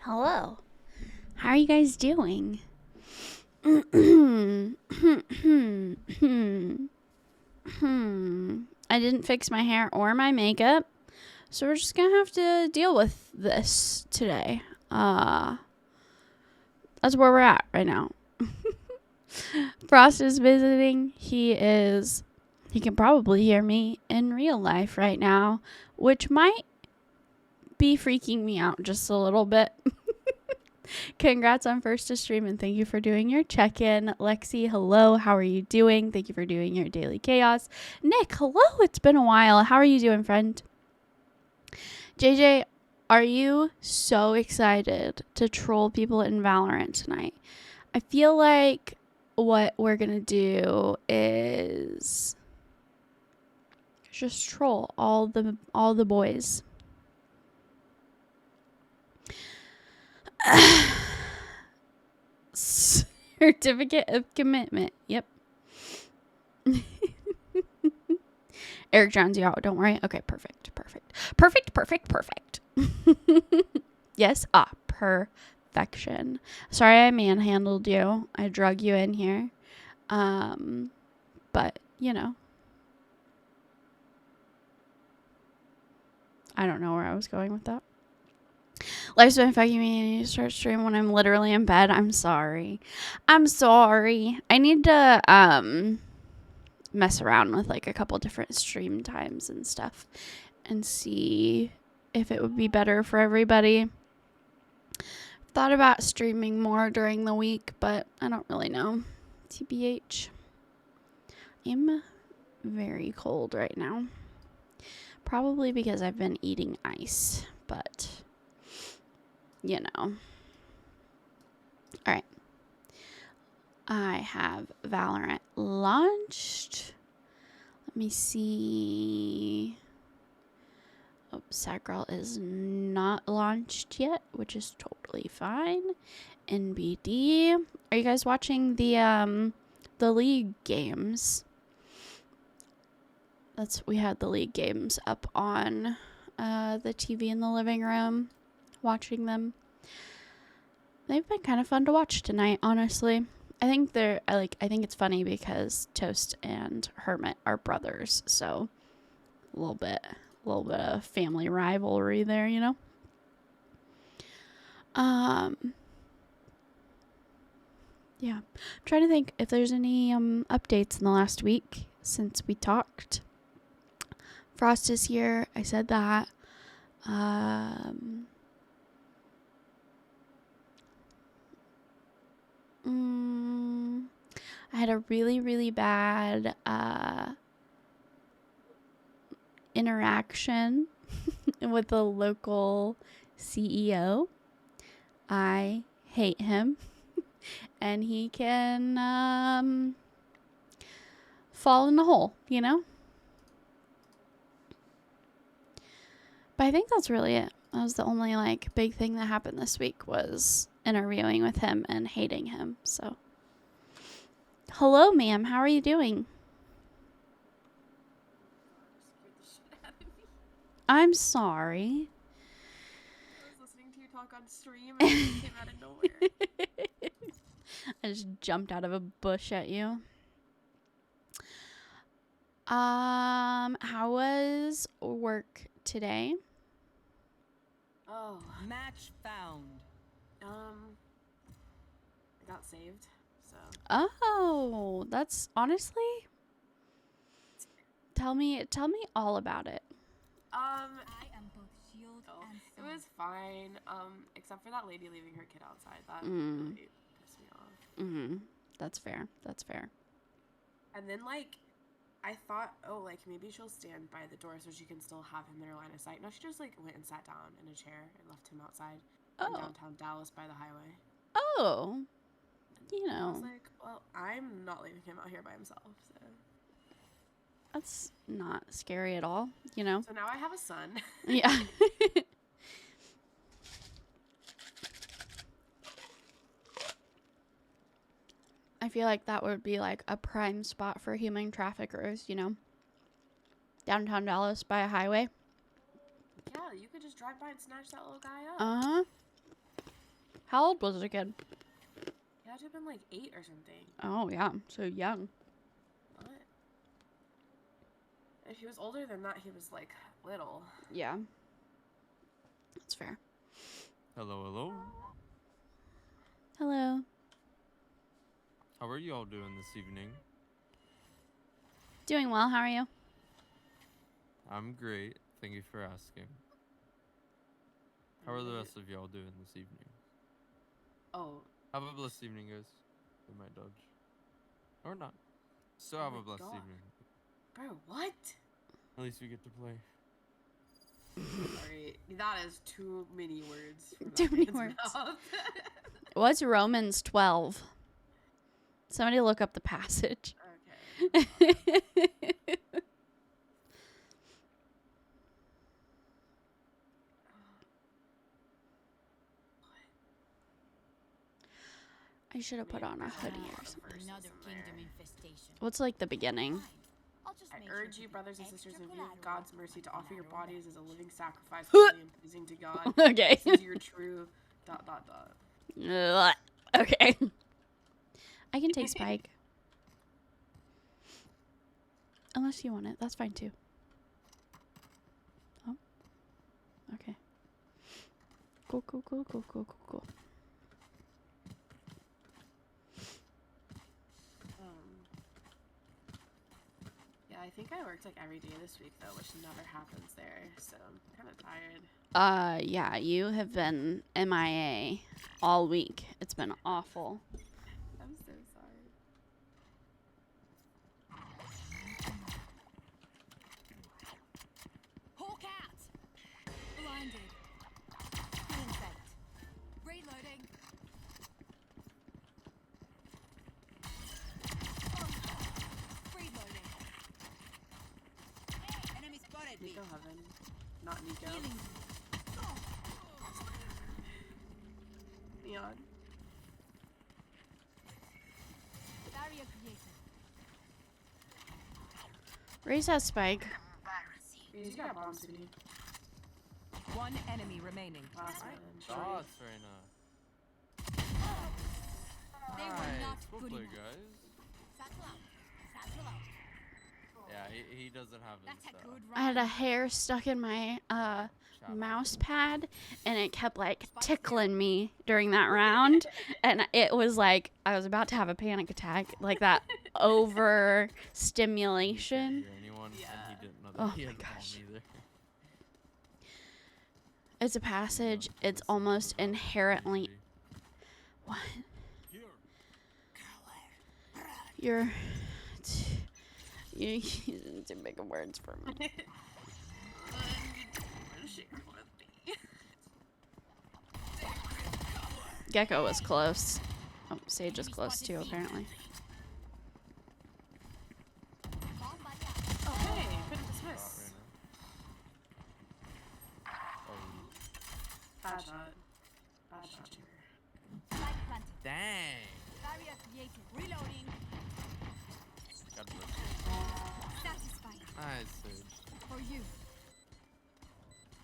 Hello. How are you guys doing? I didn't fix my hair or my makeup, so we're just gonna have to deal with this today. That's where we're at right now. Frost is visiting. He can probably hear me in real life right now, which might be freaking me out just a little bit. Congrats on first to stream, and thank you for doing your check-in. Lexi, hello. How are you doing? Thank you for doing your daily chaos. Nick, hello. It's been a while. How are you doing, friend? JJ, are you so excited to troll people in Valorant tonight? I feel like what we're going to do is just troll all the boys. Certificate of commitment. Yep. Eric drowns you out. Don't worry. Okay, perfect. Yes. Perfection. Sorry I manhandled you. I drug you in here. But, you know. I don't know where I was going with that. Life's been fucking me and you start streaming when I'm literally in bed. I'm sorry. I need to mess around with like a couple different stream times and stuff and see if it would be better for everybody. Thought about streaming more during the week, but I don't really know. TBH. I'm very cold right now. Probably because I've been eating ice, but you know. Alright. I have Valorant launched. Let me see. Oh, Sackgirl is not launched yet, which is totally fine. NBD. Are you guys watching the League games? We had the League games up on the TV in the living room. Watching them. They've been kind of fun to watch tonight, honestly. I think it's funny because Toast and Hermit are brothers, so a little bit of family rivalry there, you know. Yeah. I'm trying to think if there's any updates in the last week since we talked. Frost is here. I said that. I had a really, really bad interaction with the local CEO. I hate him. And he can fall in the hole, you know? But I think that's really it. That was the only big thing that happened this week was interviewing with him and hating him. So, hello, ma'am. How are you doing? I'm sorry. I was listening to you talk on stream and it came out of nowhere. I just jumped out of a bush at you. How was work today? Oh, match found. I got saved, so. Oh, that's honestly. Tell me all about it. I am both shield and sword. It was fine. Except for that lady leaving her kid outside. That really pissed me off. That's fair. And then I thought, maybe she'll stand by the door so she can still have him in her line of sight. No, she just went and sat down in a chair and left him outside in downtown Dallas by the highway. Oh, you know. I was like, well, I'm not leaving him out here by himself. So. That's not scary at all, you know. So now I have a son. Yeah. I feel like that would be a prime spot for human traffickers, you know. Downtown Dallas by a highway. Yeah, you could just drive by and snatch that little guy up. Uh-huh. How old was the kid? He had to have been like 8 or something. Oh, yeah. So young. What? If he was older than that, he was like little. Yeah. That's fair. Hello, hello. Hello. How are you all doing this evening? Doing well. How are you? I'm great. Thank you for asking. How are the rest of y'all doing this evening? Oh, Have a blessed evening, guys. We might dodge. Or not. Still have my a blessed God. evening. bro, what? At least we get to play. Alright, that is too many words. From Too that many man's words. mouth. What's Romans 12? Somebody look up the passage. Okay. I should have put on a hoodie or something. Another kingdom infestation. What's like the beginning? Fine. I'll just I make sure urge to you, be brothers and sisters, in extra view of collateral God's mercy, to offer your collateral bodies as a living sacrifice, Huh. holy and pleasing to God. Okay. This is your true ... Ugh. Okay. I can take Spike. Unless you want it. That's fine too. Oh. Okay. Cool, cool, cool, cool, cool, cool, cool. Yeah, I think I worked like every day this week though, which never happens there. So I'm kind of tired. Yeah, you have been MIA all week. It's been awful. I'm so sorry. Hawk out! Blinded. Being faked. Reloading. Reloading. Enemy spotted me. Nico Heaven, not Nico. Healing. Neon. Barrier created. Raise that Spike. He's got bombs to me. One enemy remaining. Last one. Shots, Reina. They were Nice. not Well good played, enough. guys. Satchel out. Satchel out. Yeah, he doesn't have his That's a good I had a run. hair stuck in my shot. mouse pad and it kept like tickling me during that round and it was like I was about to have a panic attack, like that over He stimulation. couldn't hear anyone, and Yeah. he didn't know that Oh he my had bomb gosh. either. It's a passage. It's almost inherently what? You're you're using too big of words for me. Gecko was close. Oh, Sage is close too, apparently. Bomb buddy out. Oh, hey, couldn't Shot, dismiss. Reina. Oh, Bad shot. Bad shot. Spike planted. dang. Barrier created. Reloading. God bless you. Satisfied. Nice, Sage. For you.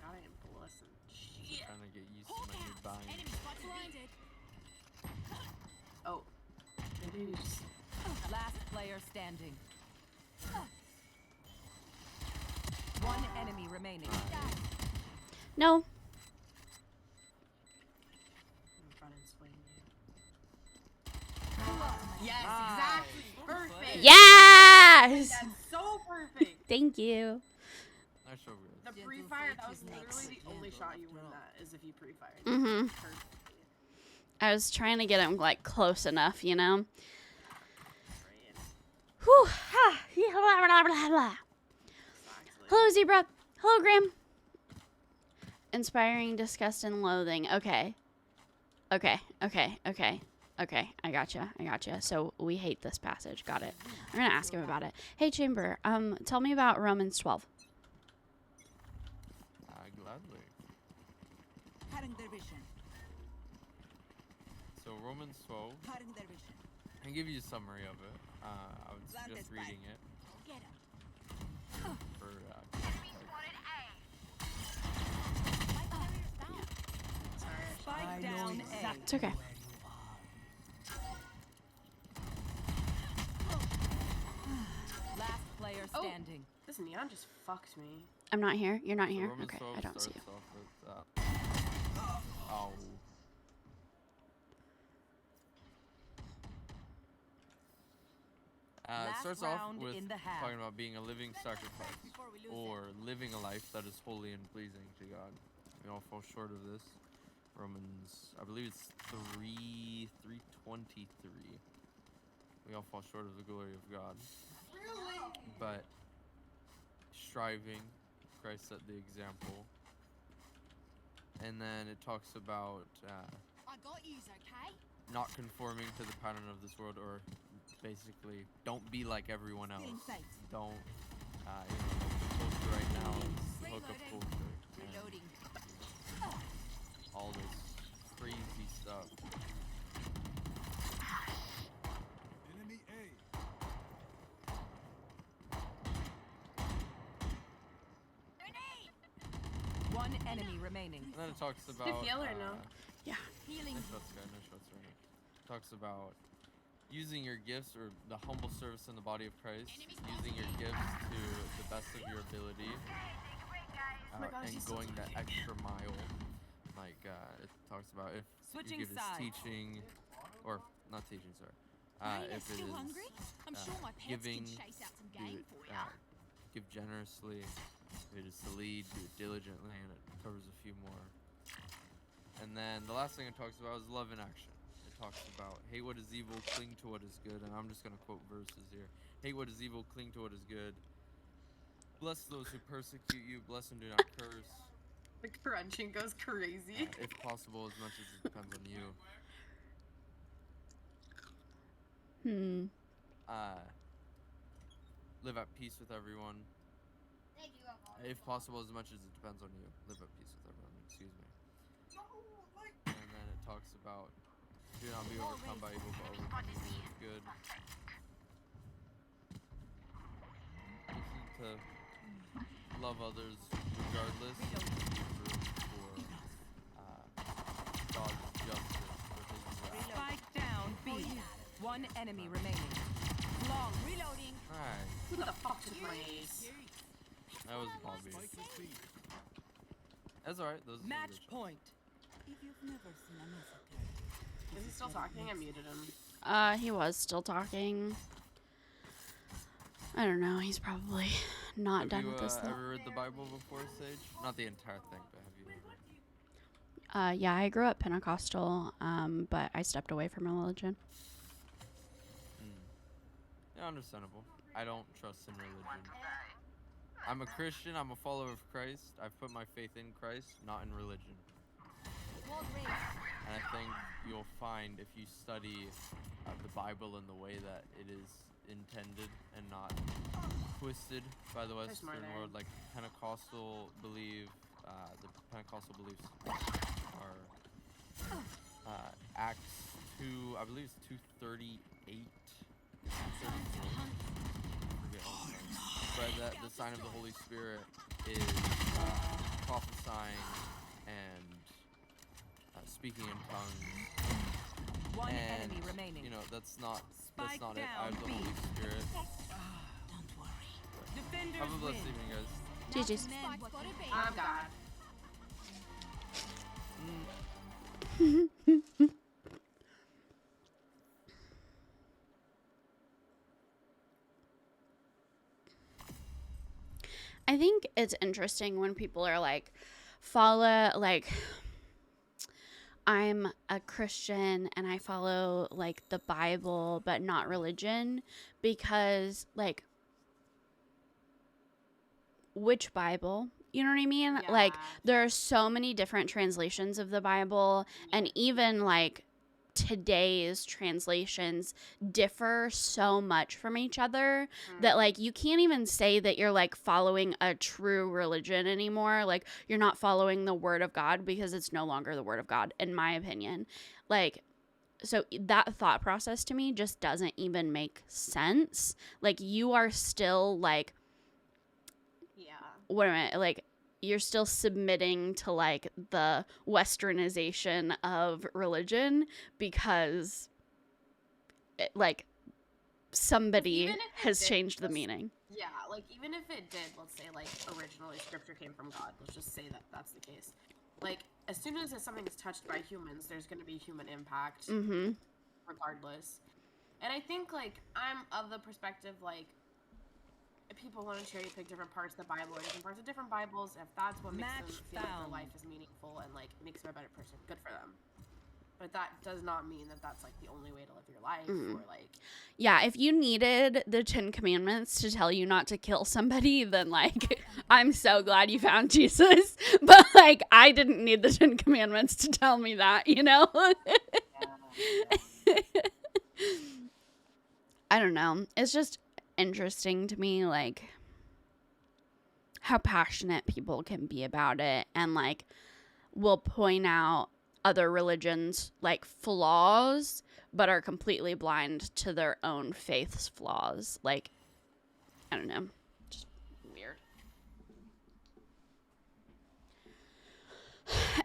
I am blessing. Shit. Trying to get used to Hawk my new out. bind. Enemy spot blinded. Oh. Maybe we just... Last player standing. One enemy remaining. No. run and swing you. Yes, Nice. exactly. Perfect. Yes. That's so perfect. Thank you. Nice show, guys. The pre-fire, that was literally the only shot you win that, is if you pre-fired. Mhm. Perfectly. I was trying to get him like close enough, you know. Right. Whew. Ha. Blah, blah, blah, blah. Exactly. Hello, Zebra. Hello, Graham. Inspiring disgust and loathing. Okay. Okay. Okay. Okay. Okay. I gotcha. I gotcha. So we hate this passage. Got it. I'm gonna ask him about it. Hey, Chamber. Tell me about Romans 12. Gladly. Cutting their vision. So Romans 12. Cutting their vision. I can give you a summary of it. I would Plant suggest this reading it Get him. for My barrier's down. Sorry, I Spike down A. It's okay. Last player Oh. standing. This neon just fucked me. I'm not here. You're not So here. Roman Okay, 12 I don't see you. starts off with, oh. It Last starts off round with in the half. talking about being a living sacrifice or living a life that is holy and pleasing to God. We all fall short of this. Romans, I believe it's 3:23. We all fall short of the glory of God. But striving, Christ set the example. And then it talks about I got yous, okay? not conforming to the pattern of this world, or basically don't be like everyone else. Feeling safe. Don't, culture right now is hookup culture and Reloading. all this crazy stuff. Enemy A. One enemy remaining. And then it talks about heal or no? Yeah. Healing. no shots, guy, no shots right now. Talks about using your gifts or the humble service in the body of Christ, using your gifts to the best of your ability, my gosh, and he's still going that talking. extra mile. Like it talks about if Switching your gift is sides. teaching, or not teaching, sorry. Are you If it still is hungry? I'm sure my pets giving, can chase out some do game it, for ya. give generously. If it is to lead, do it diligently, and it covers a few more. And then the last thing it talks about is love in action. It talks about hate what is evil, cling to what is good, and I'm just gonna quote verses here. Hate what is evil, cling to what is good. Bless those who persecute you, bless and do not curse. The crunching goes crazy. If possible, as much as it depends on you. Live at peace with everyone. If possible, as much as it depends on you. Live at peace with everyone, excuse me. And then it talks about do not be overcome by evil, but overcome evil with good. Just need to love others regardless. Leave room for God's justice for his wrath. Spike down B. One enemy remaining. Long. Reloading. Alright, Who the fuck took my ace? that was Bobby. Spike received. That's alright, those are Match good shots. point. If you've never seen a massacre. Is he still talking? I muted him. He was still talking. I don't know. He's probably not done Have with you this. ever read the Bible before, Sage? Not the entire thing, but have you ever? Yeah, I grew up Pentecostal, but I stepped away from religion. Yeah, understandable. I don't trust in religion. I'm a Christian. I'm a follower of Christ. I've put my faith in Christ, not in religion. Wall raised. And I think you'll find if you study the Bible in the way that it is intended and not twisted by the more Western there. world, like Pentecostal believe, the Pentecostal beliefs are Acts 2, I believe it's 238. 234. Forget all the names. But that the sign of the Holy Spirit is prophesying and speaking in tongues. One And enemy remaining. you know that's not Spike it. I down have the B. Holy Spirit. Don't worry. Defenders Have a blessed win. evening, guys. GG's. Spike's gotta be. Oh god. I think it's interesting when people are like, follow, like, I'm a Christian and I follow, like, the Bible, but not religion, because, like, which Bible? You know what I mean? Like, Yeah. there are so many different translations of the Bible, and even, like, today's translations differ so much from each other that like you can't even say that you're like following a true religion anymore. Like you're not following the word of God because it's no longer the word of God, in my opinion. Like, so that thought process to me just doesn't even make sense. Like you are still like, Yeah. what am I like? you're still submitting to like the westernization of religion because like somebody Even if it has did changed the just- meaning. Yeah, like even if it did, let's say like originally scripture came from God. Let's just say that that's the case. Like as soon as something is touched by humans, there's going to be human impact, Mm-hmm. regardless. And I think like I'm of the perspective like if people want to cherry pick different parts of the Bible or different parts of different Bibles, if that's what makes them Match feel like their found. life is meaningful and like makes them a better person, good for them. But that does not mean that that's like the only way to live your life or like. Yeah, if you needed the 10 Commandments to tell you not to kill somebody, then like I'm so glad you found Jesus. But like I didn't need the 10 Commandments to tell me that, you know? I don't know. It's just interesting to me like how passionate people can be about it and like will point out other religions like flaws but are completely blind to their own faith's flaws. Like I don't know, just weird.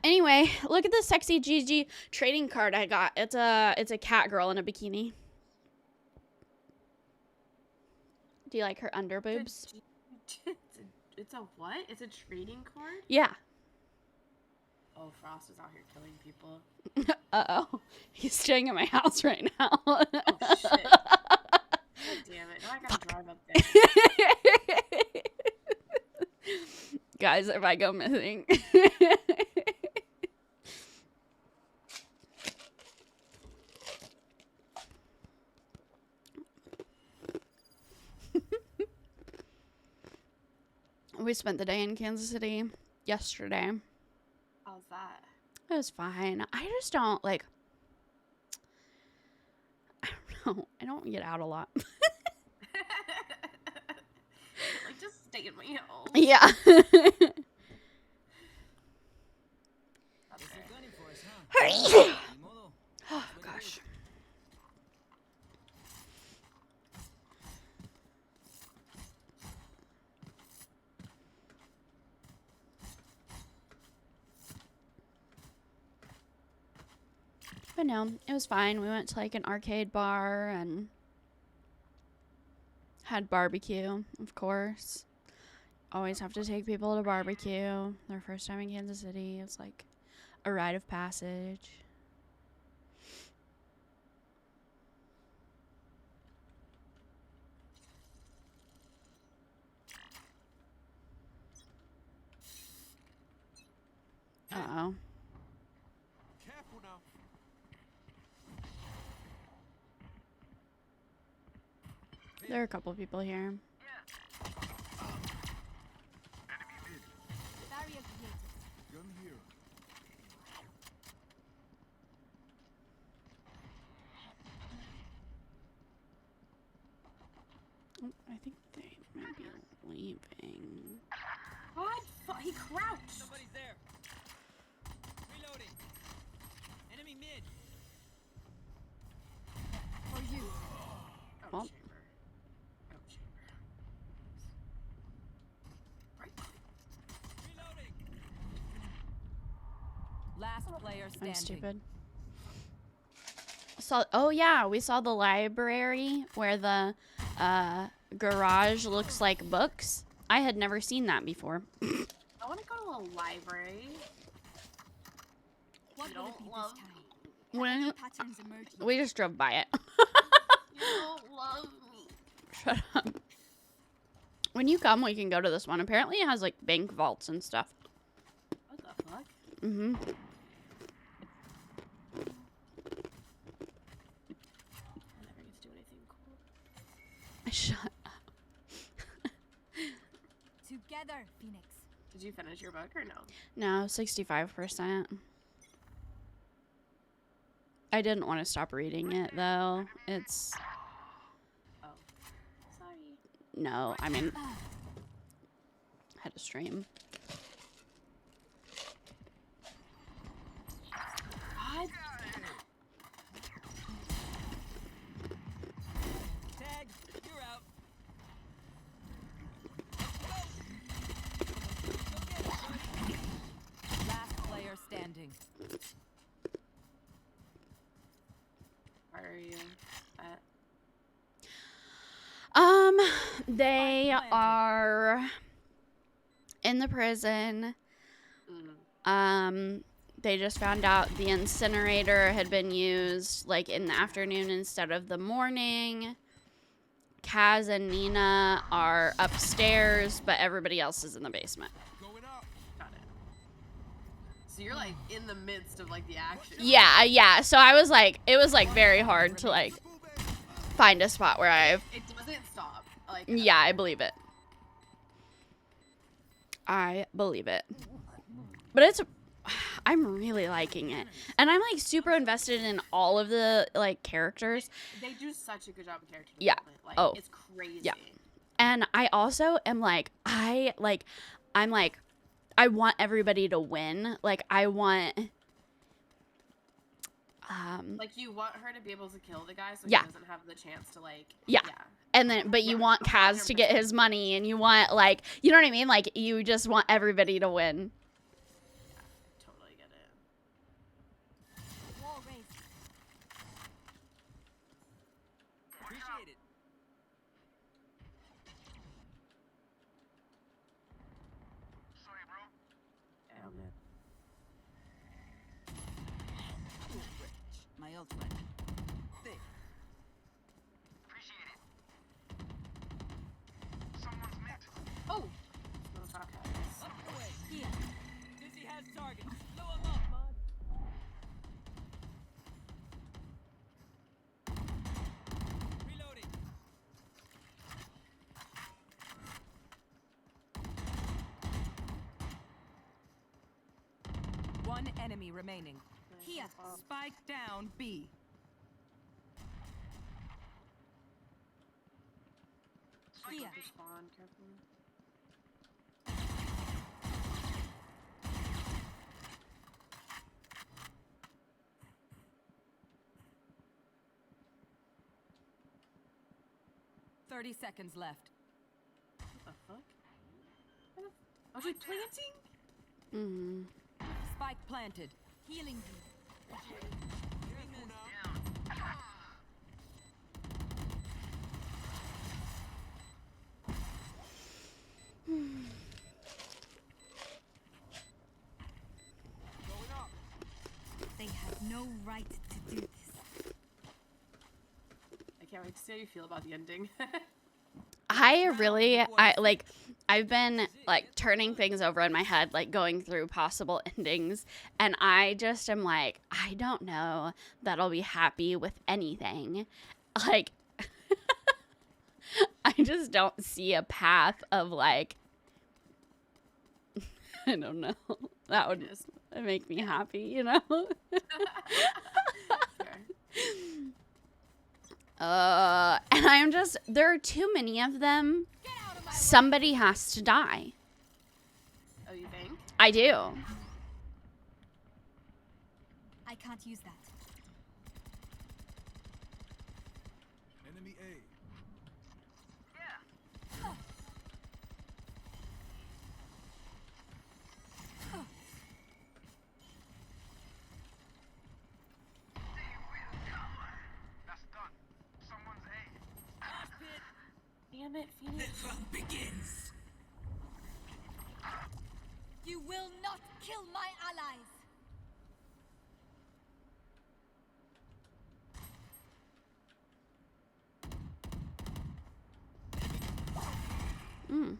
Anyway, look at this sexy GG trading card I got. It's a cat girl in a bikini. Do you like her under boobs? It's a what? It's a trading card? Yeah. Oh, Frost is out here killing people. Uh-oh. He's staying at my house right now. Oh, shit. God damn it. Now I gotta drive up there. Guys, if I go missing. We spent the day in Kansas City yesterday. How's that? It was fine. I just don't like. I don't know. I don't get out a lot. Like, just stay in my home. Yeah. This is gunning for us, huh? Ni modo. Oh gosh. But no, it was fine. We went to like an arcade bar and had barbecue, of course. Always have to take people to barbecue. Their first time in Kansas City. It's like a rite of passage. Uh-oh. Careful now. There are a couple people here. Barrier created. Gun here. Oh, I think they might be leaving. What? He crouched. Somebody's there. Reloading. Enemy mid. For you. Oh, Well. chamber. Oh, chamber. Right. Reloading. Last player standing. I'm stupid. Oh yeah, we saw the library where the garage looks like books. I had never seen that before. I want to go to a library. What You will it don't be love this time? me. When Patterns emerging. we just drove by it. You don't love me. Shut up. When you come, we can go to this one. Apparently, it has like bank vaults and stuff. What the fuck? Mm-hmm. I never get to do anything cool. Shut up. Together, Phoenix. Did you finish your book or no? No, 65%. I didn't want to stop reading it though. It's Oh. Sorry. no. I mean, had a stream. God. Tag, you're out. They Planted. are in the prison. They just found out the incinerator had been used like in the afternoon instead of the morning. Kaz and Nina are upstairs, but everybody else is in the basement. Going up. Got it. So you're like in the midst of like the action. Yeah. So I was like, it was like very hard to like find a spot where I've. It doesn't stop. Like Yeah, I believe it. I believe it. But I'm really liking it. And I'm like super invested in all of the like characters. they do such a good job of character Yeah. development. Like Oh. it's crazy. Yeah. And I also am like, I want everybody to win. Like I want Like you want her to be able to kill the guy so Yeah. he doesn't have the chance to like Yeah. and then but you want Kaz to get his money and you want like, you know what I mean? Like you just want everybody to win. Totally get it. Wall raised. Appreciate it. Damn it. My ultimate. Thick. Oh! It's not sarcastic. Up the way. Here. Dizzy has targets. Blow him up, bud. Reloading. One enemy remaining. Here. Spike down B. Here. Spawn carefully. Thirty seconds left. What the fuck? Was she planting? Mm-hmm. Spike planted. Healing you. Careful now. Going up. They have no right to do this. I can't wait to see how you feel about the ending. I've been like turning things over in my head, like going through possible endings, and I just am like, I don't know that I'll be happy with anything. Like I just don't see a path of like I don't know. That would just make me happy, you know? Fair. And I'm just, there are too many of them. Somebody has to die. Oh, you think? I do. I can't use that. Enemy A. Damn it, Phoenix. Begins. You will not kill my allies. Mm.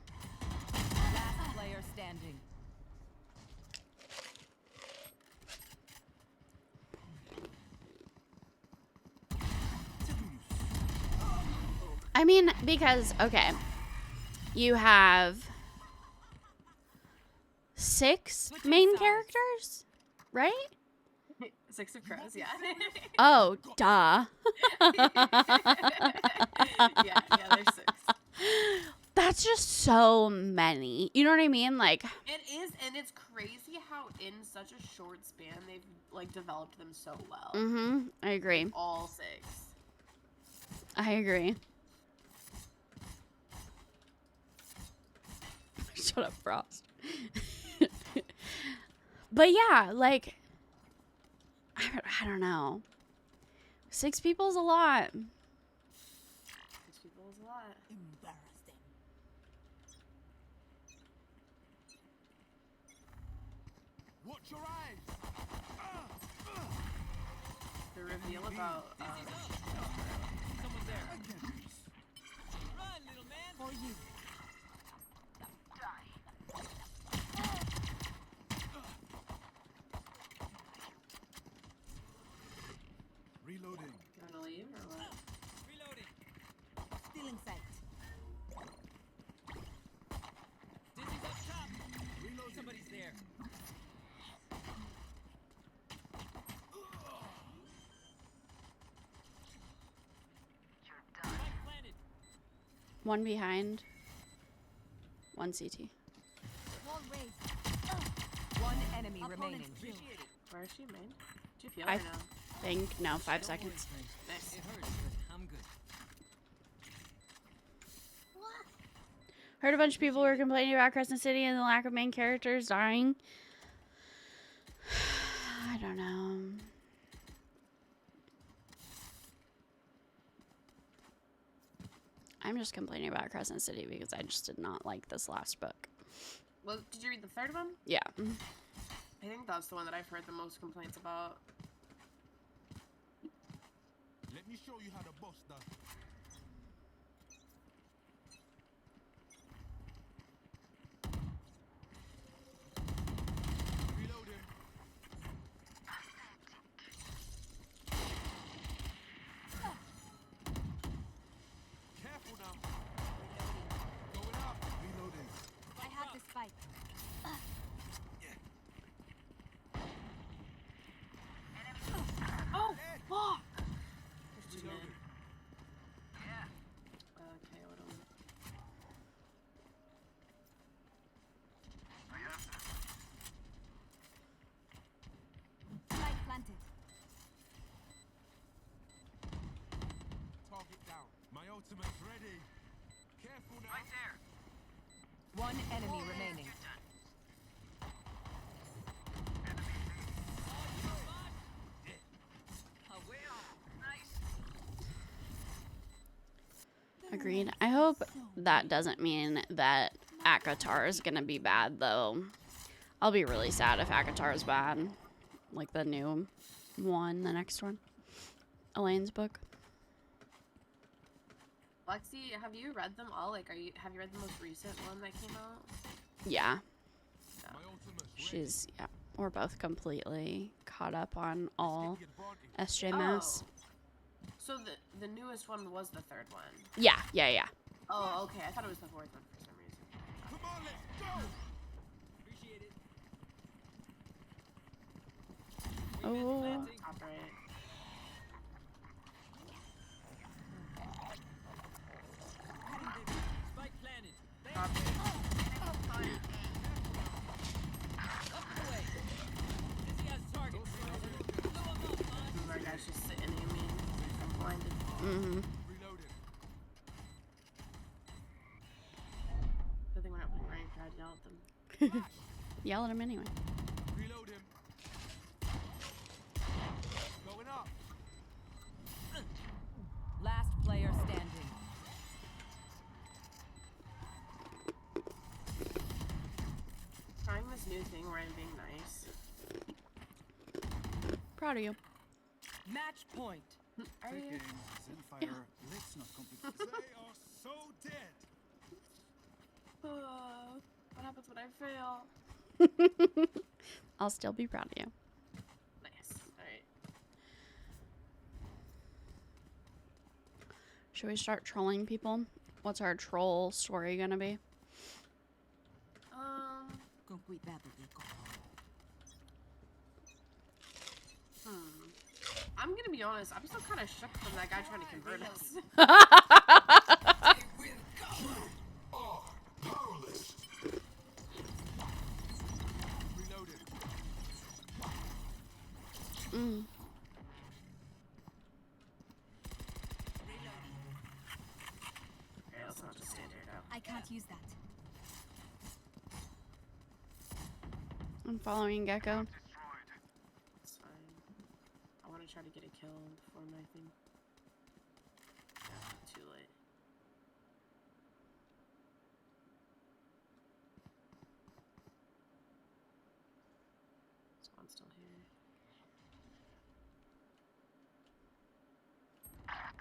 Last player standing. I mean, because, okay, you have 6 main characters, right? 6 of crows, yeah. Oh, duh. yeah, there's 6. That's just so many. You know what I mean? Like, It is, and it's crazy how in such a short span they've like developed them so well. I agree. All 6. I agree. Shut up, Frost. But yeah, like, I don't know. 6 people's a lot. 6 people is a lot. Embarrassing. Watch your eyes. The reveal about Someone's there. I can't do this. Run, little man. For you. Reloading. gonna leave or what? Reloading. Still in sight. Dizzy's up top. Reloading. Somebody's there. Spike planted. One behind. One CT. Wall raised. One enemy Opponent remaining. killed. Appreciate it. Where is she, main? Do you feel I her now? think no, 5 seconds. Nice. It hurts, but I'm good. Heard a bunch of people were complaining about Crescent City and the lack of main characters dying. I don't know. I'm just complaining about Crescent City because I just did not like this last book. Well, did you read the third one? Yeah. I think that's the one that I've heard the most complaints about. Let me show you how the boss does it. Reloading. Careful now. Going up. Reloading. I have the spike. Oh, fuck! There's two Reloading. men. Okay, what am Spike planted. Target down. My ultimate's ready. Careful now. Right there. One enemy remaining. Agreed. I hope that doesn't mean that Akatar is gonna be bad, though. I'll be really sad if Akatar is bad. Like the new one, the next one. Elaine's book. Lexi, have you read them all? Like, have you read the most recent one that came out? Yeah. My ultimate's ready. She's, yeah. We're both completely caught up on all Get the advantage. SJ Mass. So the newest one was the third one. Yeah, yeah, yeah. Oh, okay. I thought it was the fourth one for some reason. Come on, let's go. Appreciate it. Oh. Planting. Top right. Spike planted. Top right. Up the way. Dizzy has targets. Blow him up, bud. Our guy's just sitting in me. I'm blinded. Mm-hmm. Reloading. Good thing we're not playing ranked. I'd yell at them. Yell at him anyway. Reload him. Going up. Last player standing. Trying this new thing where I'm being nice. Proud of you. Match point. Are you? Zenfire, let's not complicate. They are so dead. What happens when I fail? I'll still be proud of you. Nice. Alright. Should we start trolling people? What's our troll story gonna be? Con cuidado, Rico. I'm gonna be honest. I'm still kind of shook from that guy trying to convert us. Reloading. Mm. Okay, let's not just stand here now. I can't use that. I'm following Gecko. It's fine. I want to try to get a kill before my thing. Yeah, too late. one's still here.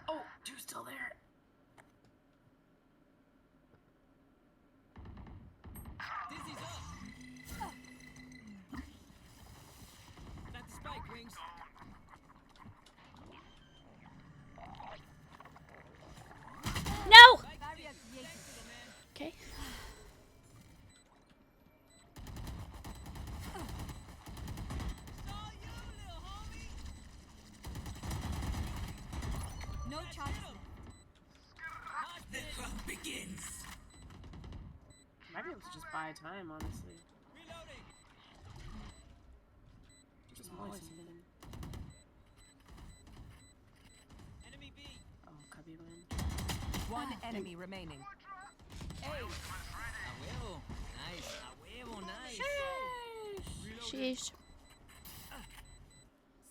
Oh, two's still there. Dizzy's up. Plant the spike, Wings. No. Barrier created. Okay. Saw you, little homie. No charges left. Might be able to just buy time, honestly. Reloading. Just always something. Enemy B. Oh, cubby win. One enemy remaining. A huevo. Nice. A huevo, nice. Sheesh.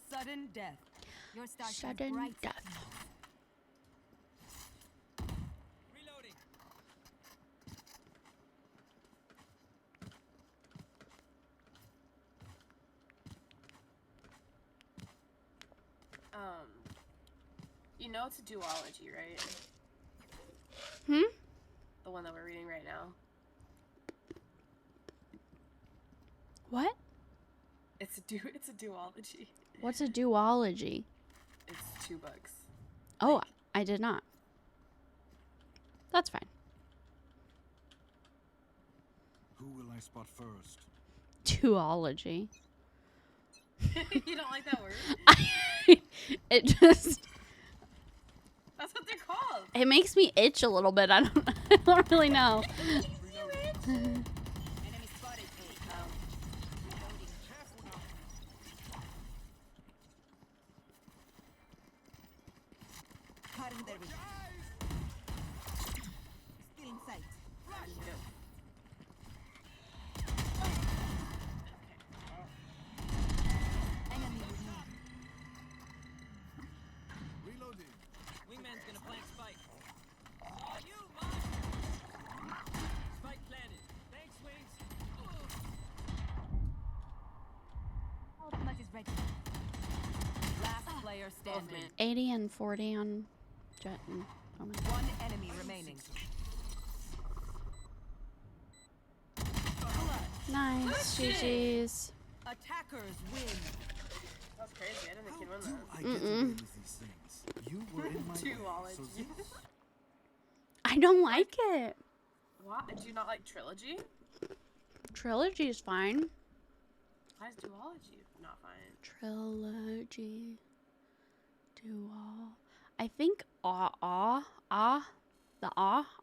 Sudden death. Your star shines Sudden bright. death. Reloading. You know it's a duology, right? Hmm? The one that we're reading right now. What? It's a duology. What's a duology? It's 2 books. Oh, I did not. That's fine. Who will I spot first? Duology. You don't like that word? It just That's what they're called. it makes me itch a little bit. I don't really know. Enemy spotted. Cutting their vision. Still in sight. Enemy removed. Reloading. Wingman's gonna plant spike. Saw you, man. Spike planted. Thanks, Wings. Ultimate is ready. Last player standing. 80 and 40 on Jet and Omen. One enemy remaining. Nice. GG's. Attackers win. That's crazy. I didn't think How you'd win do that. I get away with these things? You were in my way, Duology. so this I don't like it. What? Do you not like trilogy? Trilogy is fine. Why is duology not fine? Trilogy. Dual. I think the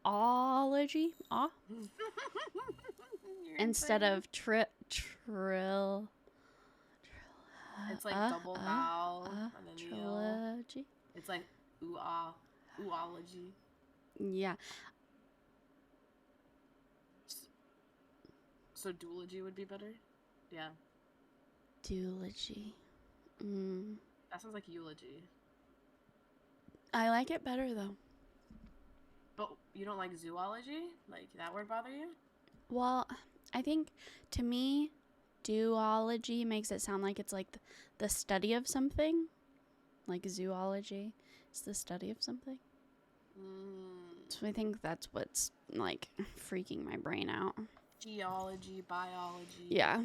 ology You're instead insane. of trill. It's like double vowel and then the O. Trilogy. It's like ooology. Yeah. So duology would be better? Yeah. Duology. That sounds like eulogy. I like it better though. But you don't like zoology? Like that word bother you? Well, I think to me, duology makes it sound like it's like the study of something. Like zoology is the study of something. So I think that's what's like freaking my brain out. Geology, biology. Yeah.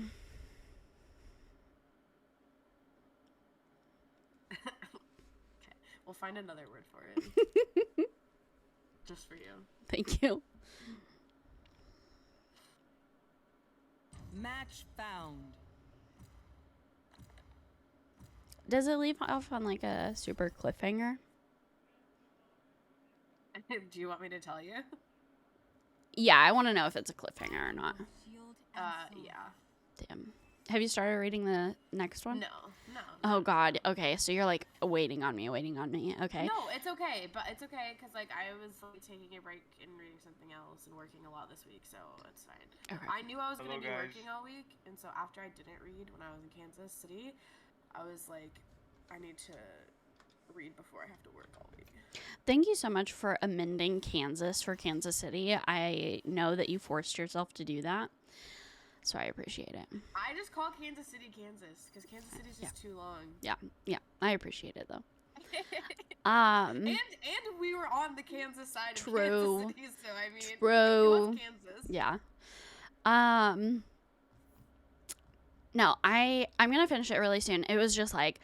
Okay. We'll find another word for it. Just for you. Thank you. Match found. Does it leave off on like a super cliffhanger? Do you want me to tell you? Yeah, I want to know if it's a cliffhanger or not. Shield and sword. Yeah. Damn. Have you started reading the next one? No. Oh God. Okay, so you're like waiting on me. Okay. No, it's okay, but it's okay because like I was like taking a break and reading something else and working a lot this week, so it's fine. Okay. I knew I was Hello, gonna be guys. working all week, and so after I didn't read when I was in Kansas City, I was like, I need to read before I have to work all week. Thank you so much for amending Kansas for Kansas City. I know that you forced yourself to do that. so I appreciate it. I just call Kansas City, Kansas, because Kansas City's just too long. Yeah, I appreciate it though. And we were on the Kansas side of True. Kansas City, so I mean, True. we love Kansas. Yeah. No, I'm gonna finish it really soon. It was just like,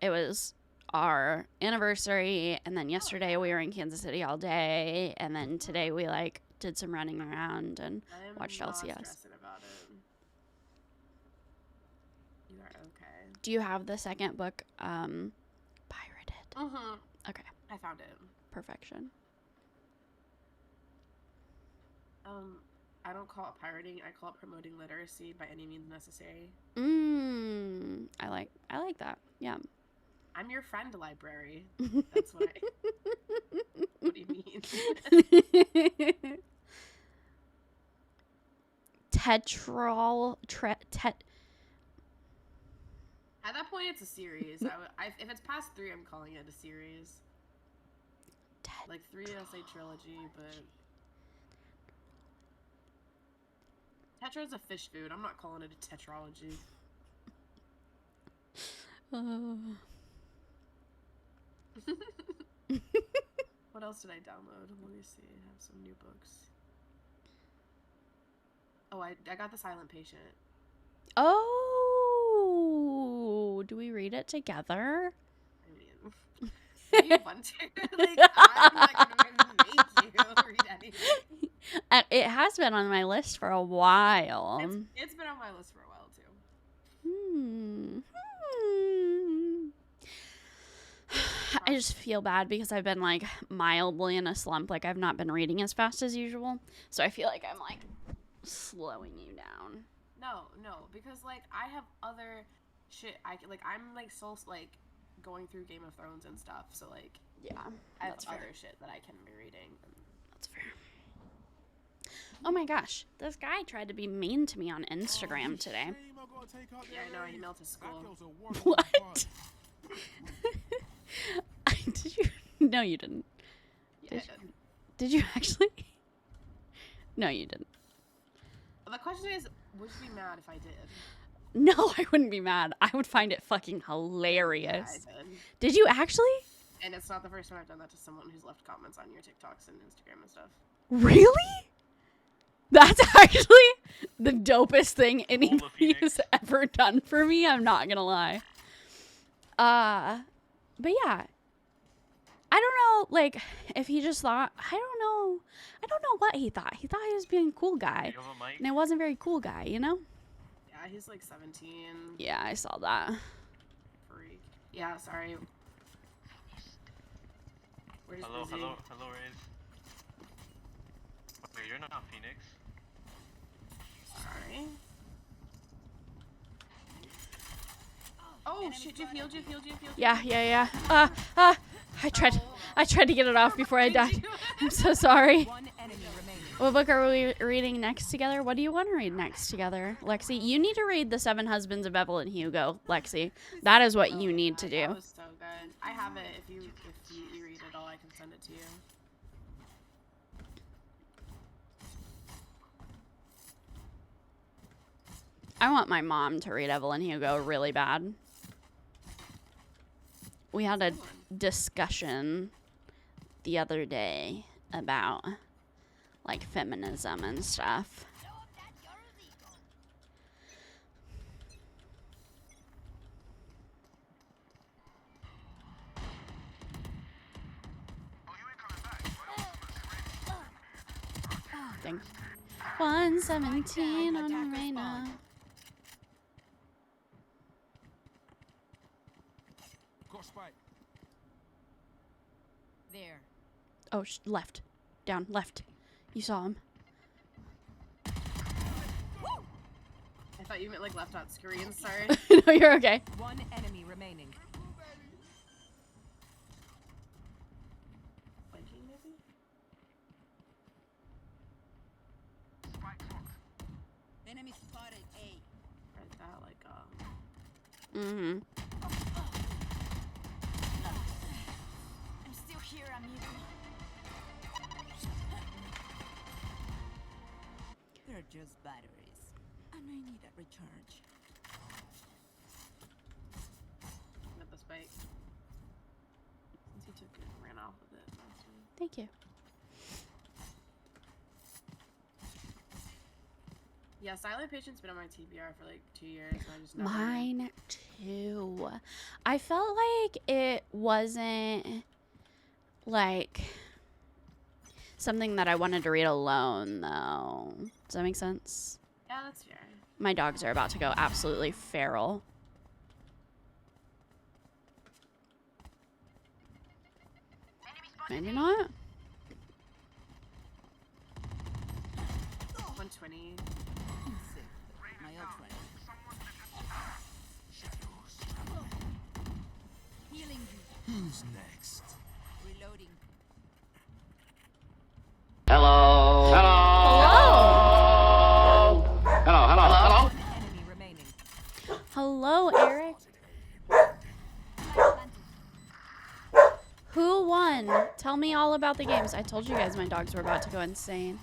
it was our anniversary, and then yesterday we were in Kansas City all day, and then today we like did some running around and I am watched not LCS. stressing about it. You are okay. Do you have the second book pirated? Mm-hmm. Okay, I found it. perfection. I don't call it pirating. I call it promoting literacy by any means necessary. I like that. Yeah. I'm your friend, library. That's what I... What do you mean? At that point, it's a series. If it's past 3, I'm calling it a series. Like 3, I'll say trilogy, but... Tetra is a fish food. I'm not calling it a tetralogy. What else did I download? Let me see. I have some new books. Oh, I got The Silent Patient. Oh, do we read it together? I mean, if you want to. Like, I'm not gonna make you read anything. It has been on my list for a while. It's been on my list for a while too. I just feel bad because I've been like mildly in a slump. Like I've not been reading as fast as usual. So I feel like I'm like slowing you down. No, because like I have other shit. I'm like so like going through Game of Thrones and stuff. So like Yeah, I have that's fair. other shit that I can be reading. That's fair. Oh my gosh, this guy tried to be mean to me on Instagram today. Yeah, I know. I emailed to school. What? Did you? No, you didn't. Yeah. Did you actually? No, you didn't. Well, the question is, would you be mad if I did? No, I wouldn't be mad. I would find it fucking Yeah, hilarious. I did. Did you actually? And it's not the first time I've done that to someone who's left comments on your TikToks and Instagram and stuff. Really? That's actually the dopest thing anybody has ever done for me. I'm not gonna lie. But yeah. I don't know, like, if he just thought, I don't know what he thought. He thought he was being a cool guy. And it wasn't very cool guy, you know? Yeah, he's like 17. Yeah, I saw that. Freak. Yeah, sorry. Where's Hello, Lizzie? Raze. Wait, you're not Phoenix? Sorry. Oh shit! You healed. Yeah. I tried to get it off before I died. I'm so sorry. One enemy remaining. What book are we reading next together? What do you want to read next together, Lexi? You need to read The 7 Husbands of Evelyn Hugo, Lexi. That is what you need to That do. was so good. I have it. If you read it all, I can send it to you. I want my mom to read Evelyn Hugo really bad. We had a discussion the other day about like feminism and stuff. Thing. 117 on Arena. Got spike. There. Oh, left. Down, left. You saw him. I thought you meant like left on screen. Sorry. No, you're okay. One enemy remaining. Blinking maybe. Enemy spotted A. Read that like Mm-hmm. I'm still here, amigo. They're just batteries. I may need a recharge. With the spike. Since he took it and ran off with it last time. Thank you. Yeah, Silent Patient's been on my TBR for like 2 years. And I just never Mine too. I felt like it wasn't like something that I wanted to read alone, though. Does that make sense? Yeah, that's fair. My dogs are about to go absolutely feral. Maybe not. 120. My old friend. Healing you. Who's next? Reloading. Hello. Hello. Hello. Hello. Hello. One enemy remaining. Hello, Eric. Who won? Tell me all about the games. I told you guys my dogs were about to go insane.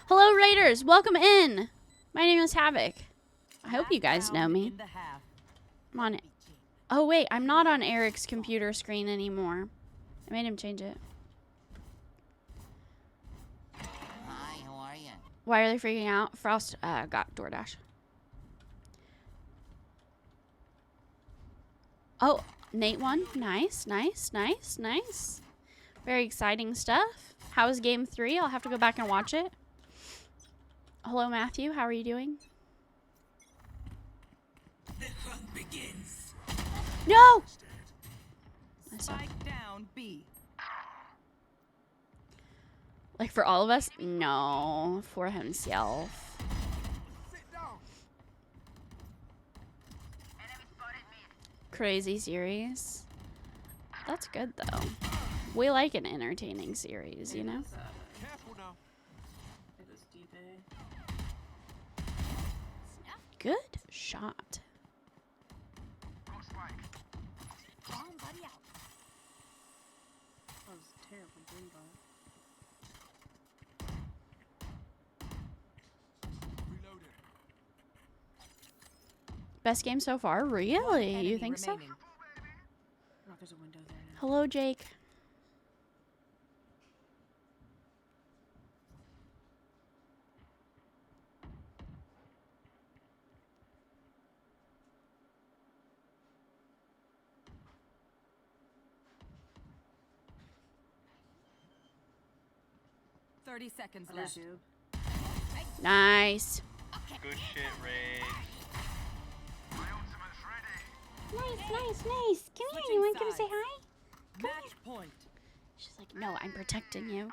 Hello, Raiders. Welcome in. My name is Havoc. I hope you guys know me. In the half. I'm on it. Oh, wait. I'm not on Eric's computer screen anymore. I made him change it. Hi, how are you? Why are they freaking out? Frost got DoorDash. Oh, Nate won. Nice, nice, nice, nice. Very exciting stuff. How was game 3? I'll have to go back and watch it. Hello, Matthew. How are you doing? The hunt begins. No! I suck. Spike down B. Like for all of us? No, for himself. Sit down. Crazy series. That's good though. We like an entertaining series, you know? Careful now. It was deep A. Good shot. Bomb buddy out. That was terrible green ball. Reloaded. Best game so far? Really? One You enemy think so? remaining. Oh, there's a window there now. Hello, Jake. Seconds. 30 seconds Under left. tube. Nice. Good shit, Rage. Nice, nice, nice. Come here. Switching You want to come sides. say hi? Match point. She's like, no, I'm protecting you.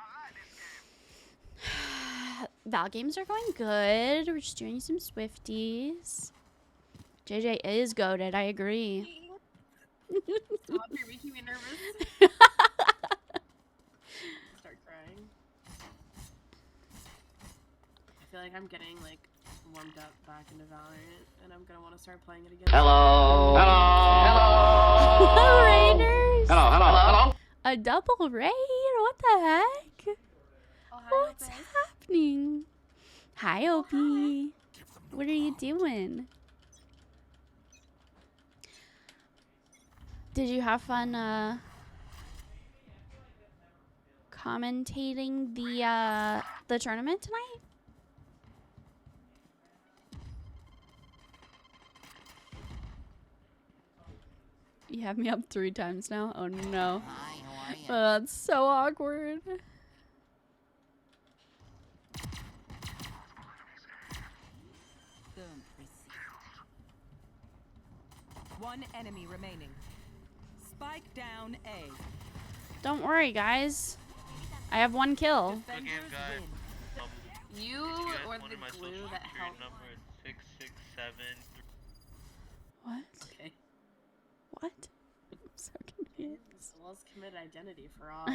Val games are going good. We're just doing some Swifties. JJ is goated. I agree. Stop, you're making me nervous. Start crying. I feel like I'm getting like warmed up back into Valorant, and I'm gonna want to start playing it again. Hello. Hello. Hello, Raiders. Hello. Hello. Hello. A double raid? What the heck? Oh, hi, What's Opus. happening? Hi, Opie. What are you doing? Did you have fun commentating the tournament tonight? You have me up 3 times now? Oh no. Hi, how are you? That's so awkward. Don't receive. One enemy remaining. Spike down A. Don't worry, guys. I have 1 kill. Defenders guys. win. You or the glue that helped. Number is 667. What? Okay. What? I'm so confused. Let's commit identity for all.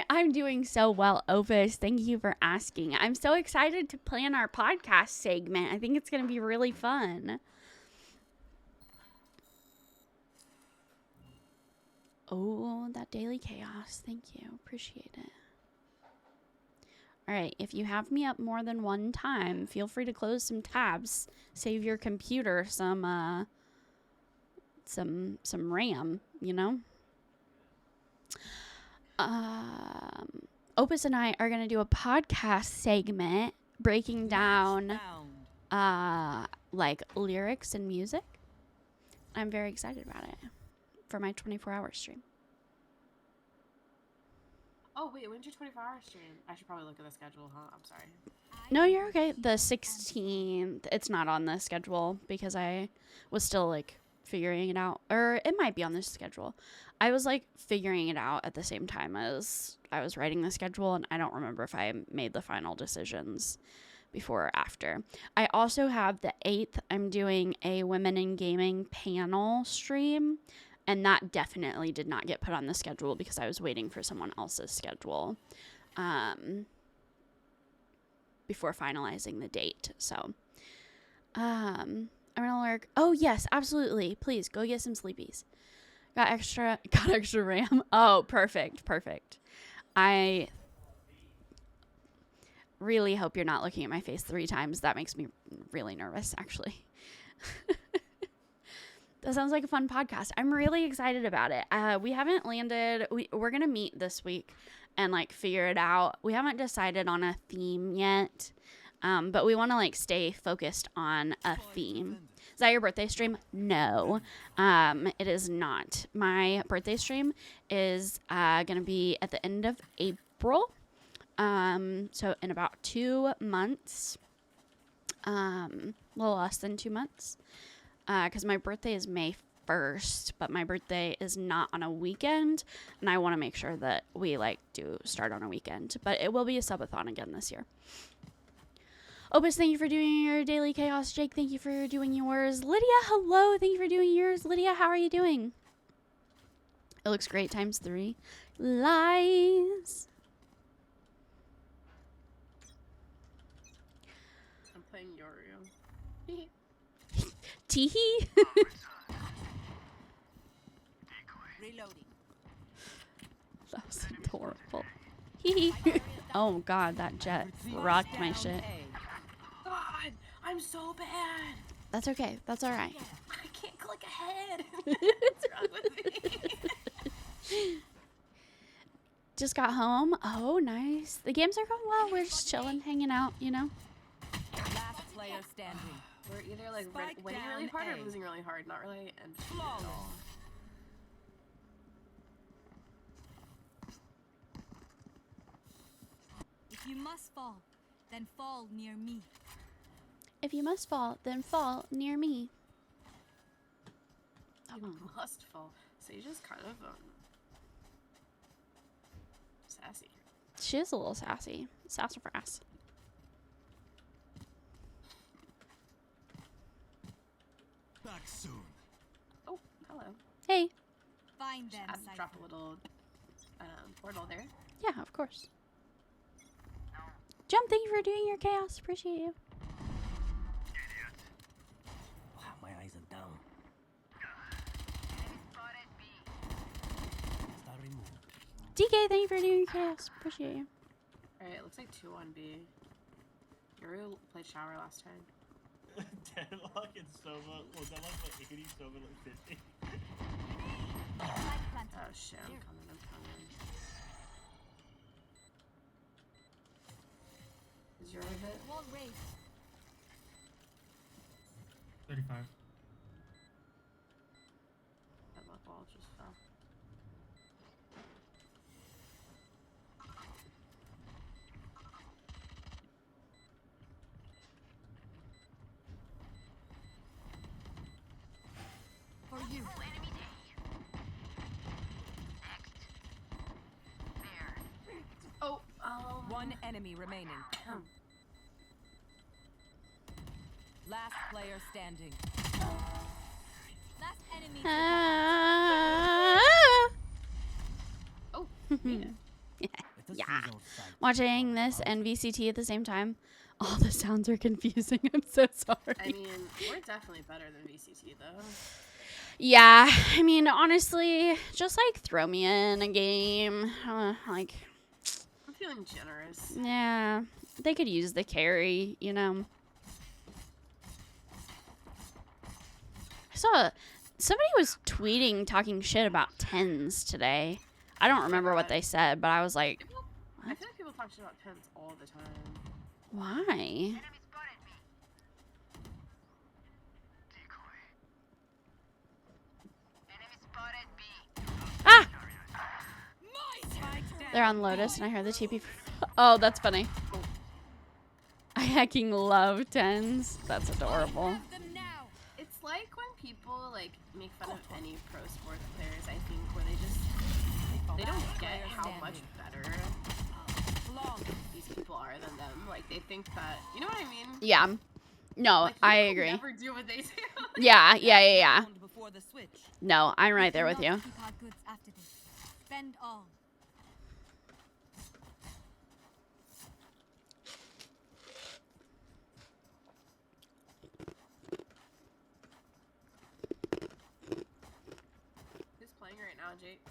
I'm doing so well, Opus. Thank you for asking. I'm so excited to plan our podcast segment. I think it's going to be really fun. Oh, that daily chaos. Thank you. Appreciate it. All right, if you have me up more than one time, feel free to close some tabs. Save your computer some RAM, you know? Opus and I are going to do a podcast segment breaking down like lyrics and music. I'm very excited about it for my 24-hour stream. Oh, wait, when's your 24-hour stream? I should probably look at the schedule, huh? I'm sorry. No, you're okay. The 16th. It's not on the schedule because I was still like figuring it out. Or it might be on the schedule. I was like figuring it out at the same time as I was writing the schedule, and I don't remember if I made the final decisions before or after. I also have the 8th. I'm doing a Women in Gaming panel stream. And that definitely did not get put on the schedule because I was waiting for someone else's schedule before finalizing the date. So I'm going to work. Oh, yes, absolutely. Please go get some sleepies. Got extra RAM. Oh, perfect. I really hope you're not looking at my face 3 times. That makes me really nervous, actually. That sounds like a fun podcast. I'm really excited about it. We haven't landed. We're going to meet this week and like figure it out. We haven't decided on a theme yet, but we want to like stay focused on a theme. Is that your birthday stream? No, it is not. My birthday stream is going to be at the end of April. So in about 2 months, a little less than 2 months. Because my birthday is May 1st, but my birthday is not on a weekend, and I want to make sure that we like do start on a weekend. But it will be a subathon again this year. Opus, thank you for doing your daily chaos. Jake, thank you for doing yours. Lydia, hello, thank you for doing yours. Lydia, how are you doing? It looks great times 3. Lies. I'm playing Yoru. Teehee. Reloading. That was adorable. Hee. Oh god, that jet rocked my shit. God, I'm so bad. That's okay. That's all right. I can't click ahead. What's wrong with me? Just got home. Oh, nice. The games are going well. We're just chilling, hanging out, you know. Last player standing. We're either like Spike winning really down hard or A. losing really hard. Not really in between at Flawless. all. If you must fall, then fall near me. If you must fall, then fall near me. You must fall. So you just kind of sassy. She is a little sassy. Sassafras. Back soon. Oh, hello. Hey. Find them, I'd Cypher. drop a little portal there. Yeah, of course. Jump, thank you for doing your chaos. Appreciate you. Wow, my eyes are down. Start removing. DK, thank you for doing your chaos. Appreciate you. Alright, it looks like 2 on B. Yoru played shower last time. Deadlock and Sova. Well, Deadlock like 80, Sova like 50. Spike planted. Oh shit, I'm coming. Is Yoru hit? Wall raised. 35. Deadlock wall just fell. For you. Oh, One enemy remaining. Last player standing. Last enemy. Oh, yeah. Yeah. Watching this and VCT at the same time. All the sounds are confusing. I'm so sorry. I mean, we're definitely better than VCT though. Yeah, I mean, honestly, just like throw me in a game. Like, I'm feeling feeling generous. Yeah, they could use the carry, you know. I saw somebody was tweeting talking shit about 10s today. I don't remember what they said, but I was like, I feel like people talk shit about 10s all the time. why? Ah! They're on Lotus, and I heard the TP. Oh, that's funny. I hecking love 10s. That's adorable. It's like when people like make fun of any pro sports players, I think, where they don't get how much better these people are than them. Like they think that, you know what I mean? Yeah. No, Like, I people agree. never do what they do. Yeah. No, I'm right there with you. Keep our goods after this. Spend all. Who's playing right now, Jake?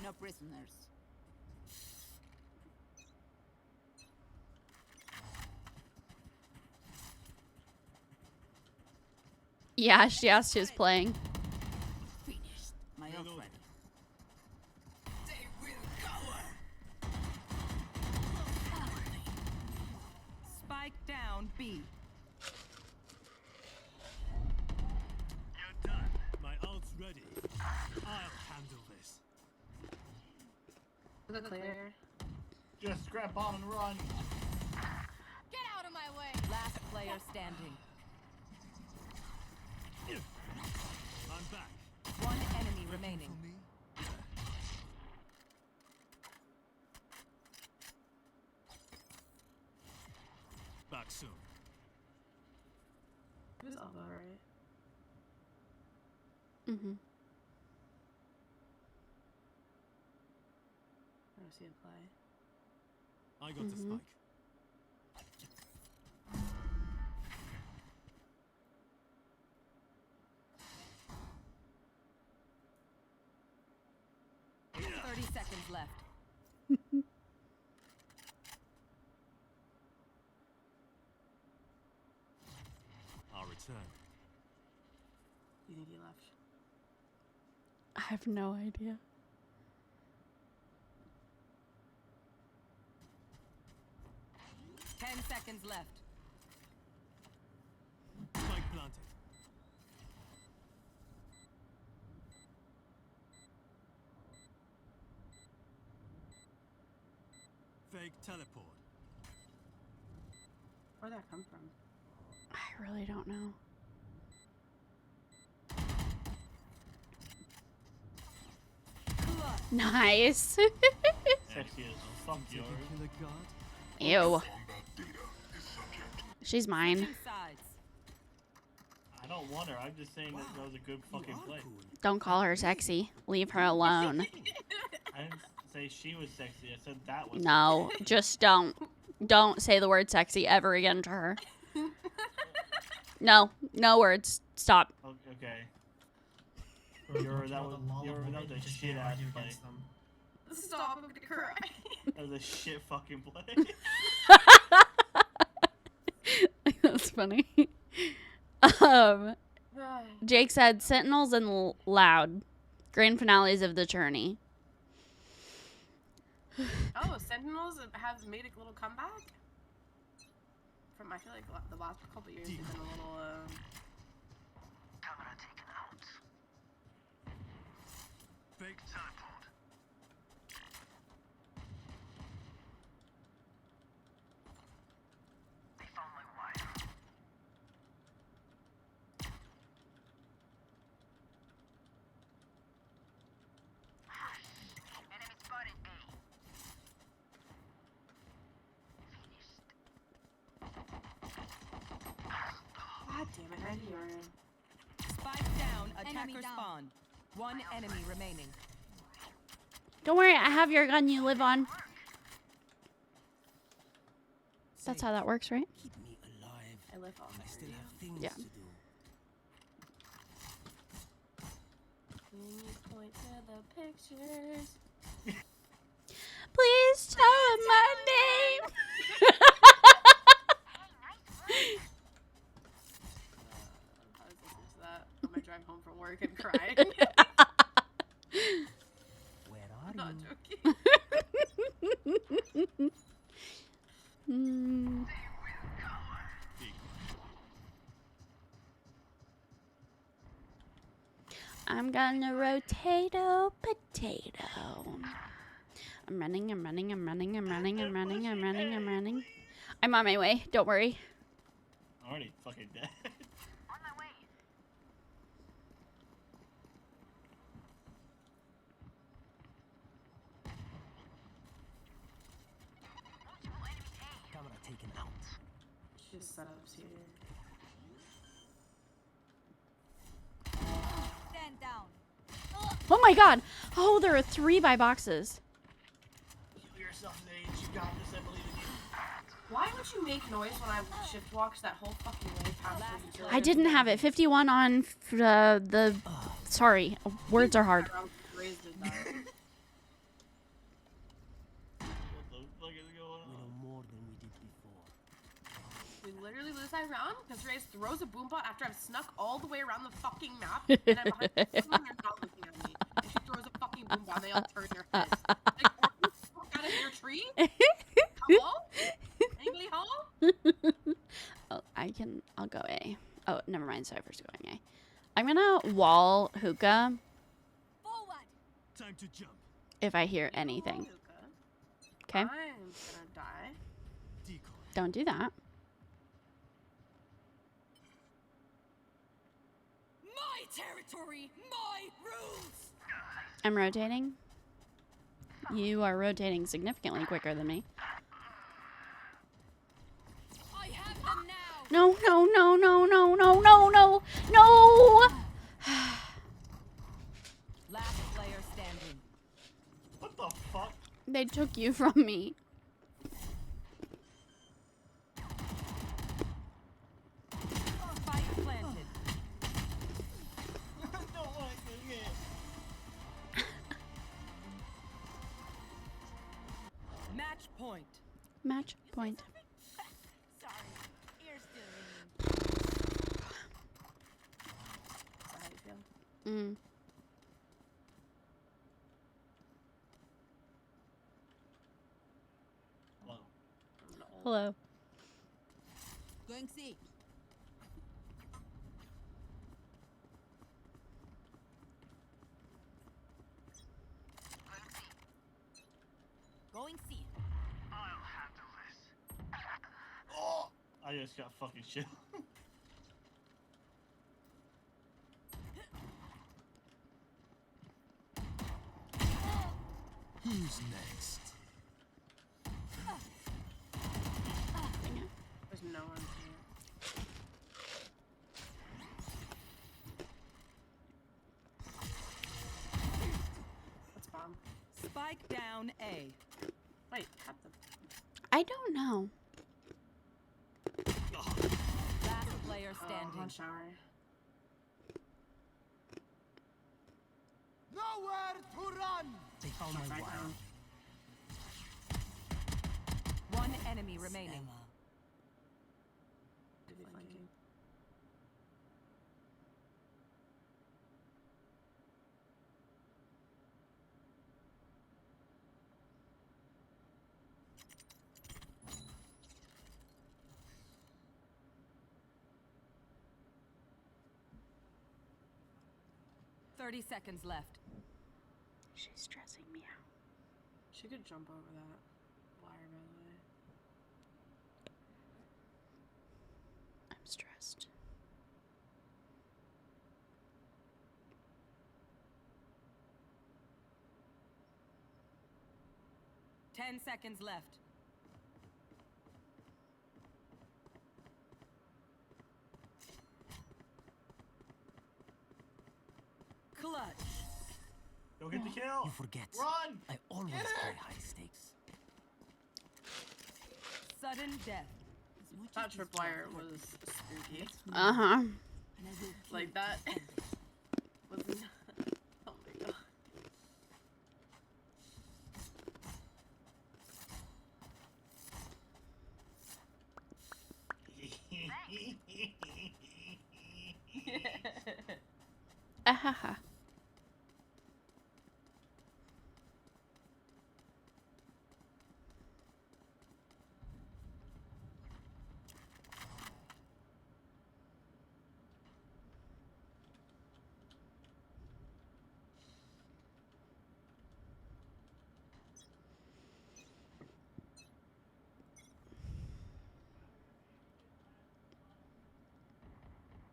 No prisoners. Yeah, she asked who's playing. My old friend. Spike down B. You're done. My ult's ready. I'll handle this. Is it clear? Just grab bomb and run. Get out of my way. Last player standing. I'm back. One enemy remaining. For me? Back soon. Who's Alba, right? Mm-hmm. I don't see him play. I got the spike. Yeah. 30 seconds left. I'll return. You think he left? I have no idea. Ten seconds left. Spike planted. Fake teleport. Where'd that come from? I really don't know. Nice. Sexy as fuck, yo. Killer guard. Ew. She's mine. Switching sides. I don't want her. I'm just saying that was a good fucking play. Don't call her sexy. Leave her alone. I didn't say she was sexy. I said that was. No, just don't. Don't say the word sexy ever again to her. No words. Stop. Okay. That was a shit ass play. Stop the cry. That was a shit fucking play. That's funny. Jake said Sentinels and Loud. Grand finales of the tourney. Oh, Sentinels have made a little comeback? From, I feel like the last couple years they've been a little, Camera taken out. Fake teleport. They found my wire. Enemy spotted A. God damn it, right here. Spike down. Enemy Attacker down. spawn. One enemy remaining. Don't worry, I have your gun you live on. That's how that works, right? Keep me alive. I live on I still have things Yeah. to do. to the pictures. Please tell him my name. I was listening to that on my drive home from work and crying. Where are I'm not you? joking. Mm. I'm gonna rotato potato. I'm running, I'm running, I'm running, I'm running, I'm running, I'm running, I'm running. I'm on my way, don't worry. I'm already fucking dead. Camera taken out. Just set up here. Stand down. Oh my god! Oh, there are 3 by boxes. Kill yourself, Nate. You got this. I believe in you. Why would you make noise when I shift walked that whole fucking way past the I didn't have it. 51 on the... Sorry, words are hard. Raised it that. What the fuck is going We on? know more than we did before. We literally lose that round because Reyes throws a boom bot after I've snuck all the way around the fucking map and I'm behind someone and not looking at me. And she throws a fucking boom bot and they all turn their heads. Like, are you fuck out of your tree? Hello? Anybody home? Oh, I'll go A. Oh, never mind. Cypher's going A. I'm gonna wall hookah Forward. Time to jump. if I hear anything. Okay? I'm gonna die. Decoy. Don't do that. My territory, my rules. I'm rotating. You are rotating significantly quicker than me. I have them now. No, no, no, no, no, no, no, no, no! Last player standing. What the fuck? They took you from me. Spike planted. Don't like this game. Match point. Match point. Sorry. Ears still ringing. Is that how you feel? Mm. Hello. No. Hello. Going C. Going C. I just got fucking shit. Who's next? There's no one here. Let's bomb. Spike down A. Wait, cut them. I don't know. Last player Oh, standing. hot shower. Nowhere to run! They found my Right wire. now. One enemy remaining. To be flanking. Emma. 30 seconds left. She's stressing me out. She could jump over that wire, by the way. I'm stressed. Ten seconds left. Clutch. Don't get the kill. You forget. Run! I always Get play it! high stakes. Sudden death. That tripwire was spooky. Uh-huh. Like that was. Oh my god. ha ha.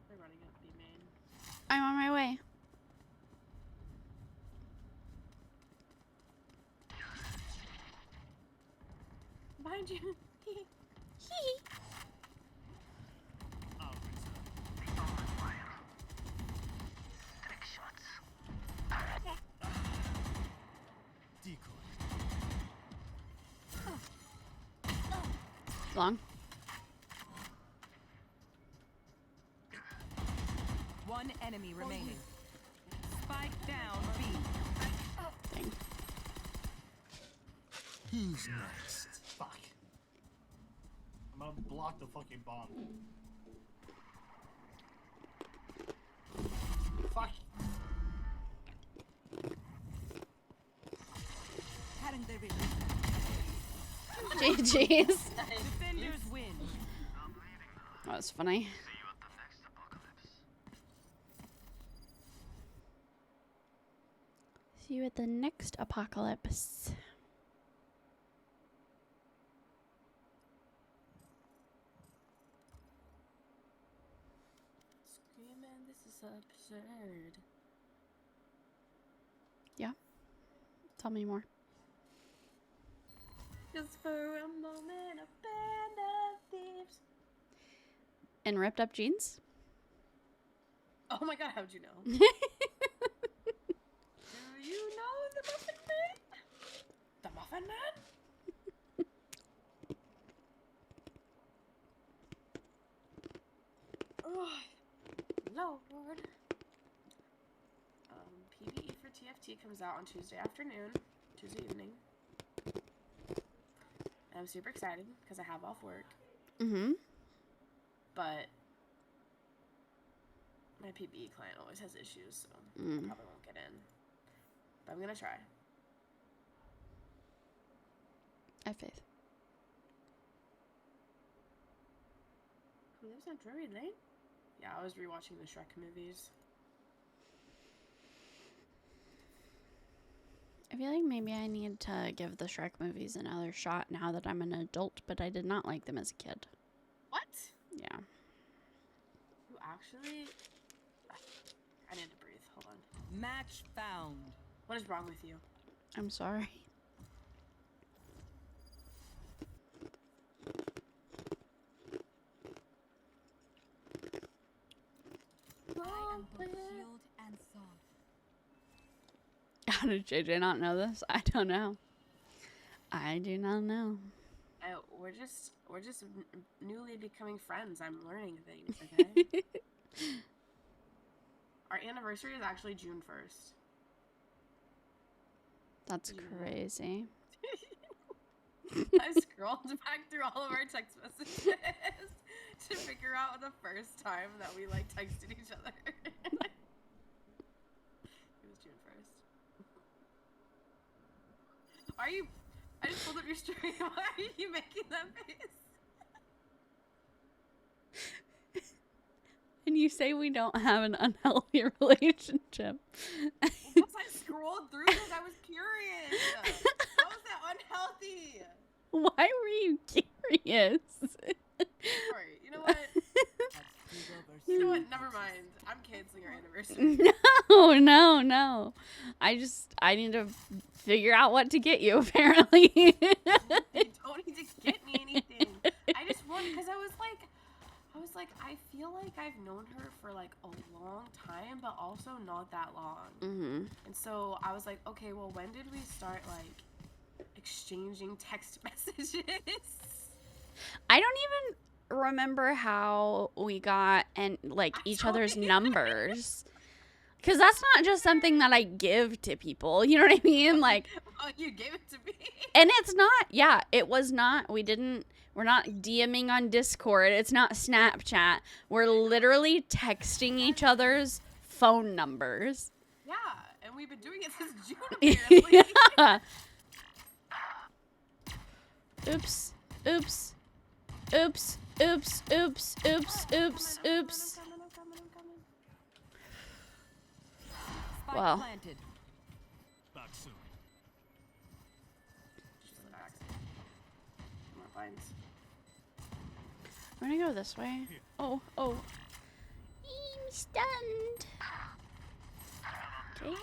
They're running up B main. I'm on my way. Behind you. I'll return. Decoy. Long. One enemy remaining. Spike down B. Dang. Who's next? Fuck. I'm gonna block the fucking bomb. Fuck. GG's. Defenders win. That was funny. See you at the next apocalypse. Screaming, this is absurd. Tell me more. Just for a moment, a band of thieves. And ripped up jeans? Oh my god, how'd you know? Do you know the Muffin Man? The Muffin Man? Oh, Lord. PvE for TFT comes out on Tuesday afternoon, Tuesday evening. I'm super excited because I have off work, Mm-hmm. but my PvE client always has issues, so Mm. probably won't get in. But I'm gonna try. I have faith. Who lives on Drury Lane? Yeah, I was rewatching the Shrek movies. I feel like maybe I need to give the Shrek movies another shot now that I'm an adult, but I did not like them as a kid. What? Yeah. You actually... I need to breathe. Hold on. Match found. What is wrong with you? I'm sorry. I am both shield and sword. How did JJ not know this? I don't know. I do not know. We're just newly becoming friends. I'm learning things, okay? Our anniversary is actually June 1st. That's Yeah. crazy. I scrolled back through all of our text messages to figure out the first time that we like texted each other. It was June 1st. Are you? I just pulled up your story. Why are you making that face? And you say we don't have an unhealthy relationship. Once I scrolled through this, I was curious. How is that unhealthy? Why were you curious? Sorry. You know what? You know what? Never mind. I'm canceling our anniversary. No. I need to figure out what to get you, apparently. You don't need to get me anything. I just want, because I was like, I feel like I've known her for like a long time, but also not that long. Mm-hmm. And so I was like, okay, well, when did we start like exchanging text messages? I don't even remember how we got each other's numbers. Because that's not just something that I give to people. You know what I mean? Like, Oh, you gave it to me. and it's not, yeah, it was not, we're not DMing on Discord. It's not Snapchat. We're literally texting each other's phone numbers. Yeah, and we've been doing it since June apparently. Yeah. Oops. Oops. Oops. Oops. Oops. Oops. Oops. Oops. I'm coming. Spike Wow. planted. Back soon. Just in the back. More vines. I'm gonna go this way. Oh. I'm stunned. Okay.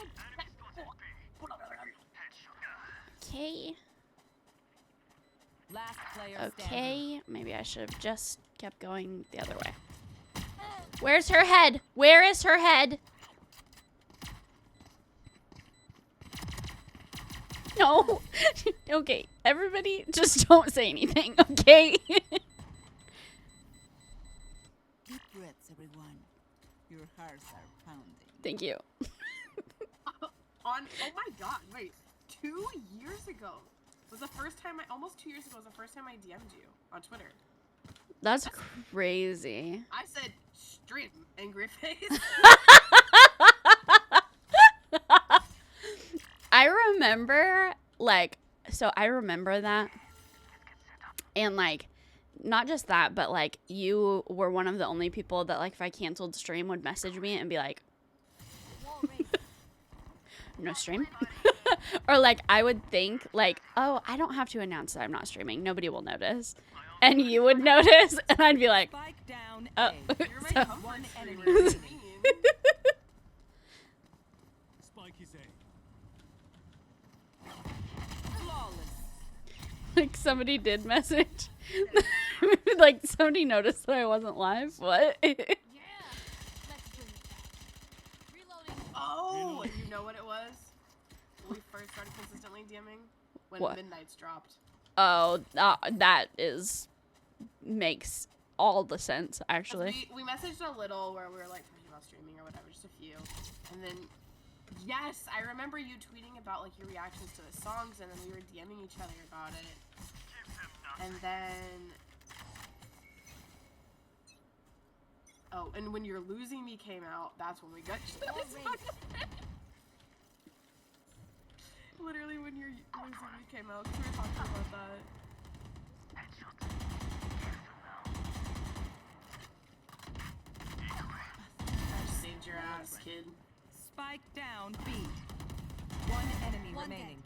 Okay. Last player standing. Okay. Maybe I should have just kept going the other way. Where's her head? Where is her head? No. Okay. Everybody, just don't say anything, okay? Deep breaths, everyone. Your hearts are pounding. Thank you. Oh my god, wait. 2 years ago was the first time almost 2 years ago was the first time I DM'd you on Twitter. That's crazy. I said stream, angry face. I remember, like, so I remember that. And, like, not just that, but, like, you were one of the only people that, like, if I canceled the stream would message me and be like, no stream. Or, like, I would think, like, oh, I don't have to announce that I'm not streaming. Nobody will notice. And you would notice, and I'd be like, Spike down. oh. A. You're my So- comfort One streamer. enemy What do you mean? Spike is A. Flawless. Like, somebody did message. Like, somebody noticed that I wasn't live. What? Yeah. Let's bring it back. Reloading. Oh, you know what it was? When we first started consistently DMing? When What? Midnight's dropped. Oh, that makes all the sense, 'Cause actually. We messaged a little where we were like talking about streaming or whatever, just a few. And then, yes, I remember you tweeting about like your reactions to the songs, and then we were DMing each other about it. And then, oh, and when You're Losing Me came out, that's when we got Literally when You're Losing Me came out, 'cause we were talking about that. I just saved your ass, kid. Spike down. B. One enemy One remaining.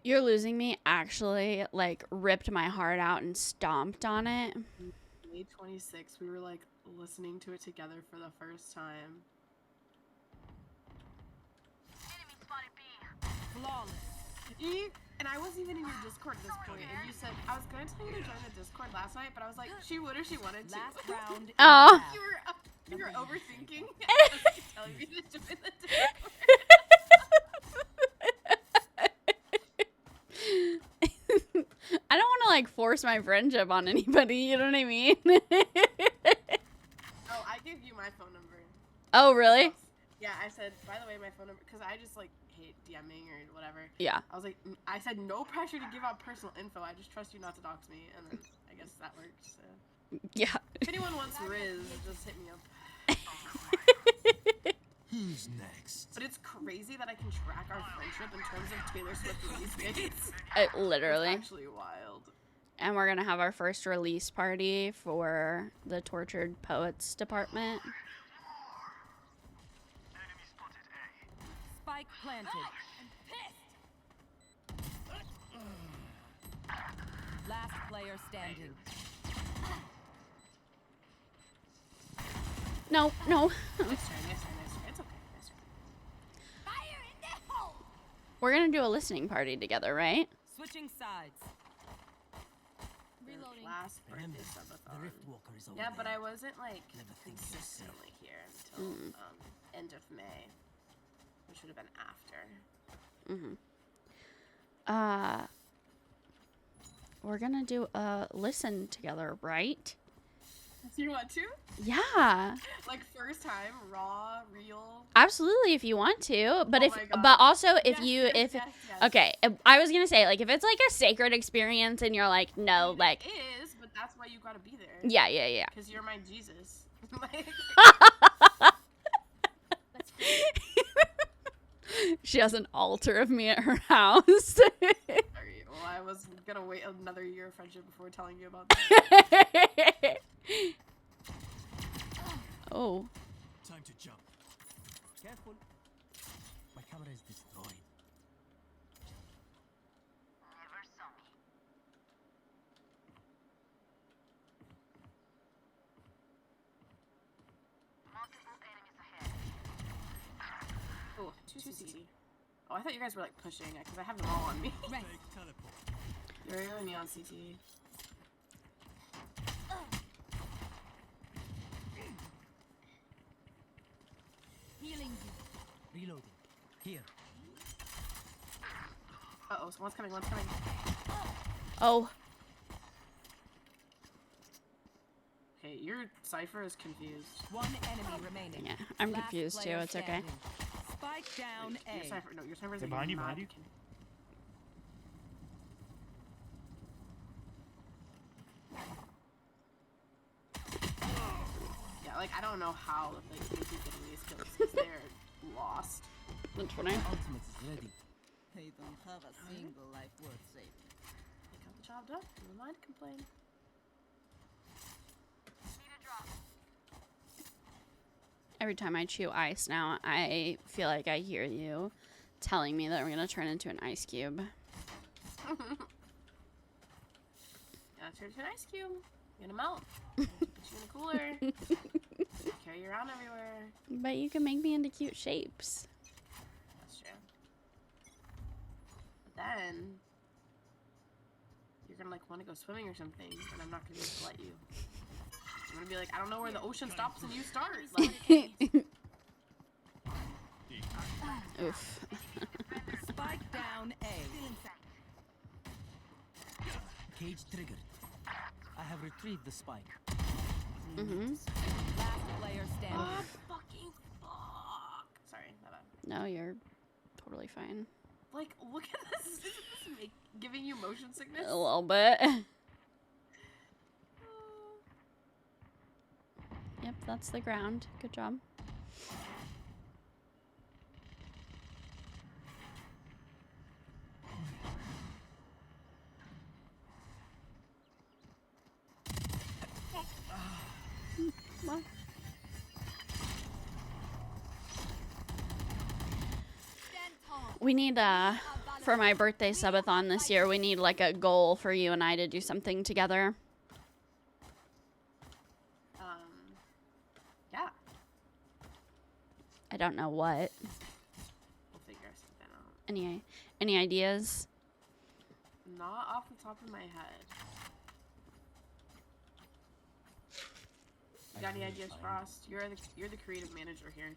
You're Losing Me actually, like, ripped my heart out and stomped on it. May 26th, we were like listening to it together for the first time. Flawless. And I wasn't even in your Discord at this point, and you said, I was going to tell you to join the Discord last night, but I was like, she would if she wanted to. Last round. in Aw. the half. You were overthinking. I was like, telling me to join the Discord. I don't want to, like, force my friendship on anybody, you know what I mean? Oh, I gave you my phone number. Oh, really? Yeah, I said, by the way, my phone number, because I just like hate DMing or whatever. Yeah. I was like, I said no pressure to give out personal info. I just trust you not to dox me, and then I guess that worked. So Yeah. if anyone wants Riz, just hit me up. Who's next? But it's crazy that I can track our friendship in terms of Taylor Swift release dates. Literally. It's actually wild. And we're going to have our first release party for the Tortured Poets department. Spike planted. Last player standing. No, no. Nice try, nice try, nice try. It's okay, nice try. Fire in the hole. We're going to do a listening party together, right? Switching sides. Reloading. Last Remember, birthday the subathon. Riftwalker is over Yeah, but there. I wasn't like Never think you're safe. consistently here until end of May, which would have been after. We're going to do a listen together, right? You want to? Yeah. Like first time, raw, real. Absolutely, if you want to, but Oh if, my God. but also if Yes, you, yes, if, yes, yes. okay, I was gonna say, like, if it's like a sacred experience and you're like, no, like, It is, but that's why you gotta be there. yeah. Because you're my Jesus. Like, She has an altar of me at her house. sorry, well, I was gonna wait another year of friendship before telling you about that. Oh. Time to jump. Careful. My camera is destroyed. Oh, 2 CT. Oh, I thought you guys were like pushing it because I have them all on me. Fake teleport. You're really on CT. Healing you. Reloading. Here. Uh-oh, one's coming, one's coming. Oh. Okay, your Cypher is confused. One enemy remaining. Yeah, I'm Last confused too. player It's okay. standing. Spike down Your A. Cypher, no, your Cypher's They're like behind you, mad behind you. Yeah, like I don't know how like they keep getting these kills because they're lost. That's funny. Ultimate is ready. They don't have a single life worth saving. They got the job done. Never mind, complain. Every time I chew ice now, I feel like I hear you telling me that we're gonna turn into an ice cube. Yeah, turn to an ice cube. You're gonna melt. Put you in a cooler. Carry you around everywhere. But you can make me into cute shapes. That's true. But then you're gonna like want to go swimming or something, and I'm not gonna be able to let you. I'm gonna be like, I don't know where the ocean stops and you start. Like, Oof. Spike down A. Cage triggered. I have retrieved the spike. Mm-hmm. Last player standing. what fucking fuck? Sorry, my bad. No, you're totally fine. Like, look at this. Isn't this giving you motion sickness? A little bit. Yep, that's the ground. Good job. Well. Stand tall. We need for my birthday subathon this year, we need like a goal for you and I to do something together. Yeah, I don't know what. we'll figure something out. Any ideas? Not off the top of my head. You got any ideas, Frost? You're the creative manager here.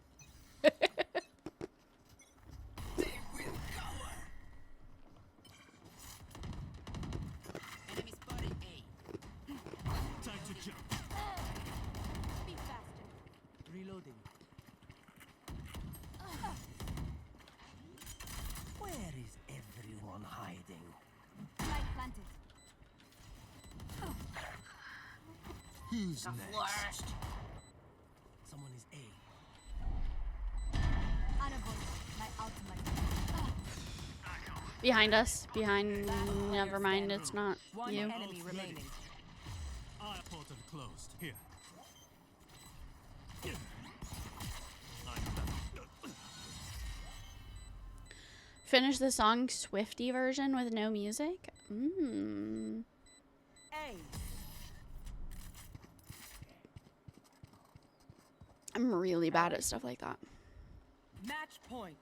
Enemy spotted A. Time to jump. Be faster. Reloading. Where is everyone hiding? Light planted. Who's Got next? flushed. Someone is A. Unavoidable. My ultimate. Behind us. Behind. Never mind. It's not One you. enemy remaining. Eye portal closed. Here. Finish the song Swifty version with no music. Mmm. A. I'm really bad at stuff like that. Match point.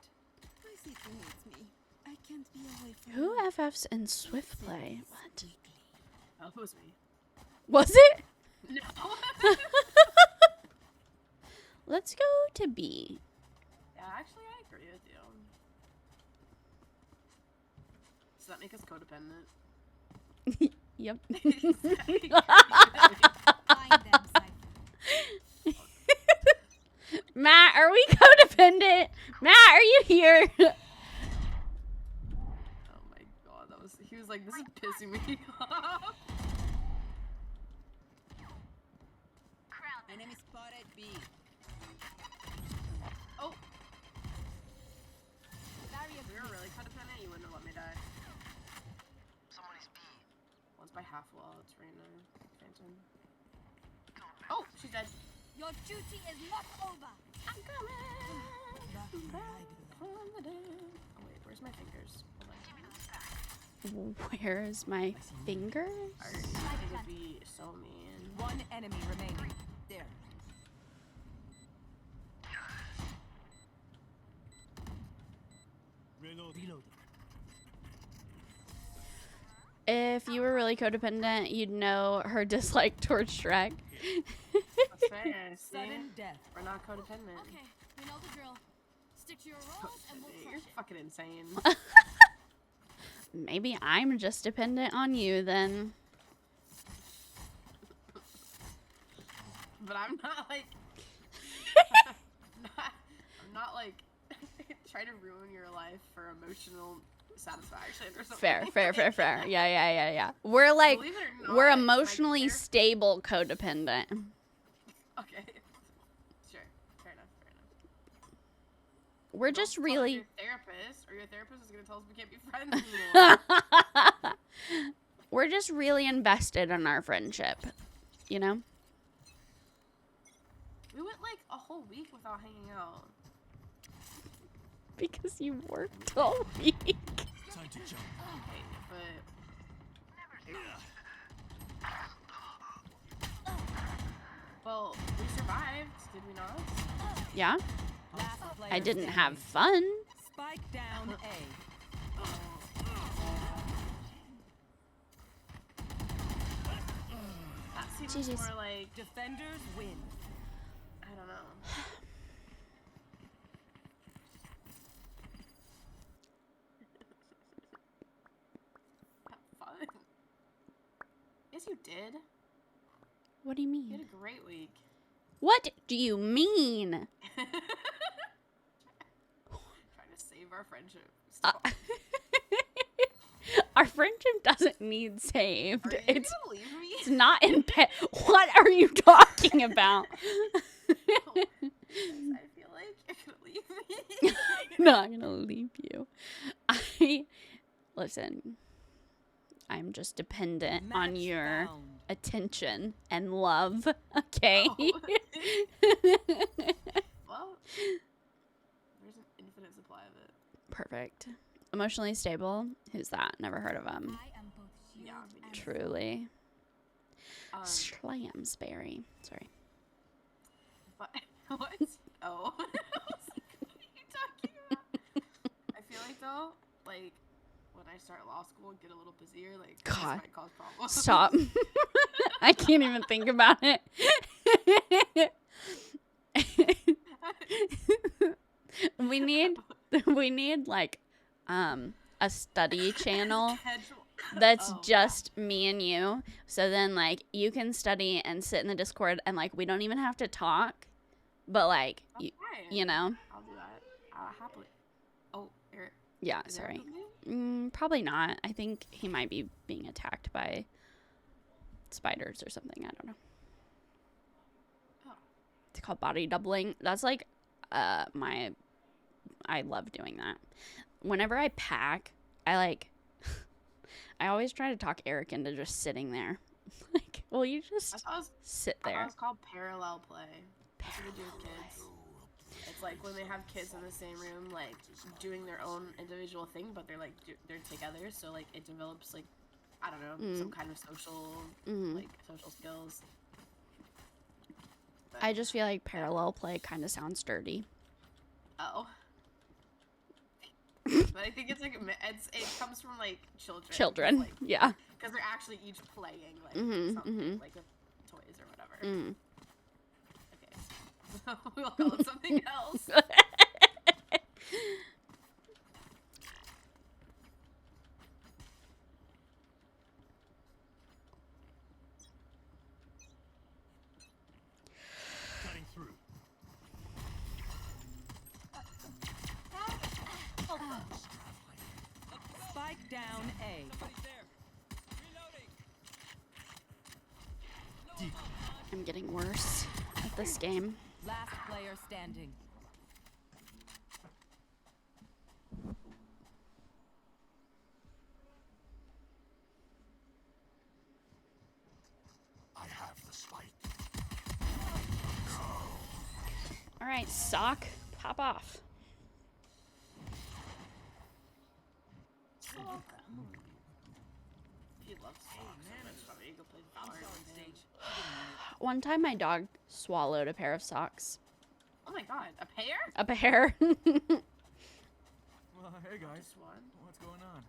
My city needs me. I can't be away from Who you. FFs in Swift Play? What? Oh, it was me. Was it? No. Let's go to B. Yeah, actually, I agree with you. Does that make us codependent? Yep. Find them, Cypher. Enemy spotted B. Oh, Barrier we were really codependent. You wouldn't have let me die. One's by half wall. It's Reyna. Phantom. Oh, she's dead. Your duty is not over. I'm coming back from the dead. Oh wait, where's my fingers? Hold on. Where's my fingers? It would be so mean. One enemy remaining. There. Reload. If you were really codependent, you'd know her dislike towards Shrek. That's fair. See? Sudden death. We're not codependent. Okay, we know the drill. Stick to your roles and we'll You're crush it. fucking insane. Maybe I'm just dependent on you then. But I'm not like I'm not like trying to ruin your life for emotional satisfaction or something. Fair. Yeah. We're like, Believe it or not, we're my emotionally character- stable codependent. Okay. Sure. Fair enough. We're Don't just tell really. your therapist, or your therapist is gonna tell us we can't be friends anymore. We're just really invested in our friendship. You know? We went like a whole week without hanging out. Because you worked all week. Time to jump. Okay, but well, we survived, did we not? Yeah? Last player I didn't standing. have fun. Spike down A. That seems Jesus. more like Defenders win. I don't know. Have fun. Yes, you did. What do you You mean? had a great week. What do you mean? Trying to save our friendship. Stop. Our friendship doesn't need saved. Are you It's gonna leave me? it's not in What are you talking about? I feel like you're gonna leave me. I'm not gonna leave you. Listen. I'm just dependent on Match your found. attention and love. Okay. Oh. Well, there's an infinite supply of it. Perfect. Emotionally stable. Who's that? Never heard of him. I am both shield Yeah, me and Truly. Um, Slamsberry. Sorry. but what? Oh, I was like, what are you talking about? I feel like though, like when I start law school and get a little busier, like this God. might cause problems. Stop. I can't even think about it. we need like a study channel Schedule. that's Oh, just me and you. So then like you can study and sit in the Discord and like we don't even have to talk. But like Okay. you know. I'll do that. Happily. Oh, Eric. Yeah, Is Eric sorry. with me? Probably not. I think he might be being attacked by spiders or something. I don't know. Oh. It's called body doubling. That's like I love doing that. Whenever I pack, I always try to talk Eric into just sitting there. Like, will you I just thought it was, sit I thought it there? was called parallel play. That's what we do with kids. It's like when they have kids in the same room, like doing their own individual thing, but they're like they're together. So like it develops like I don't know some kind of social like social skills. But, I just feel like parallel play kind of sounds dirty. oh. But I think it's like it comes from like children. Like, Yeah. because they're actually each playing like Mhm, something like with toys or whatever. Mm. Okay, so we'll call it something else. Cutting through. Spike down A. Somebody's there. Reloading. I'm getting worse. this game. Last player standing. I have the spike. All right, sock, pop off. He loves socks. Man, it's funny. Go play Valorant with him. One time my dog swallowed a pair of socks. Oh my god, a pair? A pair. Well, hey guys, Just one? what's going on?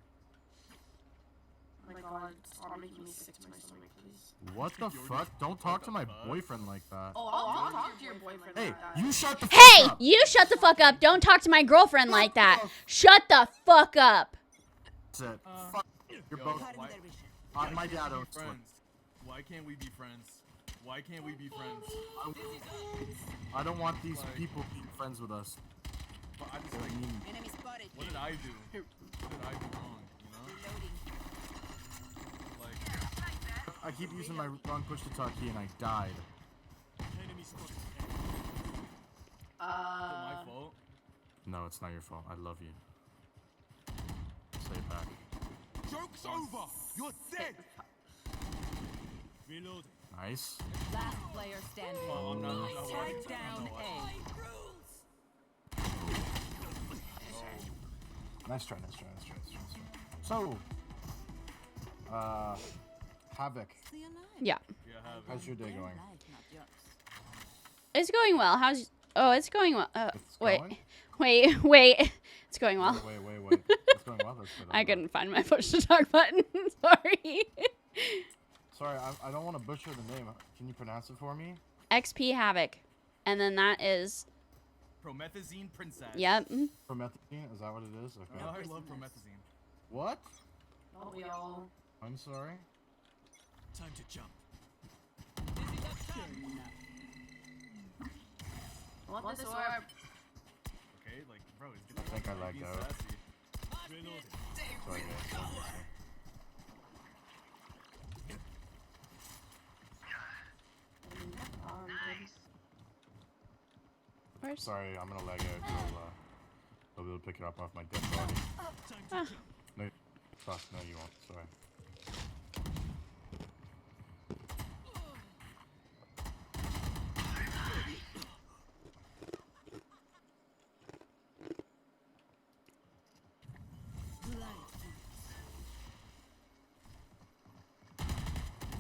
Oh my god, stop making me sick to my stomach, please. What the fuck? Don't talk to my boyfriend like that. Oh, I'll talk to your boyfriend Hey, like that. you shut the Hey, fuck up. you shut the fuck up. Don't talk to my girlfriend like that. Shut the fuck up. That's it. Fuck. You're Yo, both. why My dad can't we owns be friends? Why can't we be friends? Why can't we be friends? I don't want these people being friends with us. But I just like, Enemy spotted. what did I do? What did I do wrong? You know? Like, I keep using my wrong push to talk key and I died. Enemy spotted. is it my fault? No, it's not your fault. I love you. Stay back. Joke's over. You're dead. Reloading. Nice. Last player standing. Oh, I'm not worried. Spike down A. Nice try. So, Havoc, Stay alive. Yeah, Yeah, have it. how's your day Their going? life, not yours. it's going well. How's? Oh, it's going well. It's Wait, going? wait. It's going well. Wait. It's going well. That's good. I couldn't find my push to talk button. Sorry. Sorry, I don't want to butcher the name. Can you pronounce it for me? XP Havoc, and then that is Promethazine princess. yep. Promethazine? Is that what it is? Okay. No, I love promethazine. What? Oh, we all. I'm sorry. Time to jump. Want this orb? Okay, like, bro, he's I think I lagged being out. sassy. Reloading. Sorry, guys. Where's? Sorry, I'm gonna lag out. You'll be able to pick it up off my dead body. Time to jump. No, fuck, no, you won't. Sorry.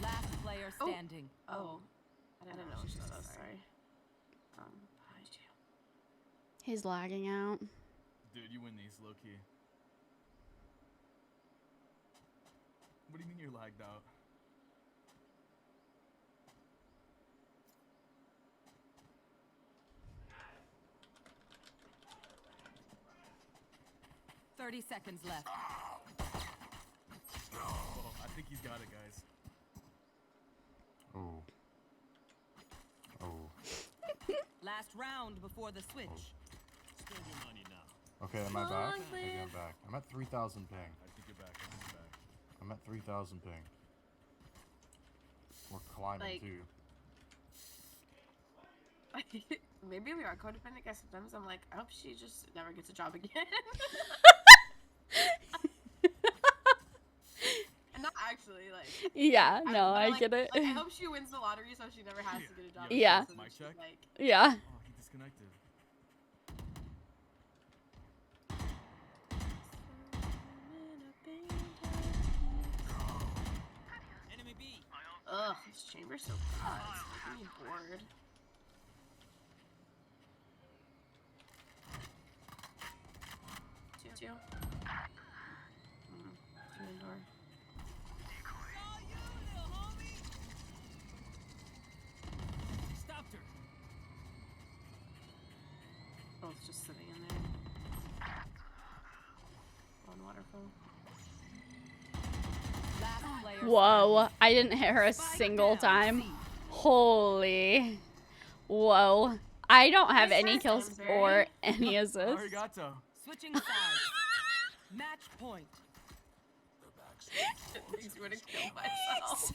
Last player standing. Oh. I didn't know what she said. Sorry. Behind you. He's lagging out. Dude, you win these, low key. What do you mean you're lagged out? Thirty seconds left. Oh, I think he's got it, guys. Oh. Last round before the switch. Spend your money now. Okay, am I back? Maybe I'm back. I'm at 3,000 ping. I think you're back. I think you're back. I'm at 3,000 ping. We're climbing Like- too. Maybe we are codependent, guys. Sometimes I'm like, I hope she just never gets a job again. And not actually, like. Yeah, no, I like, get it. Like, I hope she wins the lottery so she never has to get a job. Yeah. again, so that Mic she's, check? Like, Yeah. Oh, he disconnected. Enemy B. ugh, this chamber's so bad. It's making me bored. Two. Two indoor. Stopped her. Oh, it's just sitting in there. One waterfall. Last player Whoa, I didn't hit her a Spike single down, time. C. Holy. Whoa. I don't have Nice any try, kills Sainsbury. or any assists. Arigato. Switching sides. Match point. It makes me want to kill myself.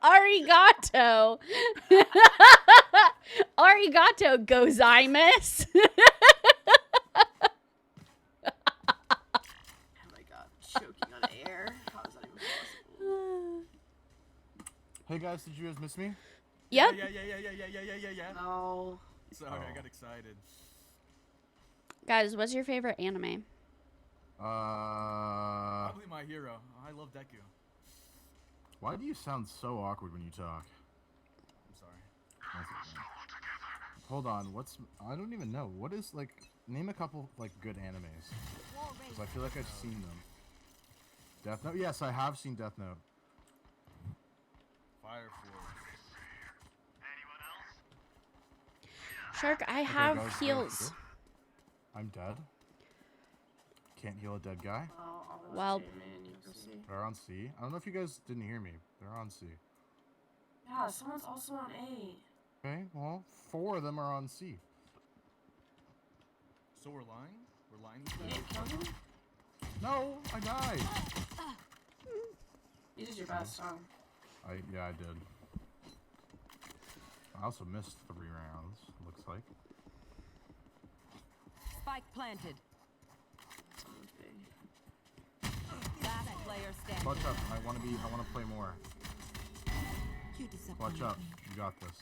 Arigato. Arigato gozaimasu. Oh my god, choking on air. How is that even possible? Hey guys, did you guys miss me? Yep. Yeah. No. Sorry, I got excited. Guys, what's your favorite anime? Probably My Hero. I love Deku. Why do you sound so awkward when you talk? I'm sorry. That's okay. Hold on, I don't even know. What is, like, name a couple, like, good animes. Because I feel like I've seen them. Death Note? Yes, I have seen Death Note. Fire Force. Shark, I Okay, have guys, heals. I'm dead. Can't heal a dead guy. Well, They're on C. I don't know if you guys didn't hear me. They're on C. Yeah, someone's also on A. Okay, well, 4 of them are on C. So we're lying? We're lying You this didn't time? kill him? No, I died. You did your best, huh? Yeah, I did. I also missed 3 rounds, looks like. Spike planted. Last player standing. Clutch up. I want to play more. You disappointed Clutch up. me. You got this.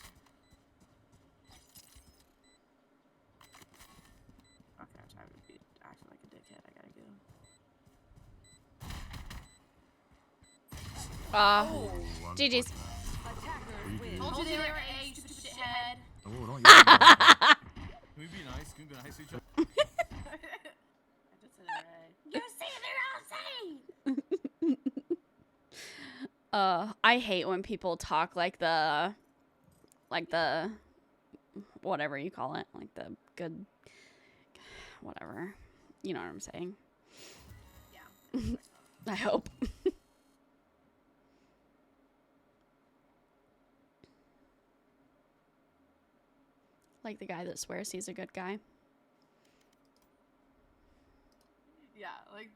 Okay, I'm tired of acting like a dickhead. I gotta go. GG's. Attackers GG. win. Told you they were A, you stupid shithead. Oh, don't yell at me. Can we be nice? Can we be nice to each other? I just said it right. You say they're all saying! I hate when people talk like the whatever you call it, like the good, whatever. You know what I'm saying? Yeah. I hope. Like the guy that swears he's a good guy. Yeah, like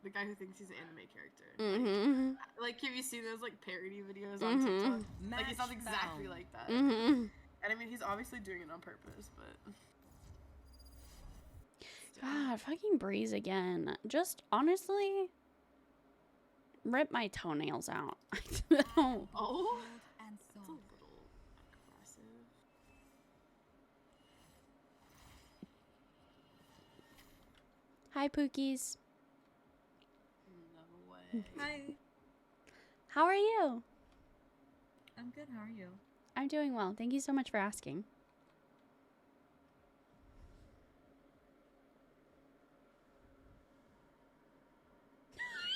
the guy who thinks he's an anime character. Mm-hmm. Like, have you seen those like parody videos on TikTok? Like, he sounds exactly like that. Mm-hmm. And I mean, he's obviously doing it on purpose, but. God, fucking Breeze again. Just honestly, rip my toenails out. Oh. Oh? And It's a soft. little aggressive. Hi, Pookies. No way. Hi, How are you? I'm good. How are you? I'm doing well. Thank you so much for asking.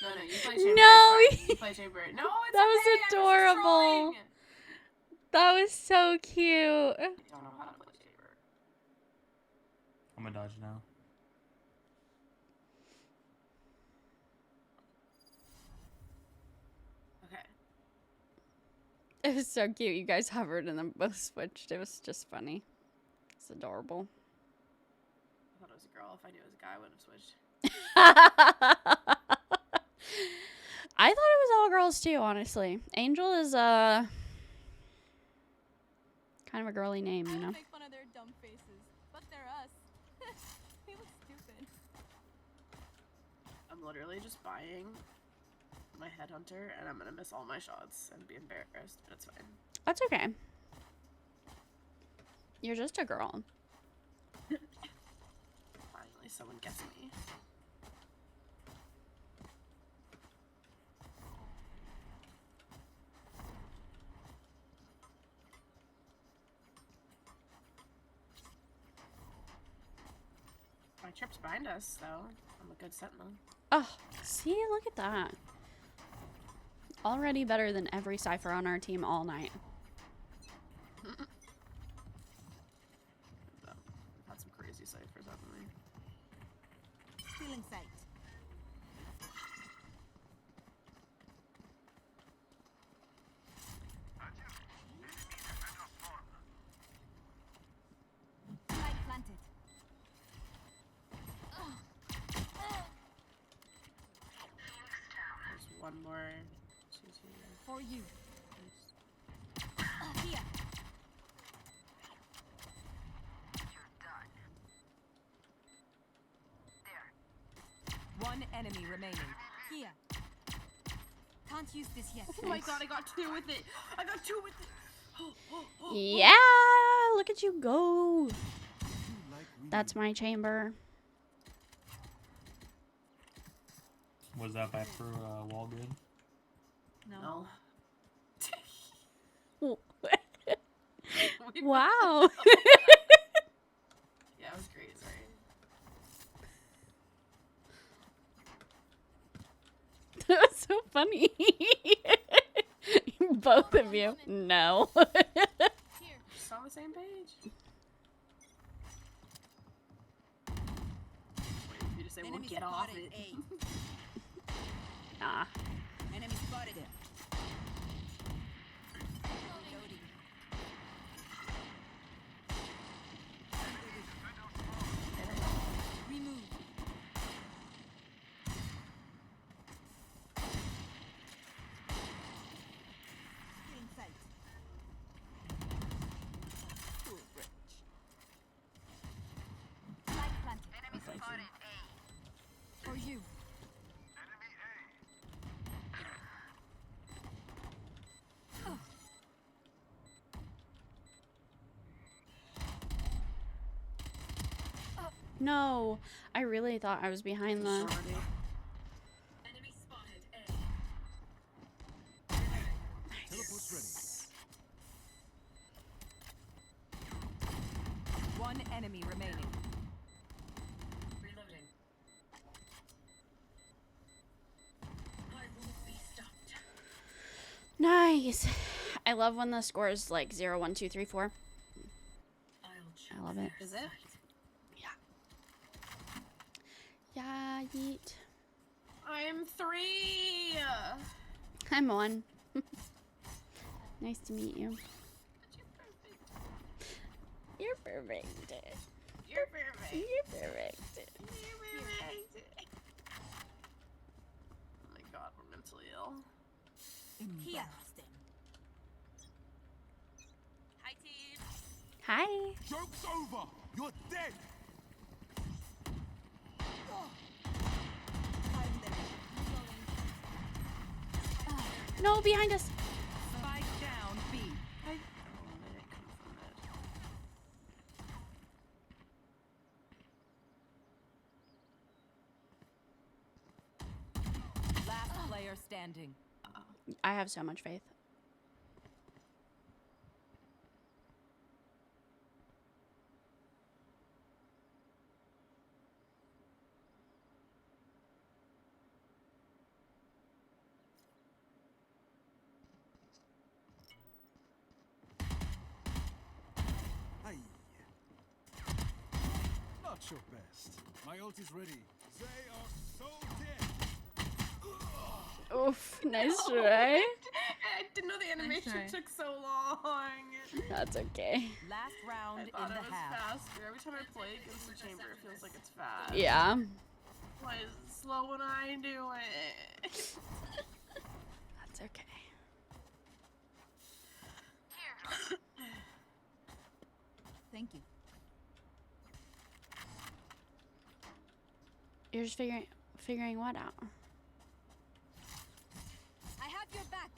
No, you play Chamber. No, it's fine. You play Chamber. No, it's that was okay, I'm just adorable. trolling. That was so cute. I don't know how to play Chamber. I'm gonna dodge now. Okay. It was so cute. You guys hovered and then both switched. It was just funny. It's adorable. I thought it was a girl. If I knew it was a guy, I wouldn't have switched. I thought it was all girls too, honestly. Angel is kind of a girly name, you know. Make fun of their dumb faces, but they're us. We look stupid. I'm literally just buying my headhunter, and I'm gonna miss all my shots and be embarrassed, but it's fine. That's okay. You're just a girl. Finally, someone gets me. My trip's behind us, so I'm a good sentinel. Oh, see, look at that. Already better than every cipher on our team all night. Had some crazy ciphers, haven't we? Still in sight. Spike planted. There's one more. For you. Here. enemy remaining. Here. Can't use this yet. Oh my god, I got 2 with it. I got 2 with it. Yeah, look at you go. That's my chamber. Was that Viper wall good? No. Wow. Yeah, it was great. Sorry. That was so funny. Both of you. No. Just on the same page. Wait for you to say, "Well, get off it." Nah. Enemy spotted. Remove. Get in sight. Light planted. Enemy spotted. For you. No. I really thought I was behind the... Enemy spotted A. Teleport's ready. One enemy remaining. Reloading. I won't be stopped. Nice. I love when the score is like 0, 1, 2, 3, 4. I'll I love it. Is it? Yeah, yeet. I'm 3. I'm 1. Nice to meet you. You're perfect. You're perfect. You're perfect. Oh my god, we're mentally ill. Here. Hi, team. Hi. Joke's over. You're dead. No, behind us. Spike down B. I let it come from it. Last player standing. I have so much faith. Aye. Not your best. My ult is ready. They are so dead. Oof, nice try. I didn't know the animation try. took so long. That's okay. Last round I in thought the it was half. faster. Every time I play against the chamber, it feels like it's fast. Yeah. Why is it slow when I do it? That's okay. Thank you. You're just figuring what out? I have your back.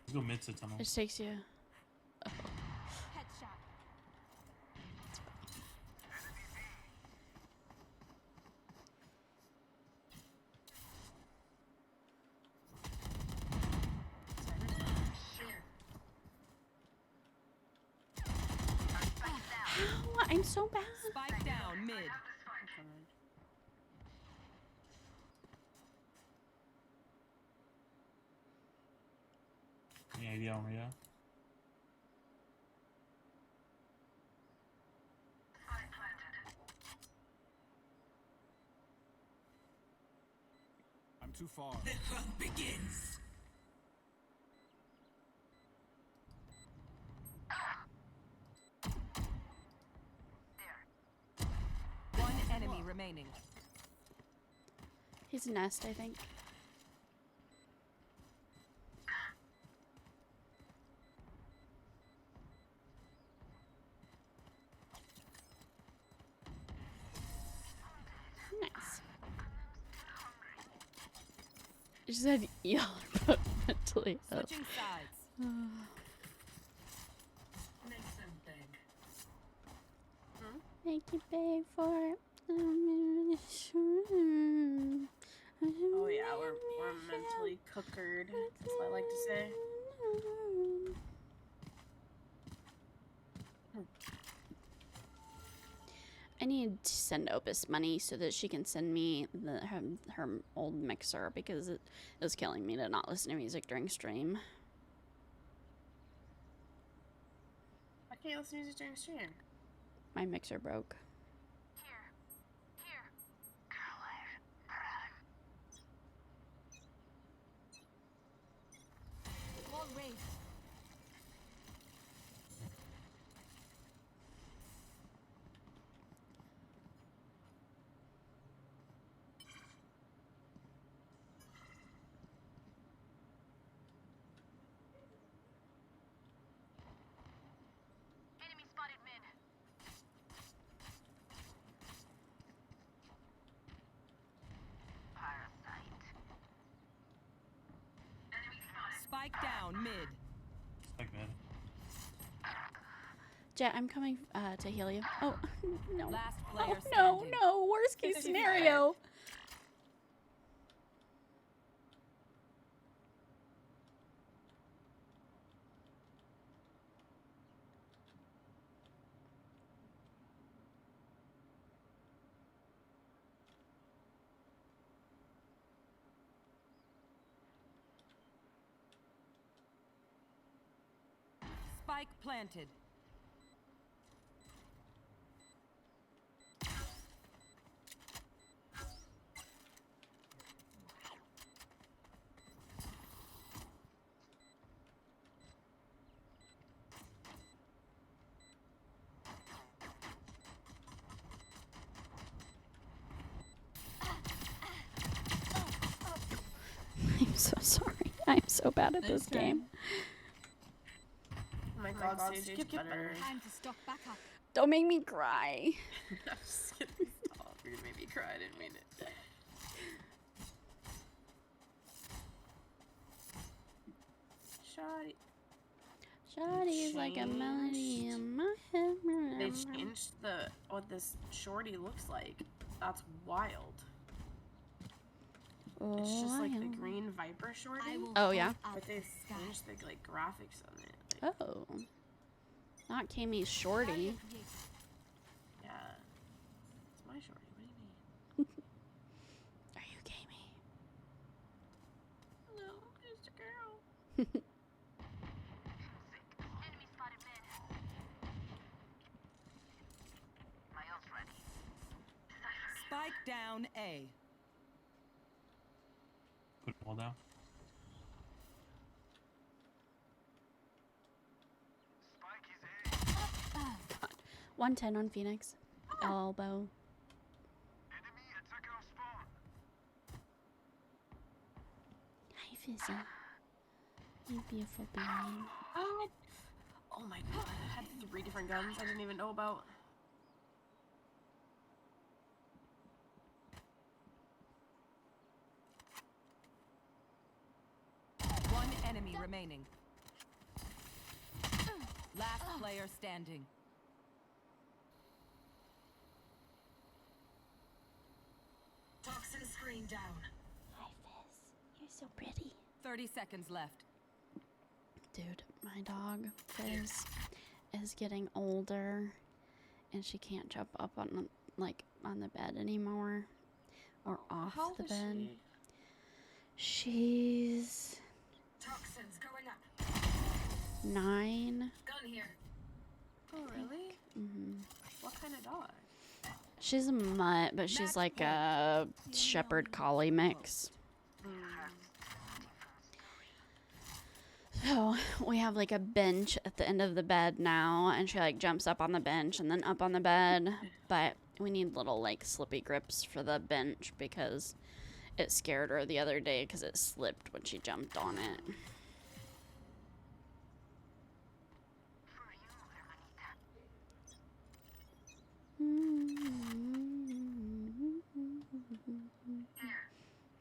Let's go mid to tunnel. It just takes you. Headshot. How? I'm so bad. Spike down mid. Any idea on Rhea? I'm too far. The hunt begins. One enemy remaining. He's a nest, I think. Nice. She said y'all are mentally ill. Switching sides. Makes them beg. Make you beg for it. Oh yeah, we're mentally cookered. That's what I like to say. I need to send Opus money so that she can send me her old mixer because it is killing me to not listen to music during stream. I can't listen to music during stream. My mixer broke. Wall raised. Enemy spotted mid. Spike down mid. Like man. Jet, I'm coming to heal you. Oh, no. Last player No, standing. no. Worst case scenario. Spike planted. I'm so sorry. I'm so bad at this game. Oh my god, Sage, get better. Time to stock back up. Don't make me cry. I'm just kidding. Stop. You're gonna make me cry. I didn't mean it. Shoddy. Shawty's like a melody in my head. They changed what this shorty looks like. That's wild. It's just like the green Viper shorty. Oh, yeah? But they've changed the like graphics on it. Like, Oh. Not Kami's shorty. yeah. It's my shorty. What do you mean? Are you Kami? No, I'm just a girl. Enemy spotted mid. My ult's ready. Spike down A. Put the wall down. 110 on Phoenix. Elbow. Hi, Fizzy. You beautiful bean. Oh my god, I had 3 different guns I didn't even know about. One enemy remaining. Last player standing. Toxin screen down. Hi, Fizz. You're so pretty. 30 seconds left. Dude, my dog, Fizz, is getting older, and she can't jump up on the bed anymore, or off How old the is bed. she? She's Toxins going up. Gun 9. here. Oh really? Mm-hmm. What kind of dog? She's a mutt, but she's like a shepherd collie mix. So we have like a bench at the end of the bed now, and she like jumps up on the bench and then up on the bed. But we need little like slippy grips for the bench because it scared her the other day because it slipped when she jumped on it.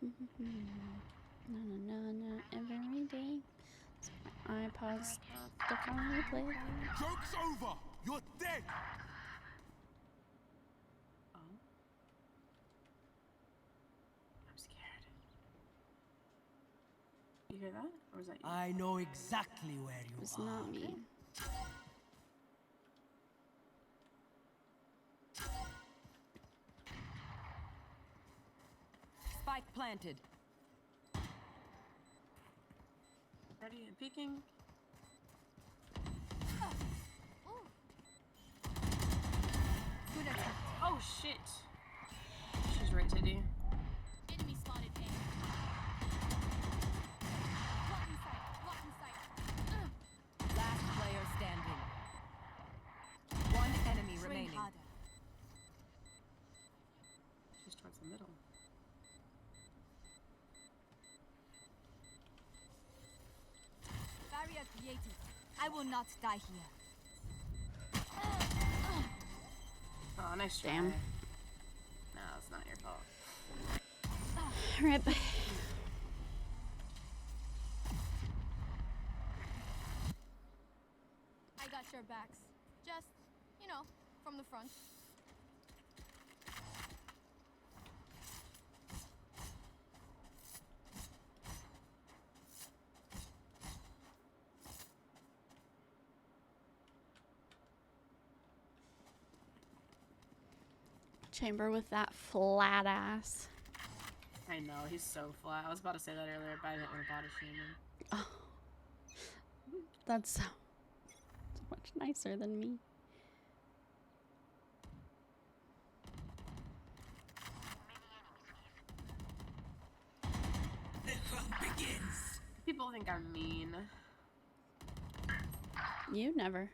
Na na na na every day. I pause the final play. Joke's over! You're dead! Oh. I'm scared. You hear that? Or was that you? I know exactly where you It's are. not me. Spike planted. Ready and peeking. Good attack. Oh shit! She's right, Teddy. Enemy spotted A. Block in sight. Block in sight. Last player standing. One enemy Train remaining. harder. She's towards the middle. Barrier created. I will not die here. Oh, nice try. Damn. No, it's not your fault. Rip. I got your backs. Just, you know, from the front. Chamber with that flat ass. I know, he's so flat. I was about to say that earlier, but I didn't want to body shame him. Oh. That's so much nicer than me. People think I'm mean. You never.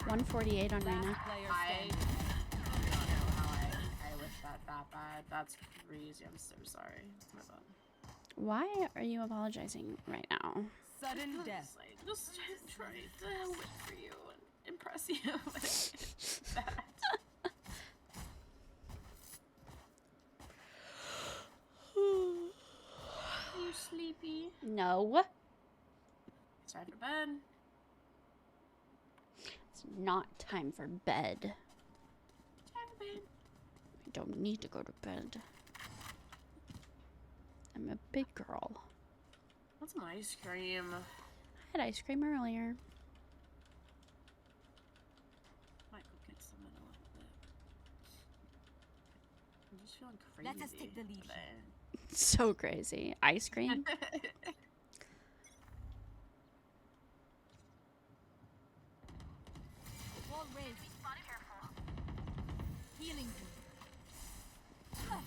$148 on Reyna. Last player I standing. don't know how I wish that bad. That's crazy. I'm so sorry. My bad. Why are you apologizing right now? Sudden death. I just tried to win for you and impress you. Bad. Are you sleepy? No. It's time for bed. It's not time for bed. Time for bed. I don't need to go to bed. I'm a big girl. Want some ice cream? I had ice cream earlier. Might go get some in a little bit. I'm just feeling crazy. Let us take the lead today. So crazy. Ice cream? Wall raised. Healing you. Oh!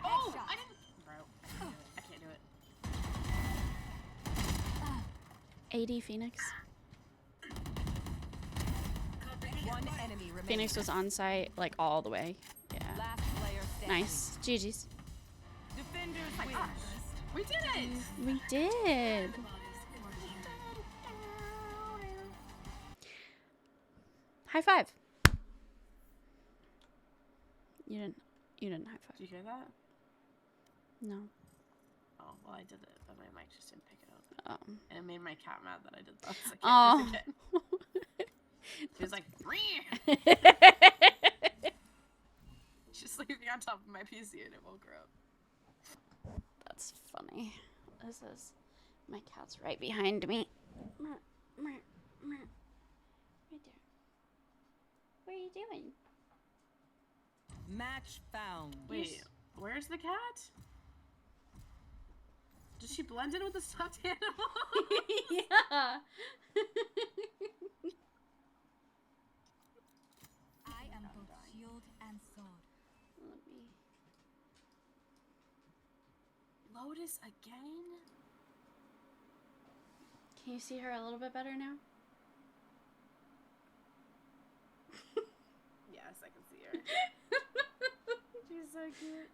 Headshot. I didn't. Bro, I can't do it. AD Phoenix. One enemy remaining. Phoenix was on site like all the way. Yeah. Last player standing. Nice. GG's. Defenders win. We did it! We did. High five. You didn't high five. Did you hear that? No. Oh, well, I did it, but my mic just didn't pick it up. Oh. And it made my cat mad that I did that. So I can't do it again. She was like, she's sleeping on top of my PC and it woke her up. That's funny. This is my cat's right behind me. Right there. What are you doing? Match found. Wait, where's the cat? Does she blend in with the stuffed animal? Yeah. I am both shield and sword. Let me. Lotus again? Can you see her a little bit better now? Yes, I can see her. She's so cute.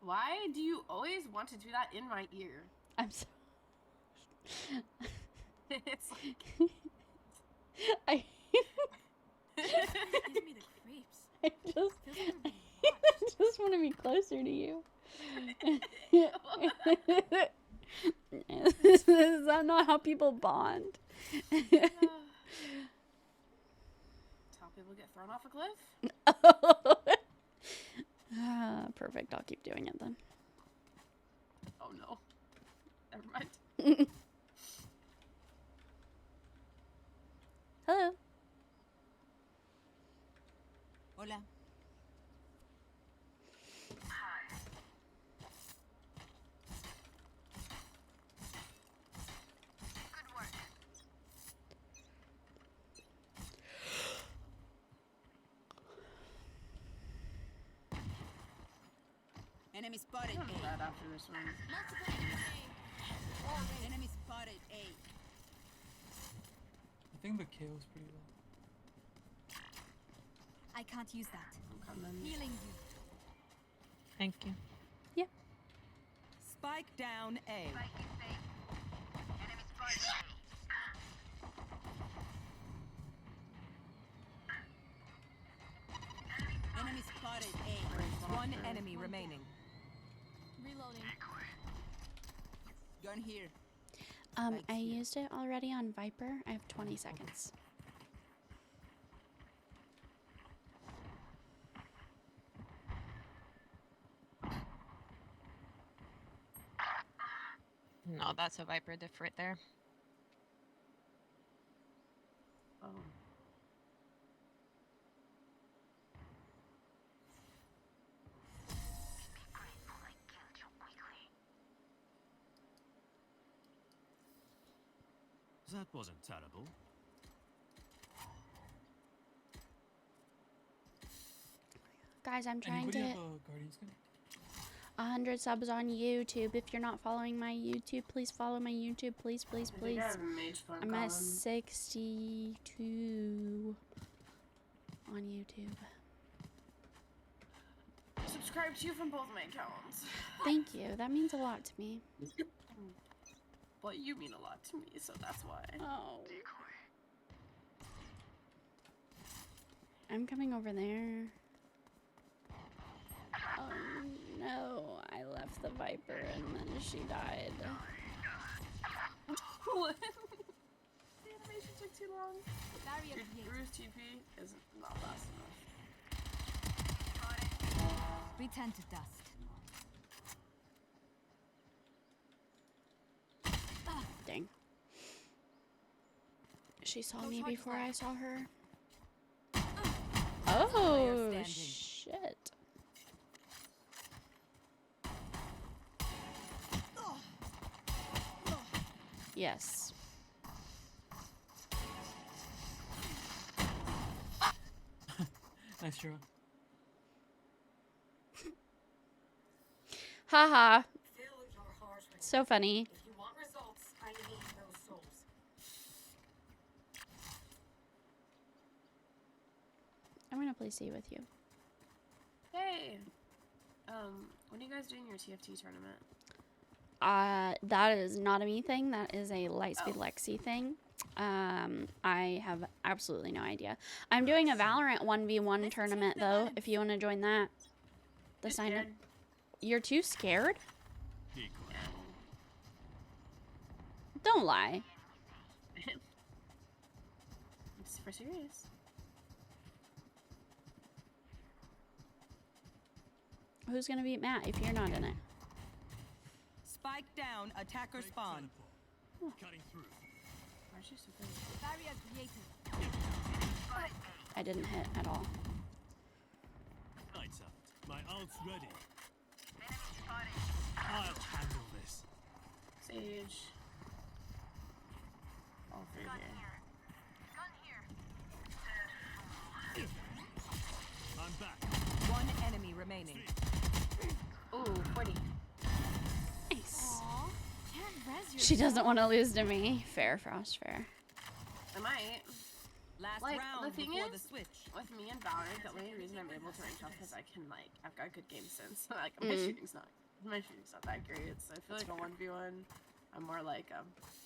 Why do you always want to do that in my ear? I'm so. It's like I Give me the creeps. I just, Feels like we're being I watched. just want to be closer to you. Is that not how people bond? That's how people get thrown off a cliff. Perfect. I'll keep doing it then. Oh no. Never mind. Hello. Hola. Enemy spotted I'm A. glad after this one. Multiple enemies. Enemy spotted A. I think the KO's pretty low. I can't use that. I'm coming. Healing you. Thank you. Spike down A. Enemy spotted A. One enemy remaining. Reloading. Gun here. I used it already on Viper. I have 20 seconds. No, that's a Viper diff right there. Oh. That wasn't terrible. Guys, I'm trying Anybody to have a Guardian skin? 100 subs on YouTube. If you're not following my YouTube, please follow my YouTube. Please, please, I think please. I have a mage point I'm at column. 62 on YouTube. Subscribe to you from both my accounts. Thank you. That means a lot to me. Well, you mean a lot to me, so that's why. Oh. I'm coming over there. Oh no, I left the Viper and then she died. What? The animation took too long. Barrier Dude, created. Bruce TP is not fast enough. Return to dust. Dang. She saw me before I saw her. Oh, standing. shit. Yes. Nice try. Haha. Fill your heart with So funny. If you want results, I need those souls. I'm gonna play C with you. Hey! When are you guys doing your TFT tournament? That is not a me thing. That is a Lightspeed Oh. Lexi thing. I have absolutely no idea. I'm doing a Valorant 1v1 tournament though. If you want to join that, the sign up. You're too scared? Don't lie. It's for serious. Who's gonna beat Matt if you're not in it? Spike down. Attacker spawn. Cutting through. Why is she so good? Barrier created. I didn't hit at all. Lights out. My ult's ready. I'll handle this. Sage. All three here. I'm back. One enemy remaining. Ooh, 40. Nice. Aw. Can't res your She doesn't want to lose to me. Fair, Frost, fair. I might. Last Like, round the thing before is, the switch. with me and Valorant, the only reason I'm able to rank up is I can, like, I've got good game sense. Like, my shooting's not that great. So I feel like a 1v1, I'm more like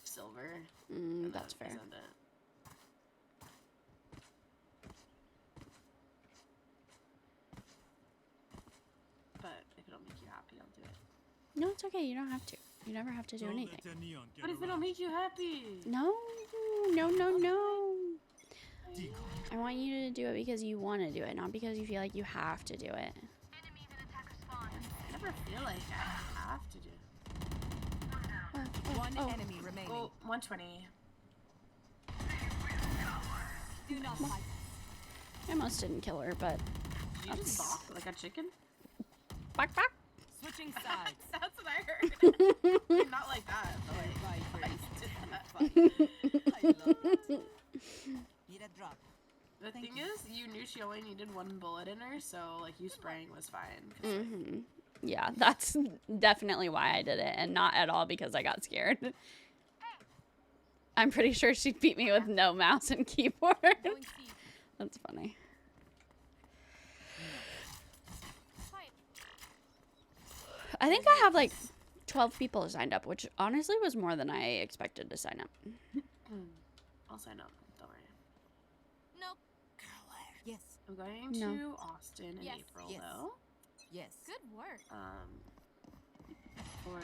silver. That's fair. Isn't it? But if it'll make you happy, I'll do it. No, it's okay. You don't have to. You never have to do Don't anything. let a neon get What if it'll around. make you happy? No, no, no, no. Decoy. I want you to do it because you want to do it, not because you feel like you have to do it. I never feel like I have to do it. One enemy remaining. Oh, 120. Do not fight. I almost didn't kill her, but Did you just balk like a chicken? bark, bark. Switching sides. That's what I heard. I mean, not like that, but like, I did that. I love it. Need a drop. The thing is, you knew she only needed 1 bullet in her, so like you spraying was fine. 'Cause, like, Yeah, that's definitely why I did it, and not at all because I got scared. I'm pretty sure she beat me with no mouse and keyboard. Going C. That's funny. Pipe. I think I have like 12 people signed up, which honestly was more than I expected to sign up. I'll sign up. Don't worry. Nope. Yes. I'm going No. to Austin in Yes. April Yes. though. Yes. Good work. For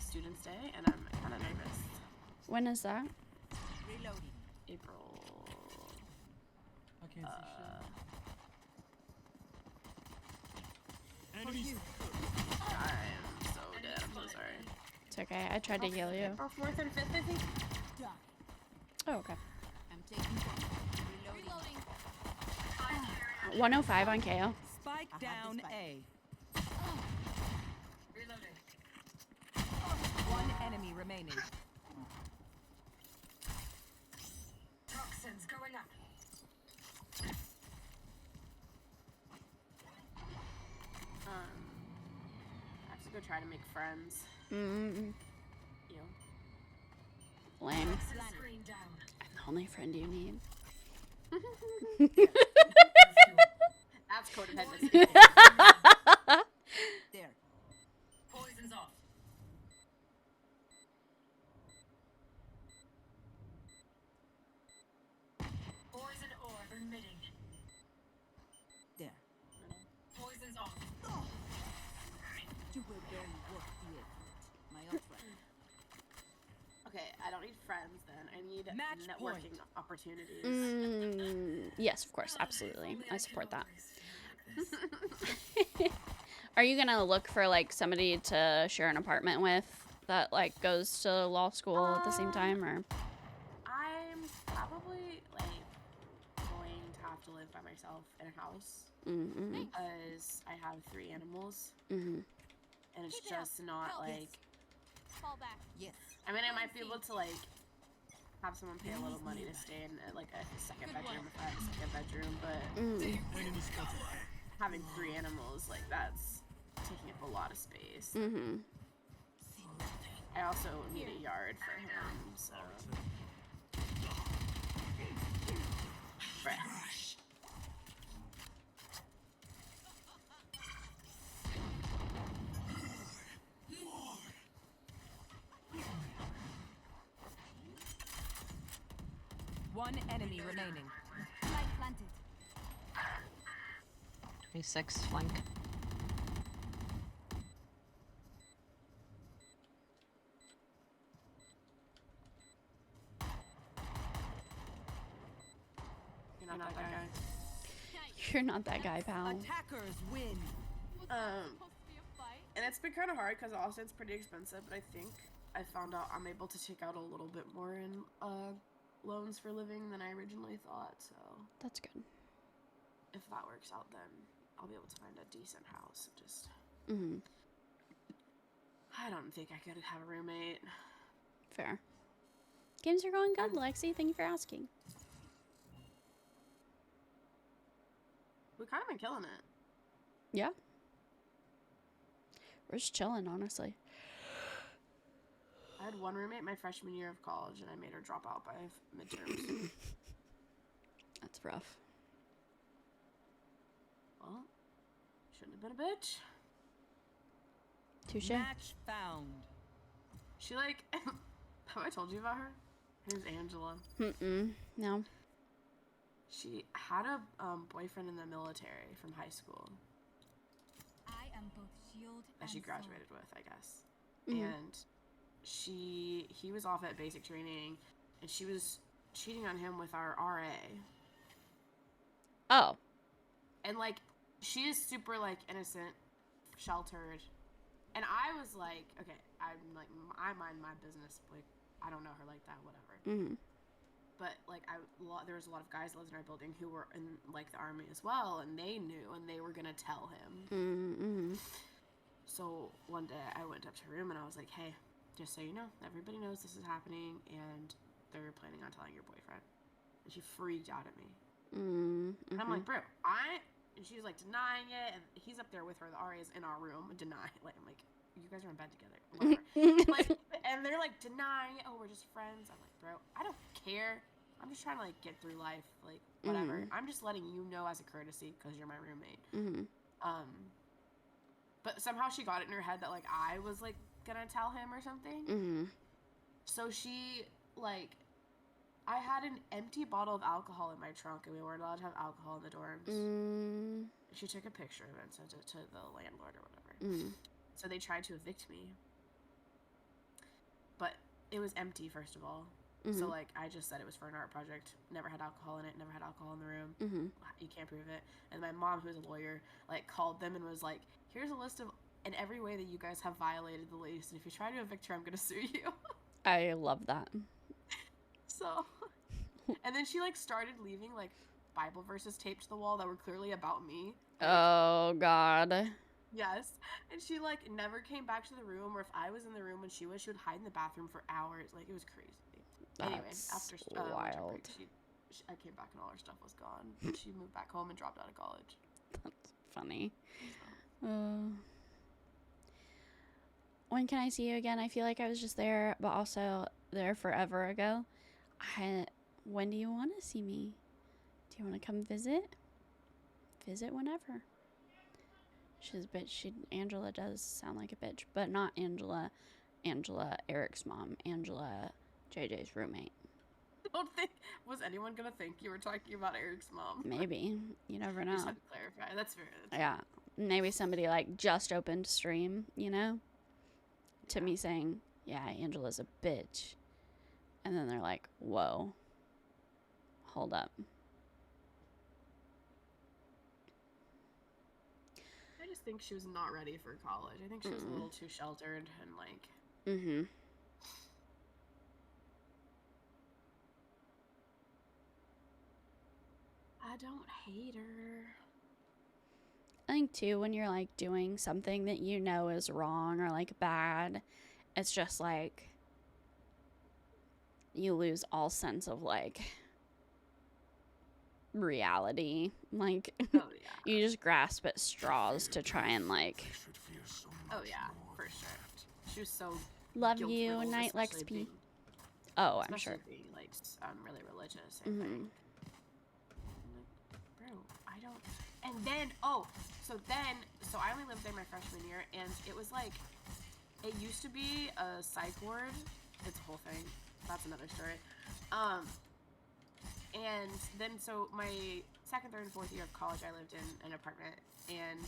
Students' Day, and I'm kind of nervous. When is that? Reloading. April. I can't see Enemies. I'm so dead. I'm so sorry. It's okay. I tried to heal you. April 4th and 5th, I think. Die. Oh, okay. I'm taking fire. Reloading. Reloading. 105 on KO. Spike I have down this A. Reloading. One enemy remaining. Toxins going up. I have to go try to make friends. Mm-mm. You. Lame. Toxin screen down. I'm the only friend you need. That's codependency. There. Poison's off. Poison orb emitting. There. Poison's off. You were barely worth the effort. My ultra. Okay, I don't need friends then. I need Match networking opportunities. Yes, of course. Absolutely. I support that. Are you going to look for like somebody to share an apartment with that like goes to law school at the same time, or? I'm probably like going to have to live by myself in a house because I have 3 animals and it's Keep it up. just not Help. like. Fall back. Yes. I mean, I might be able to like have someone pay a little money to stay in like a second Good bedroom one. if I have a second bedroom, but Enemy spotted. having 3 animals like that's taking up a lot of space. I also need a yard for him, so. Fresh. One enemy remaining. Light planted. 26 flank. You're not that guy. You're not that guy, pal. Attackers win. Was that supposed to be a fight? And it's been kind of hard because Austin's pretty expensive, but I think I found out I'm able to take out a little bit more in loans for living than I originally thought. So That's good. if that works out, then I'll be able to find a decent house. Just I don't think I could have a roommate. Fair. Games are going good, Lexi. Thank you for asking. We've kind of been killing it. Yeah. We're just chilling, honestly. I had one roommate my freshman year of college, and I made her drop out by midterms. That's rough. Well, shouldn't have been a bitch. Touche. Match found. She like, have I told you about her? Her name's Angela. No. She had a boyfriend in the military from high school I am both shield that she and graduated with, I guess. Mhm. And he was off at basic training, and she was cheating on him with our RA. Oh. And like, she is super like innocent, sheltered, and I was like, okay, I mind my business. Like, I don't know her like that, whatever. Mhm. But like, there was a lot of guys that lived in our building who were in like the army as well, and they knew, and they were gonna tell him. Mm-hmm. So one day I went up to her room and I was like, hey, just so you know, everybody knows this is happening, and they're planning on telling your boyfriend. And she freaked out at me. Mm-hmm. And I'm like, bro, and she was like denying it, and he's up there with her. The RA is in our room denying. Like, I'm like, you guys are in bed together, whatever. Like, and they're like denying it. Oh, we're just friends. I'm like, bro, I don't care. I'm just trying to like get through life, like whatever. I'm just letting you know as a courtesy because you're my roommate. But somehow she got it in her head that like I was like gonna tell him or something. So she like, I had an empty bottle of alcohol in my trunk, and we weren't allowed to have alcohol in the dorms. She took a picture of it and sent it to the landlord or whatever. So they tried to evict me, but it was empty, first of all. So like, I just said it was for an art project, never had alcohol in it, never had alcohol in the room. You can't prove it. And my mom, who's a lawyer, like called them and was like, here's a list of in every way that you guys have violated the lease, and if you try to evict her, I'm gonna sue you. I love that. So, and then she like started leaving like Bible verses taped to the wall that were clearly about me. Oh God. Yes. And she like never came back to the room, or if I was in the room when she would hide in the bathroom for hours. Like, it was crazy. Anyway, after wild. break, I came back and all her stuff was gone. She moved back home and dropped out of college. That's funny. When can I see you again? I feel like I was just there, but also there forever ago. When do you want to see me? Do you want to come visit? Visit whenever. She's a bitch. Angela does sound like a bitch, but not Angela. Angela, Eric's mom. Angela, JJ's roommate. Was anyone gonna think you were talking about Eric's mom? Maybe. You never know. Just had to clarify. That's fair. Yeah. Maybe somebody like just opened stream, you know, to me saying, yeah, Angela's a bitch. And then they're like, whoa, hold up. I just think she was not ready for college. I think she was a little too sheltered and like. I don't hate her. I think too, when you're like doing something that you know is wrong or like bad, it's just like you lose all sense of like reality. Like, you just grasp at straws to try and like. Oh yeah, for sure. She was so. Love you, Night Lex P. Oh, I'm sure. Being like really religious. I think. Bro, I don't. And then so I only lived there my freshman year, and it was like, it used to be a psych ward. It's a whole thing. That's another story. And then so my second, third, and fourth year of college, I lived in an apartment, and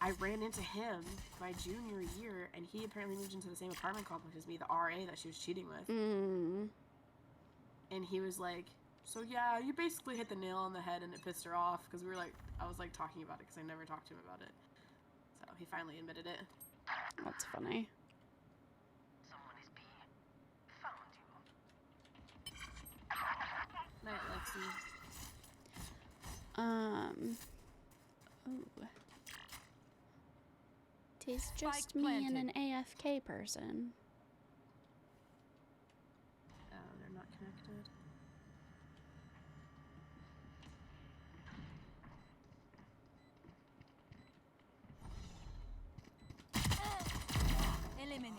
I ran into him my junior year, and he apparently moved into the same apartment complex as me, the RA that she was cheating with. And he was like, so yeah, you basically hit the nail on the head, and it pissed her off, because I was like talking about it, because I never talked to him about it. So he finally admitted it. That's funny. Someone is being found you. Night, Lexi. Ooh. Tis just me and an AFK person. Oh, they're not connected. Eliminate.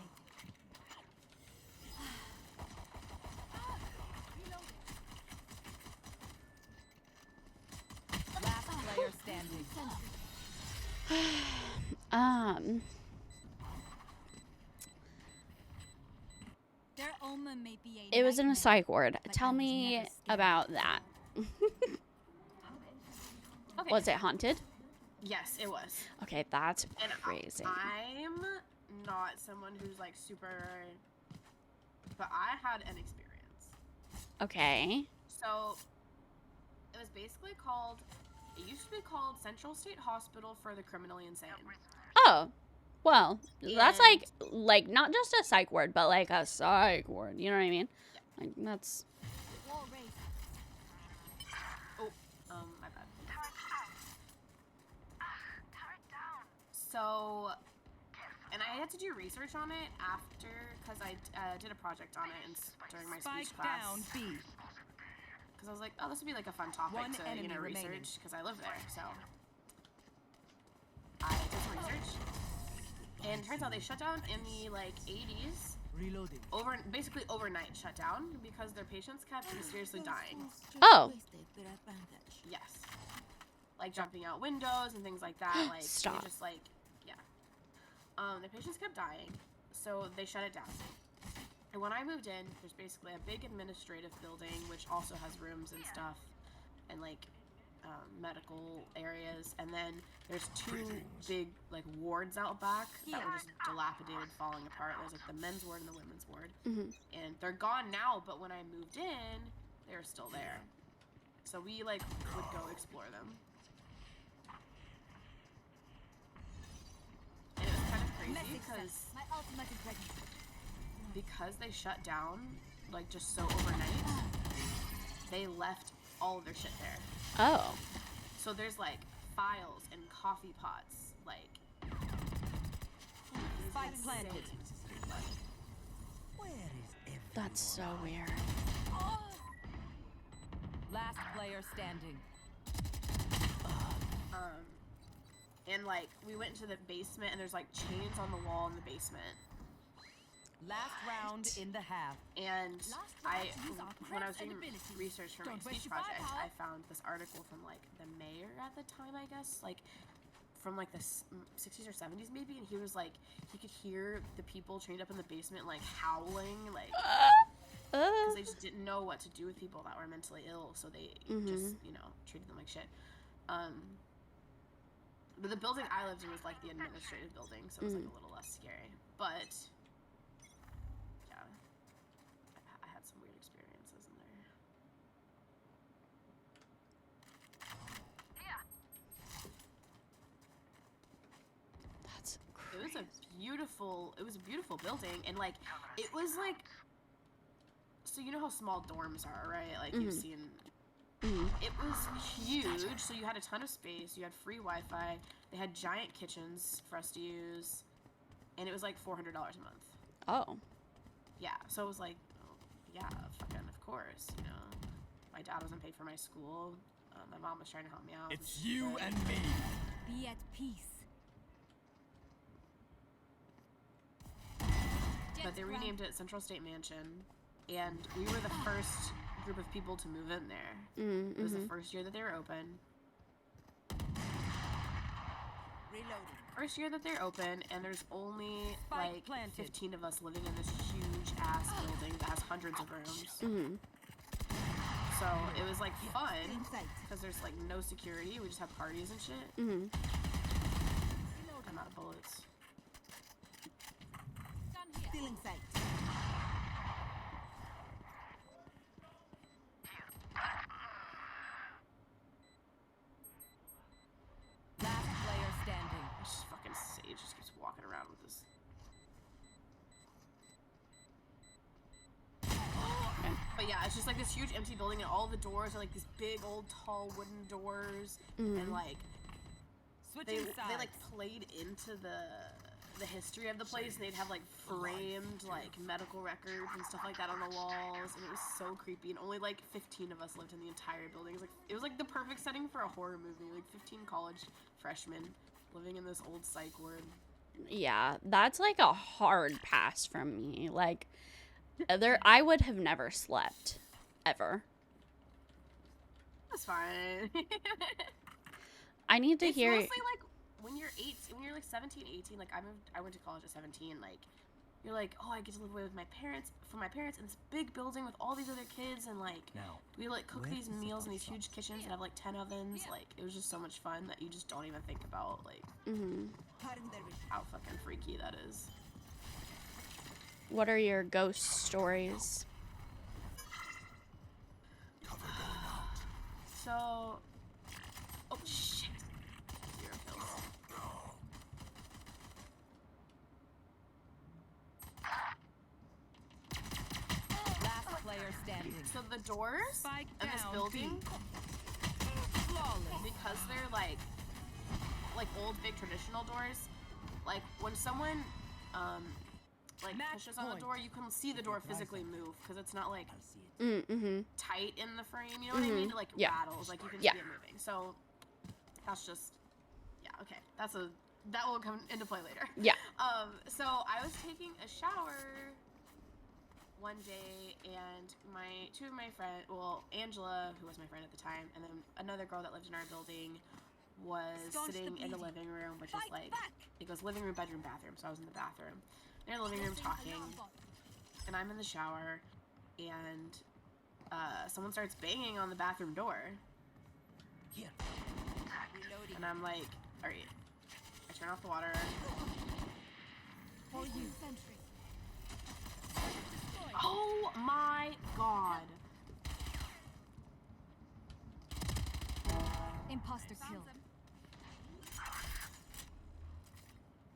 on. Their omen may be a It was in a nightmare, psych ward. but Tell I was me never scared. about that. Okay. Was it haunted? Yes, it was. Okay, that's And crazy. I'm not someone who's like super, but I had an experience. Okay. So it was basically called, it used to be called Central State Hospital for the Criminally Insane. Oh, well, that's And- like not just a psych ward, but like a psych ward. You know what I mean? Like that's. Wall raised. Oh, my bad. So, and I had to do research on it after, because I did a project on it during my Spike speech class. down B. Because I was like, oh, this would be like a fun topic One to, enemy research, remaining. because I live there, so. I did some research. And it turns out they shut down in the, like, 80s. Reloading. Basically overnight shut down, because their patients kept mysteriously dying. Oh. Yes. Like jumping out windows and things like that. Like, Stop. they just like, yeah. The patients kept dying, so they shut it down. And when I moved in, there's basically a big administrative building, which also has rooms and stuff, and like medical areas. And then there's two big like wards out back that were just dilapidated, falling apart. There's like the men's ward and the women's ward, and they're gone now. But when I moved in, they're still there. So we like would go explore them. And it was kind of crazy My ultimate is ready. because they shut down like just so overnight. They left all of their shit there. Oh. So there's like files and coffee pots, like. Spike planted. That's so weird. Last player standing. And like we went into the basement and there's like chains on the wall in the basement. Last round in the half. And when I was doing abilities. research for my Don't waste speech your project, firepower. I found this article from like the mayor at the time, I guess, like from like the 60s or 70s maybe, and he was like, he could hear the people chained up in the basement like howling, like because they just didn't know what to do with people that were mentally ill, so they just treated them like shit. But the building I lived in was like the administrative building, so it was like a little less scary. But yeah, I had some weird experiences in there. That's It was crazy. it was a beautiful building, and like it was like, so you know how small dorms are, right? Like you've seen. It was huge, so you had a ton of space, you had free Wi-Fi, they had giant kitchens for us to use, and it was like $400 a month. Oh. Yeah, so it was like, oh, yeah, fucking of course, you know. My dad wasn't paid for my school, my mom was trying to help me out. It's you and me. Be at peace. But they renamed it Central State Mansion, and we were the first group of people to move in there. It was the first year that they were open. Reloading. First year that they're open, and there's only Spike like planted. 15 of us living in this huge ass building that has hundreds of rooms. So it was like fun because there's like no security. We just have parties and shit. I'm out of bullets. Gun here. Still in sight. Last player standing. This fucking Sage just keeps walking around with this. But yeah, it's just like this huge empty building, and all the doors are like these big old tall wooden doors, and like they like played into the history of the place, and they'd have like framed like medical records and stuff like that on the walls, and it was so creepy. And only like 15 of us lived in the entire building. It was like the perfect setting for a horror movie. Like 15 college freshmen living in this old psych ward. Yeah, that's like a hard pass from me. Like, I would have never slept, ever. That's fine. I need to It's hear. mostly like when you're when you're like 17, 18, like I went to college at 17, like you're like, oh, I get to live away with my parents in this big building with all these other kids, and like we like cook these meals in these huge kitchens and have like 10 ovens. Like it was just so much fun that you just don't even think about like how fucking freaky that is. What are your ghost stories? So, oh shit, 0 kills. Last player standing. So the doors Spike in this down, building, Flawless. because they're like old big traditional doors, like when someone like pushes on the door, you can see the door physically move because it's not like tight in the frame, you know what I mean? It like rattles, like you can see it moving. So that's just okay. That will come into play later. Yeah. So I was taking a shower one day, and two of my friends, well, Angela, who was my friend at the time, and then another girl that lived in our building was sitting in the living room, which is like, it goes living room, bedroom, bathroom. So I was in the bathroom. They're in the living room talking, and I'm in the shower, and someone starts banging on the bathroom door. And I'm like, all right. I turn off the water. Oh my god. Imposter kill.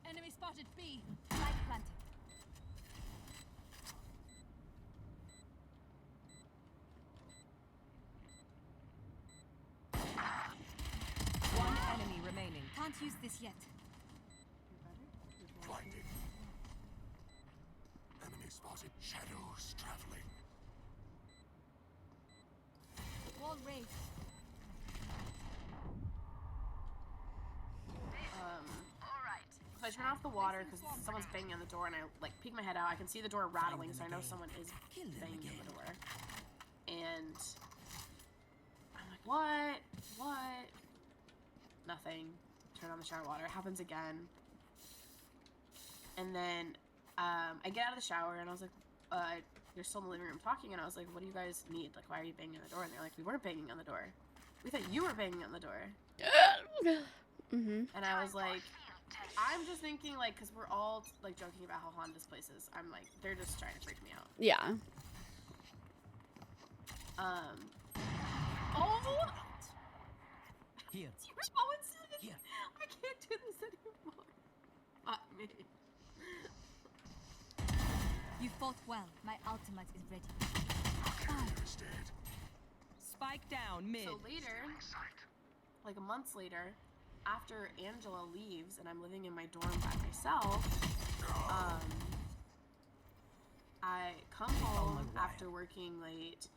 Enemy spotted B. Light planted. One enemy remaining. Can't use this yet. Blinded. Enemy spotted. Shadows traveling. Wall raised. So I turn off the water because someone's banging on the door, and I like peek my head out. I can see the door rattling, so I know someone is banging on the door. And I'm like, what? Nothing. Turn on the shower water. It happens again. And then I get out of the shower, and I was like, you're still in the living room talking, and I was like, what do you guys need? Like, why are you banging on the door? And they're like, we weren't banging on the door. We thought you were banging on the door. And I was like, I'm just thinking, like, because we're all, like, joking about how haunted this place is. I'm like, they're just trying to freak me out. Yeah. Oh! Here. Here. I can't do this anymore. Fuck me. You fought well. My ultimate is ready. Spike down mid. So later, like months later, after Angela leaves and I'm living in my dorm by myself, I come home after working late,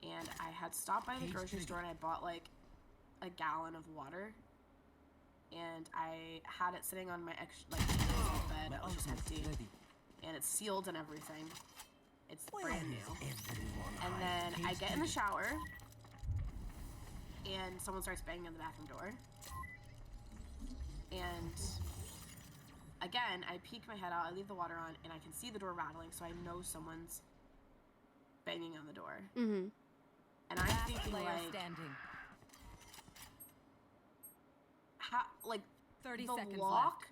and I had stopped by the grocery store and I bought like a gallon of water, and I had it sitting on my bed. It was just empty, and it's sealed and everything. It's brand new. And then I get in the shower, and someone starts banging on the bathroom door. And again, I peek my head out, I leave the water on, and I can see the door rattling, so I know someone's banging on the door. And I'm thinking, like, standing. how, like, 30 the seconds lock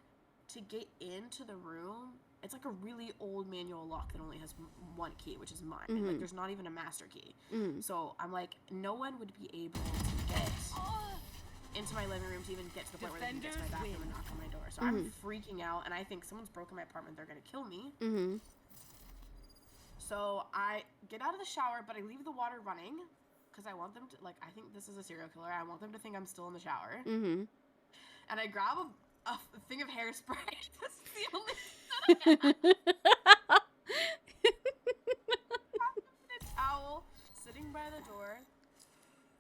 to get into the room, it's like a really old manual lock that only has one key, which is mine. Like, there's not even a master key. So I'm like, no one would be able to get into my living room to even get to the point where they can get to my bathroom and knock on my door. So I'm freaking out, and I think someone's broken my apartment. They're gonna kill me. So I get out of the shower, but I leave the water running because I want them to, like, I think this is a serial killer. I want them to think I'm still in the shower. And I grab a thing of hairspray. This is the only thing that I have. A towel sitting by the door,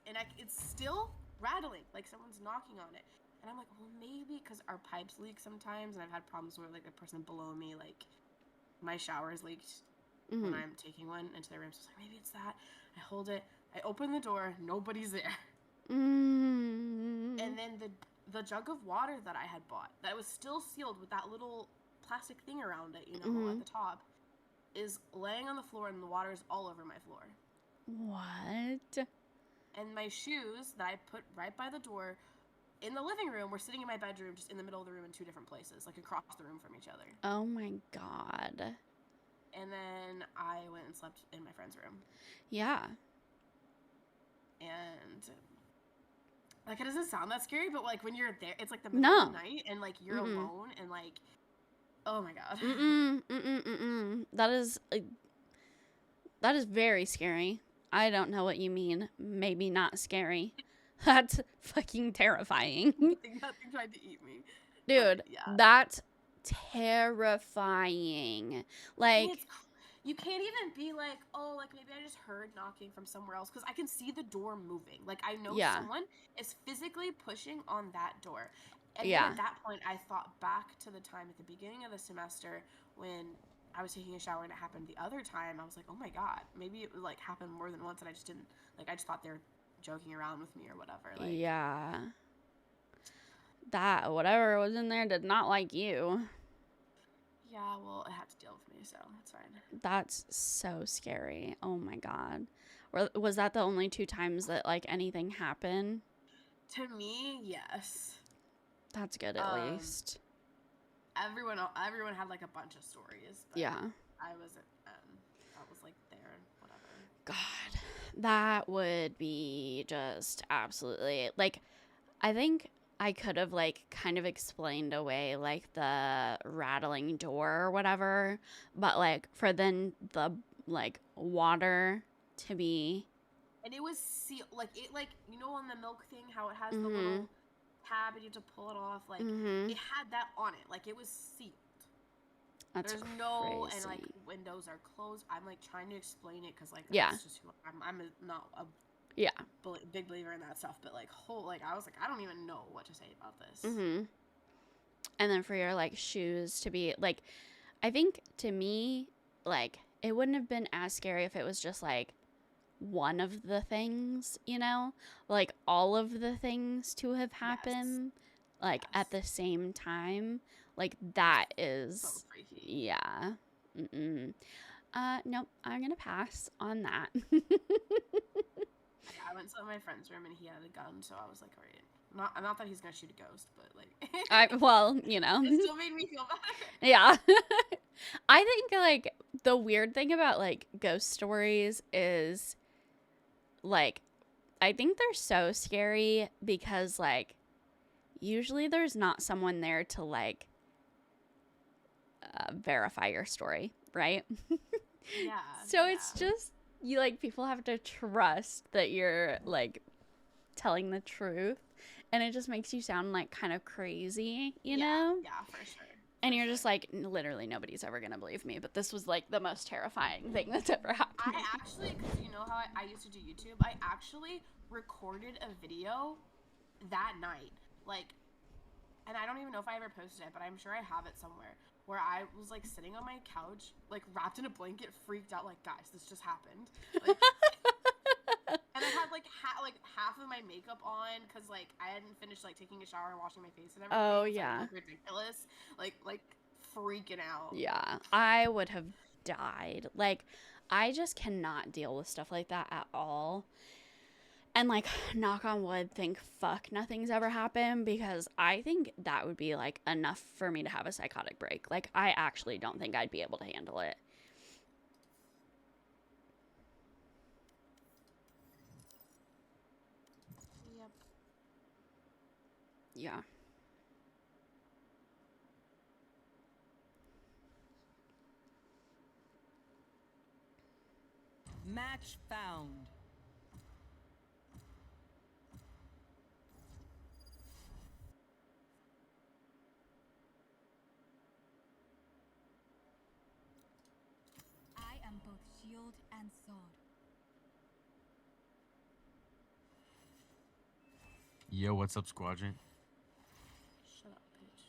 and it's still rattling, like someone's knocking on it. And I'm like, well, maybe because our pipes leak sometimes, and I've had problems where, like, the person below me, like, my shower's leaked when I'm taking one into their room. So I was like, maybe it's that. I hold it, I open the door, nobody's there. And then the jug of water that I had bought, that was still sealed with that little plastic thing around it, you know, at the top, is laying on the floor, and the water is all over my floor. What? And my shoes that I put right by the door in the living room were sitting in my bedroom, just in the middle of the room in 2 different places, like across the room from each other. Oh my God. And then I went and slept in my friend's room. Yeah. And like, it doesn't sound that scary, but like when you're there, it's like the middle of the night, and like you're alone, and like, oh my God. That is very scary. I don't know what you mean. Maybe not scary. That's fucking terrifying. That thing tried to eat me. Dude, yeah. That's terrifying. Like, you can't even be like, oh, like maybe I just heard knocking from somewhere else, because I can see the door moving. Like, I know someone is physically pushing on that door. And then at that point, I thought back to the time at the beginning of the semester when I was taking a shower and it happened the other time. I was like, oh my God, maybe it like happened more than once, and I just didn't, like, I just thought they were joking around with me or whatever. Like, yeah. That whatever was in there did not like you. Yeah, well, it had to deal with me, so that's fine. That's so scary. Oh my God. Was that the only 2 times that like anything happened? To me, yes. That's good at least. Everyone had like a bunch of stories. But yeah. I was like there and whatever. God, that would be just absolutely, like, I think I could have like kind of explained away like the rattling door or whatever, but like for then the like water to be, and it was sealed, like it, like, you know, on the milk thing, how it has the little tab and you have to pull it off, like it had that on it, like it was sealed. That's There's crazy. no, and like windows are closed. I'm like trying to explain it, because like that's just who I'm not a big believer in that stuff, but like I was like, I don't even know what to say about this. And then for your like shoes to be like, I think to me, like, it wouldn't have been as scary if it was just like one of the things, you know, like all of the things to have happened like at the same time. Like, that is so freaky. Yeah. Nope, I'm gonna pass on that. I went to my friend's room and he had a gun, so I was like, all right. Not that he's gonna shoot a ghost, but like, well, you know, it still made me feel better. Yeah. I think like the weird thing about like ghost stories is like, I think they're so scary because like usually there's not someone there to like verify your story, right? Yeah. So it's just, you like, people have to trust that you're like telling the truth, and it just makes you sound like kind of crazy, you know? Yeah, for sure. And you're just like, literally nobody's ever gonna believe me, but this was like the most terrifying thing that's ever happened. I actually, because you know how I used to do YouTube, I actually recorded a video that night, like, and I don't even know if I ever posted it, but I'm sure I have it somewhere, where I was like sitting on my couch, like wrapped in a blanket, freaked out, like, guys, this just happened. Like, and I had like half of my makeup on, because like I hadn't finished like taking a shower and washing my face and everything. Oh, so yeah. I looked ridiculous, like freaking out. Yeah, I would have died. Like, I just cannot deal with stuff like that at all. And like, knock on wood, think fuck nothing's ever happened, because I think that would be like enough for me to have a psychotic break. Like, I actually don't think I'd be able to handle it. Yep. Yeah. Match found. I am both shield and sword. Yo, what's up, Squadron? Shut up, bitch.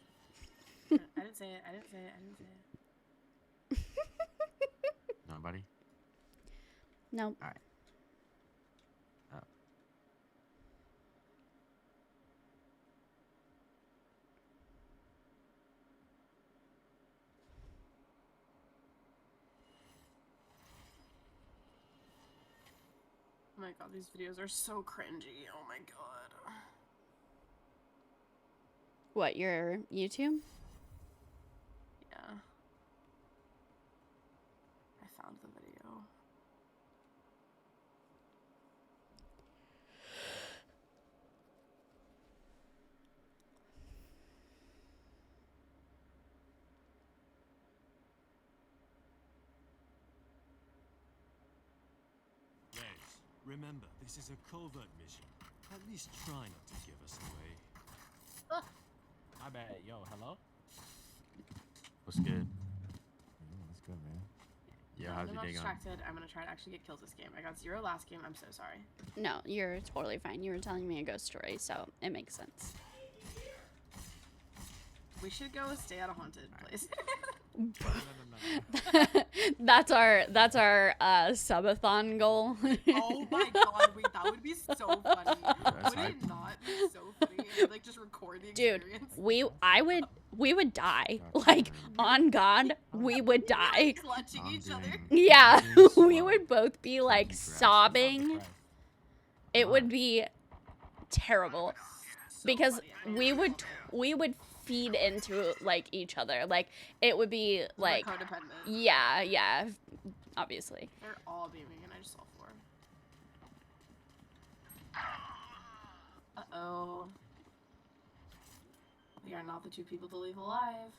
I didn't say it. I didn't say it. Nobody? Nope. Alright. my god, these videos are so cringy. Oh my god. What, your YouTube? Yeah. I found the video. Rez, remember, this is a covert mission. At least try not to give us away. My bad. Yo, hello? What's good? That's good, man. Yeah, how's I'm your day going? distracted. I'm gonna try to actually get kills this game. I got 0 last game. I'm so sorry. No, you're totally fine. You were telling me a ghost story, so it makes sense. We should go stay at a haunted place. That's our subathon goal. Oh my god, wait, that would be so funny. Would it not be so funny? And, like, just record the Dude, experience. we would die. Like, on God, we would die. Clutching each other. Yeah, we would both be like sobbing. It would be terrible because we would feed into like each other. Like it would be like codependent. Yeah, obviously. They're all beaming and I just saw 4. Uh-oh. We are not the 2 people to leave alive.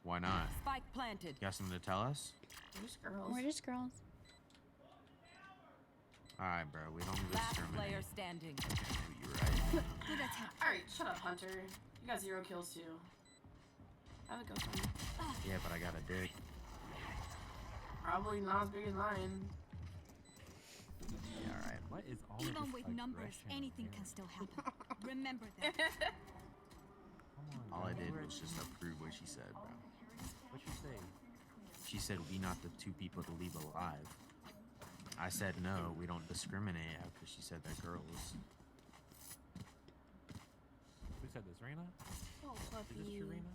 Why not? Spike planted. You got something to tell us? We're just girls. We're just girls. Alright, bro. We don't Last discriminate. player standing. You're right. Alright, shut up, Hunter. You got 0 kills too. I have a ghost on you. Yeah, but I got a dick. Probably not as big as mine. Yeah, alright. What is all Even of this with numbers, aggression anything here? can still happen. Remember that. Come on, All I bro. did was just approve what she said, bro. What you say? She said we not the 2 people to leave alive. I said no, we don't discriminate after she said that girls. Who said this, Rena? Oh, Is this puppy. true, Rena?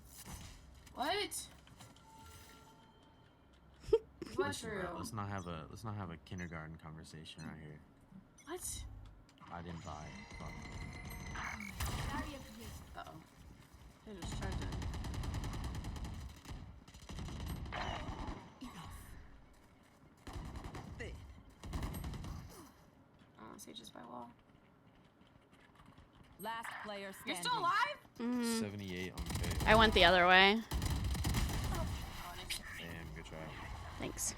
What? It's not Listen, true. bro, let's not have a kindergarten conversation right here. What? I didn't buy it. Fuck. Uh-oh. They just tried to... Oh, Sage is by wall. Last player You're standing. still alive? 78 on K. I went the other way. Damn, good try. Thanks.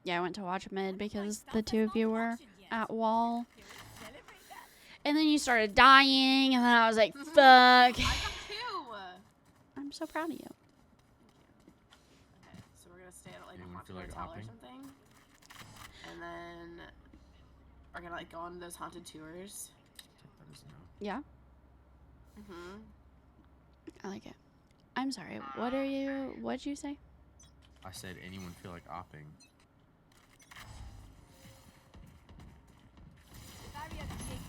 Yeah, I went to watch mid because the 2 of you were at wall. And then you started dying, and then I was like, fuck. I got 2! I'm so proud of you. Okay, so we're gonna stay at like a Anyone haunted feel like hotel or opping? something. And then we're gonna like go on those haunted tours. Let us know. Yeah, Mm-hmm. I like it. I'm sorry. What'd you say? I said anyone feel like opping. Barrier created.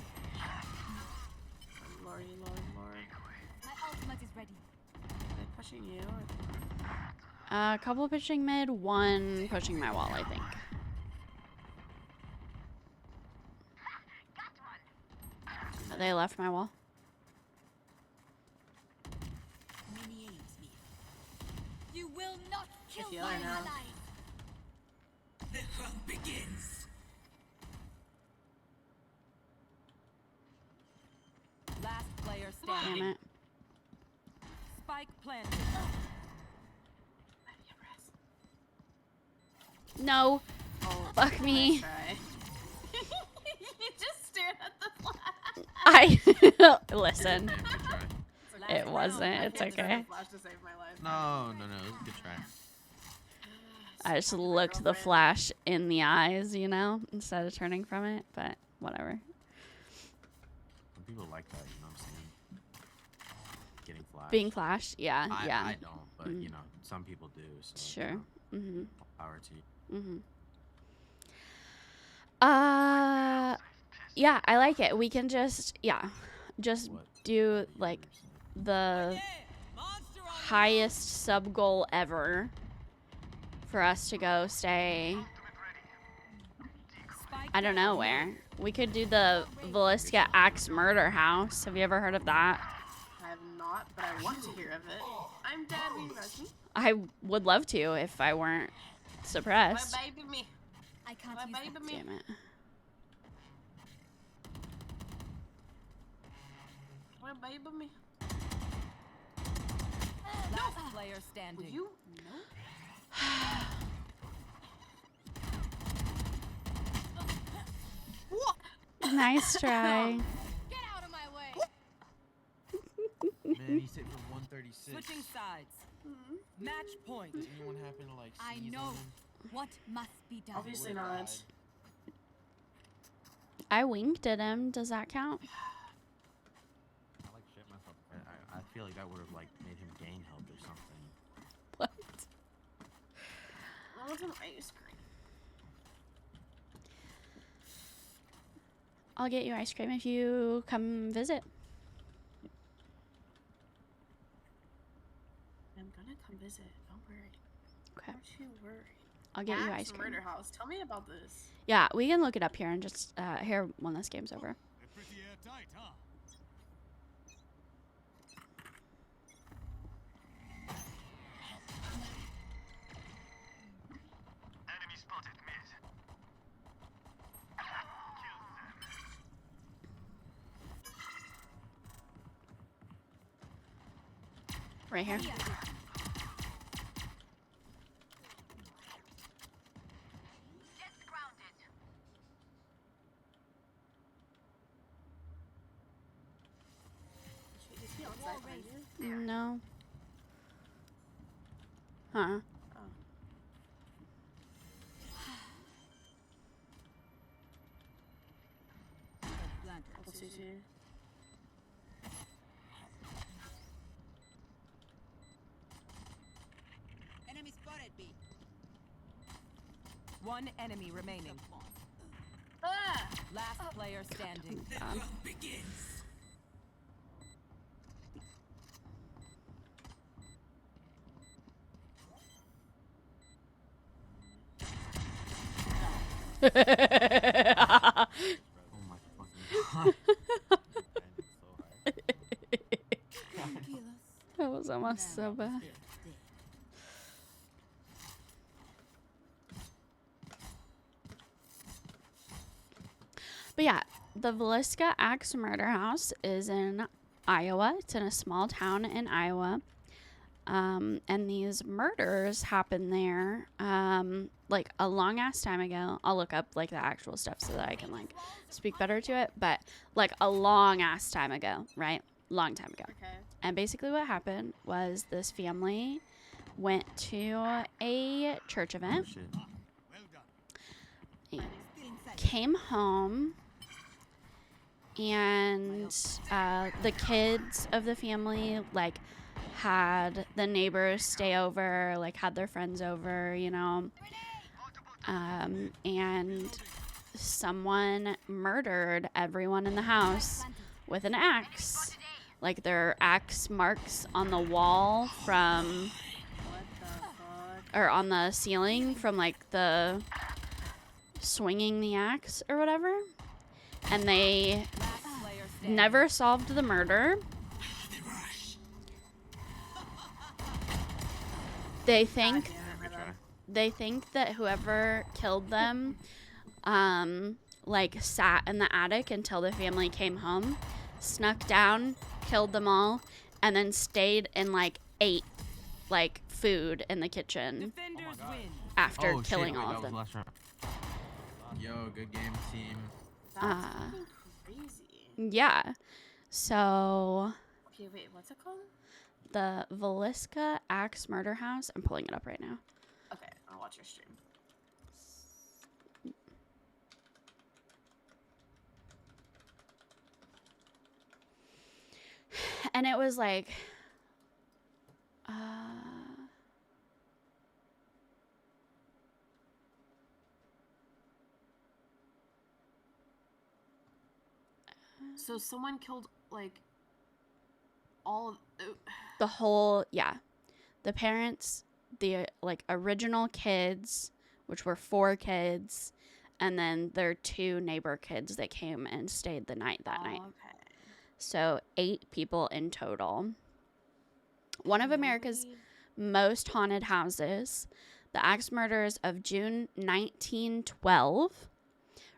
Lordy, Lord. My ultimate is ready. Are they pushing you? Or... A couple pushing mid, 1 pushing my wall, I think. They left my wall. Many aims me. You will not kill feel my it now. ally. The hunt begins. Last player Damn standing. it. Spike planted. No. Oh, Fuck me. nice try. You just stared at the flash. I listen. Damn, good try. It wasn't. It's I can't okay. just use flash to save my life. No, it was a good try. I just looked the flash in the eyes, you know, instead of turning from it. But whatever. Some people like that, you know what I'm saying? Getting flashed. Being flashed, yeah, yeah. I don't, but you know, some people do. So, Sure. You know, Mhm. power to you. Mhm. Yeah, I like it. We can just What? do like the highest sub goal ever for us to go stay I don't know where. We could do the Velisca Axe Murder House. Have you ever heard of that? I have not, but I want to hear of it. I'm dead. Will you res me? I would love to if I weren't suppressed. My baby me. I can't My use baby that. me. Damn it. My baby me. Last player Will standing. you? No. Nice try. Get out of my way. Man, he's hit for 136. Switching sides. Match point. Does anyone happen to like I sneeze know on him? what must be done. Obviously not. I winked at him. Does that count? I like shit myself. I feel like that would have like made him gain health or something. What? I want some ice cream. I'll get you ice cream if you come visit. I'm gonna come visit. Don't worry. Okay. Don't you worry. I'll get you Axe ice cream. Murder House. Tell me about this. Yeah, we can look it up here and just here when this game's over. They're pretty airtight, huh? Enemy spotted mid. Right here. Get grounded. Is he outside behind you? No. Huh. Oh. What's he do? Enemy spotted B. One enemy remaining. Ah! Last player standing. Oh my fucking god. That was almost so bad. But yeah, the Velisca Axe Murder House is in Iowa. It's in a small town in Iowa. And these murders happened there like a long ass time ago. I'll look up like the actual stuff so that I can like speak better to it. But like a long ass time ago, right? Long time ago. Okay. And basically what happened was this family went to a church event, Well done. came home, and the kids of the family like had the neighbors stay over, like had their friends over, you know, and someone murdered everyone in the house with an axe. Like there are axe marks on the wall from, What the fuck? or on the ceiling from like the swinging the axe or whatever. And they Last player standing. never solved the murder. They think that whoever killed them like sat in the attic until the family came home, snuck down, killed them all, and then stayed and like ate like food in the kitchen Defenders win. after Oh, killing shit, wait, all that of was them. last round. Yo, good game, team. That's fucking crazy. Yeah. So Okay, wait, what's it called? the Velisca Axe Murder House. I'm pulling it up right now. Okay, I'll watch your stream. And it was like So someone killed like all of the whole, yeah, the parents, the like original kids, which were 4 kids, And then there are 2 neighbor kids that came and stayed the night that night. Okay. So 8 people in total. One of America's Nobody- most haunted houses, the axe murders of June 1912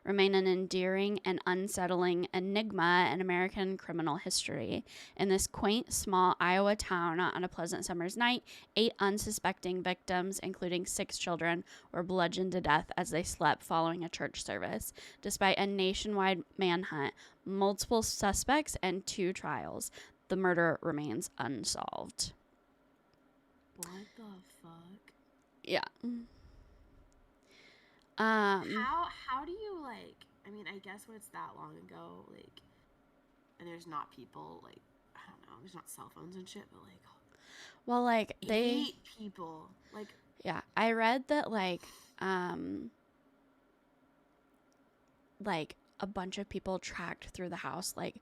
remain an endearing and unsettling enigma in American criminal history. In this quaint, small Iowa town on a pleasant summer's night, 8 unsuspecting victims, including 6 children, were bludgeoned to death as they slept following a church service. Despite a nationwide manhunt, multiple suspects, and 2 trials, the murder remains unsolved. What the fuck? Yeah. How do you like? I mean, I guess when it's that long ago, like, and there's not people like, I don't know, there's not cell phones and shit, but like, Well, like, 8 people, like, yeah, I read that like a bunch of people tracked through the house, like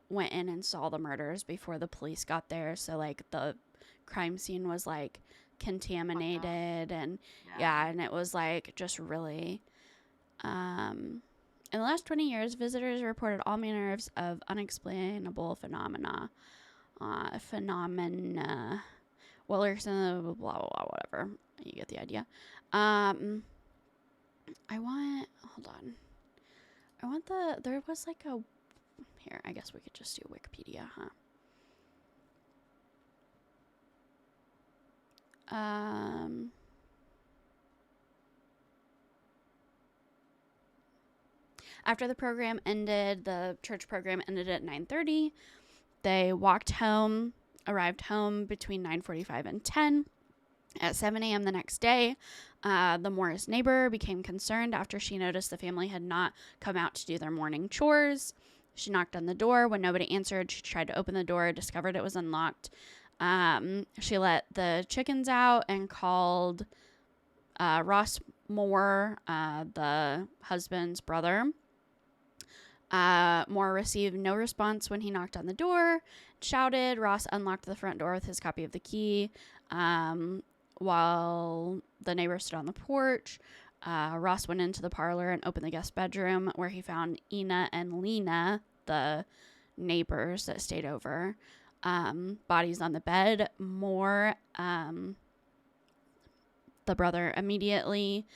went in and saw the murders before the police got there, so like the crime scene was like contaminated, and yeah, and it was like just really in the last 20 years, visitors reported all manner of unexplainable phenomena, well, there's blah blah blah, whatever, you get the idea. Hold on, there was like a, here, I guess we could just do Wikipedia, huh? After the program ended, the church program ended at 9:30. They arrived home between 9:45 and 10. At 7 a.m. the next day, the Morris neighbor became concerned after she noticed the family had not come out to do their morning chores. She knocked on the door. When nobody answered, she tried to open the door, discovered it was unlocked. She let the chickens out and called Ross Moore, the husband's brother. Moore received no response when he knocked on the door, shouted. Ross unlocked the front door with his copy of the key. While the neighbor stood on the porch, Ross went into the parlor and opened the guest bedroom, where he found Ina and Lena, the neighbors that stayed over, bodies on the bed. Moore, the brother, immediately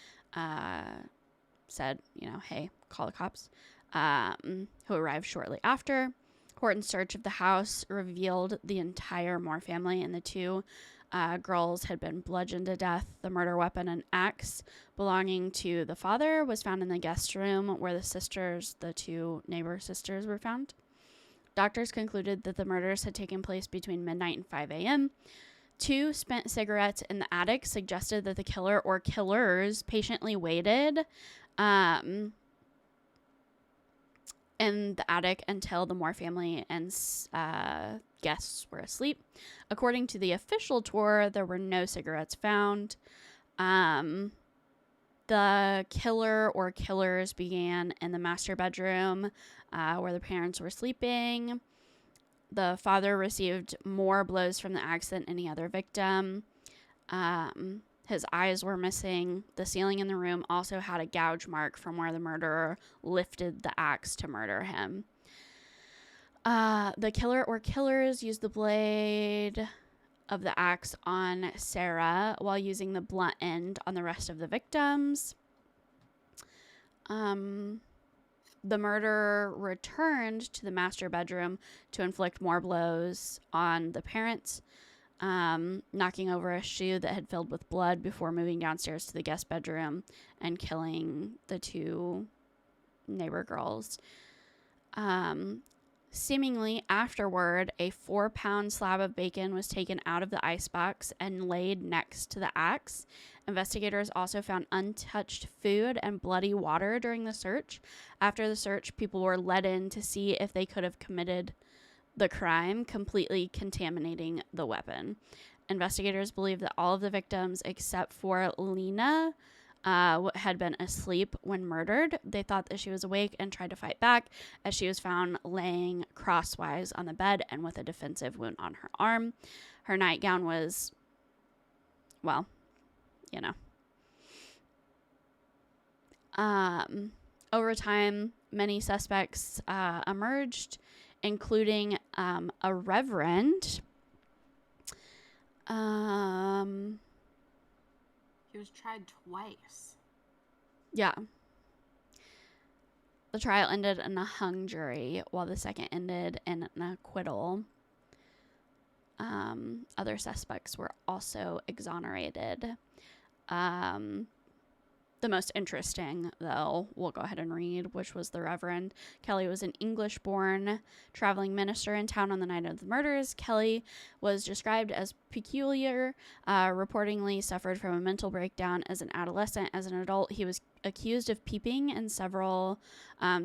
said, hey, call the cops, who arrived shortly after. Horton's search of the house revealed the entire Moore family, and the 2 girls had been bludgeoned to death. The murder weapon, an axe belonging to the father, was found in the guest room where the 2 neighbor sisters, were found. Doctors concluded that the murders had taken place between midnight and 5 a.m. 2 spent cigarettes in the attic suggested that the killer or killers patiently waited in the attic until the Moore family and guests were asleep. According to the official tour, there were no cigarettes found. The killer or killers began in the master bedroom where the parents were sleeping. The father received more blows from the axe than any other victim. His eyes were missing. The ceiling in the room also had a gouge mark from where the murderer lifted the axe to murder him. The killer or killers used the blade of the axe on Sarah while using the blunt end on the rest of the victims. The murderer returned to the master bedroom to inflict more blows on the parents, knocking over a shoe that had filled with blood before moving downstairs to the guest bedroom and killing the 2 neighbor girls. Seemingly afterward, a 4-pound slab of bacon was taken out of the icebox and laid next to the axe. Investigators also found untouched food and bloody water during the search. After the search, people were let in to see if they could have committed the crime, completely contaminating the weapon. Investigators believe that all of the victims, except for Lena, had been asleep when murdered. They thought that she was awake and tried to fight back, as she was found laying crosswise on the bed and with a defensive wound on her arm. Her nightgown was, well, Over time, many suspects emerged, including a reverend. He was tried twice. Yeah. The trial ended in a hung jury, while the second ended in an acquittal. Other suspects were also exonerated. The most interesting, though, we'll go ahead and read, which was the Reverend. Kelly was an English-born traveling minister in town on the night of the murders. Kelly was described as peculiar, reportedly suffered from a mental breakdown as an adolescent. As an adult, he was accused of peeping and several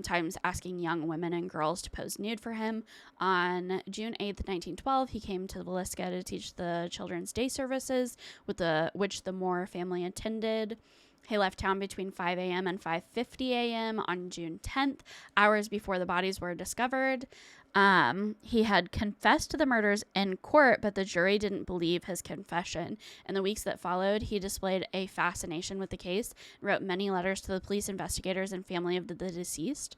times asking young women and girls to pose nude for him. On June 8th, 1912, he came to Villisca to teach the children's day services, which the Moore family attended. He left town between 5 a.m. and 5:50 a.m. on June 10th, hours before the bodies were discovered. He had confessed to the murders in court, but the jury didn't believe his confession. In the weeks that followed, he displayed a fascination with the case and wrote many letters to the police, investigators, and family of the deceased.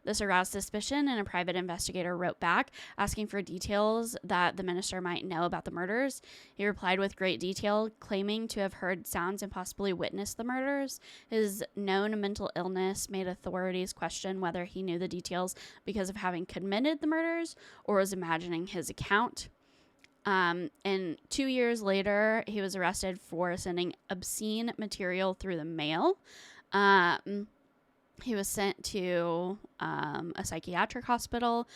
This aroused suspicion, and a private investigator wrote back asking for details that the minister might know about the murders. He replied with great detail, claiming to have heard sounds and possibly witnessed the murders. His known mental illness made authorities question whether he knew the details because of having committed the murders or was imagining his account. And 2 years later, he was arrested for sending obscene material through the mail. He was sent to a psychiatric hospital.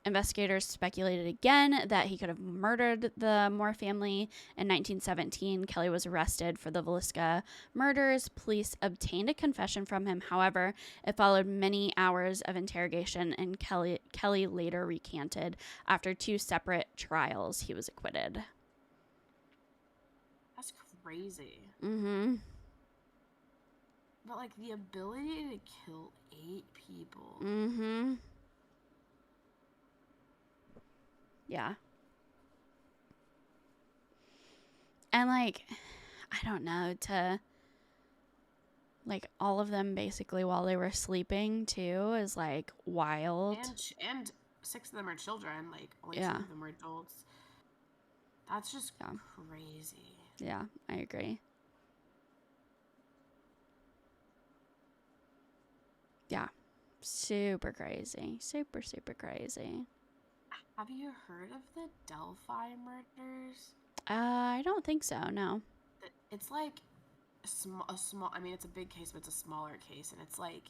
Investigators speculated again that he could have murdered the Moore family. In 1917, Kelly was arrested for the Villisca murders. Police obtained a confession from him. However, it followed many hours of interrogation, and Kelly later recanted. After 2 separate trials, he was acquitted. That's crazy. Mm-hmm. But, like, the ability to kill 8 people. Mm-hmm. Yeah. And, like, I don't know, to, like, all of them basically while they were sleeping, too, is, like, wild. And 6 of them are children. Like, only 2 Yeah. of them are adults. That's just crazy. Yeah, I agree. Yeah. Super crazy. Super, super crazy. Have you heard of the Delphi murders? I don't think so, no. It's like a small, I mean, it's a big case, but it's a smaller case. And it's like,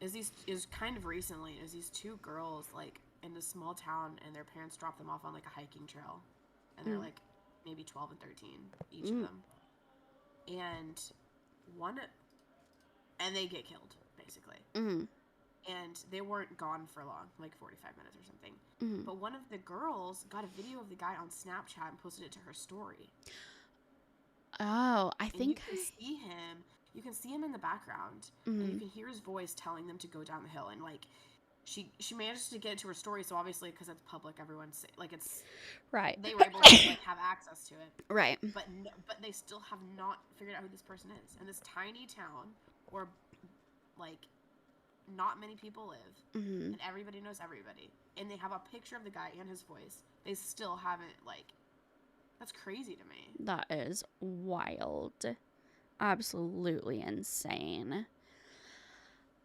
is kind of recently, is these 2 girls, like, in a small town, and their parents drop them off on, like, a hiking trail. And they're, like, maybe 12 and 13, each of them. And and they get killed, basically. Mm-hmm. And they weren't gone for long, like 45 minutes or something. Mm-hmm. But one of the girls got a video of the guy on Snapchat and posted it to her story. Oh, I And think you can see him in the background, and you can hear his voice telling them to go down the hill. And like, she managed to get it to her story, so obviously because it's public, everyone's like, it's right. They were able to like have access to it, right? But they still have not figured out who this person is. In this tiny town, where like not many people live, and everybody knows everybody, and they have a picture of the guy and his voice. They still haven't, like, that's crazy to me. That is wild. Absolutely insane.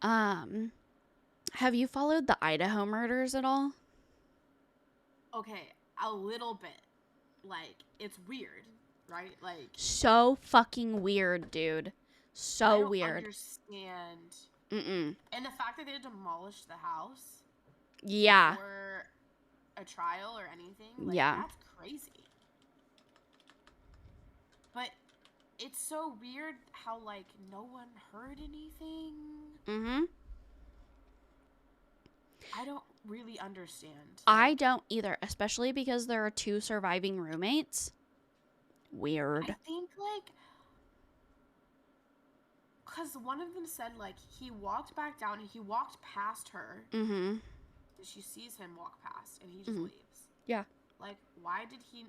Have you followed the Idaho murders at all? Okay, a little bit. Like, it's weird, right? Like, so fucking weird, dude. So weird. I don't understand. And the fact that they demolished the house. Yeah. For a trial or anything. Like, yeah. That's crazy. But it's so weird how, like, no one heard anything. I don't really understand. I don't either, especially because there are 2 surviving roommates. Weird. I think, like, because one of them said, like, he walked back down and he walked past her. And she sees him walk past and he just leaves. Yeah. Like, why did he?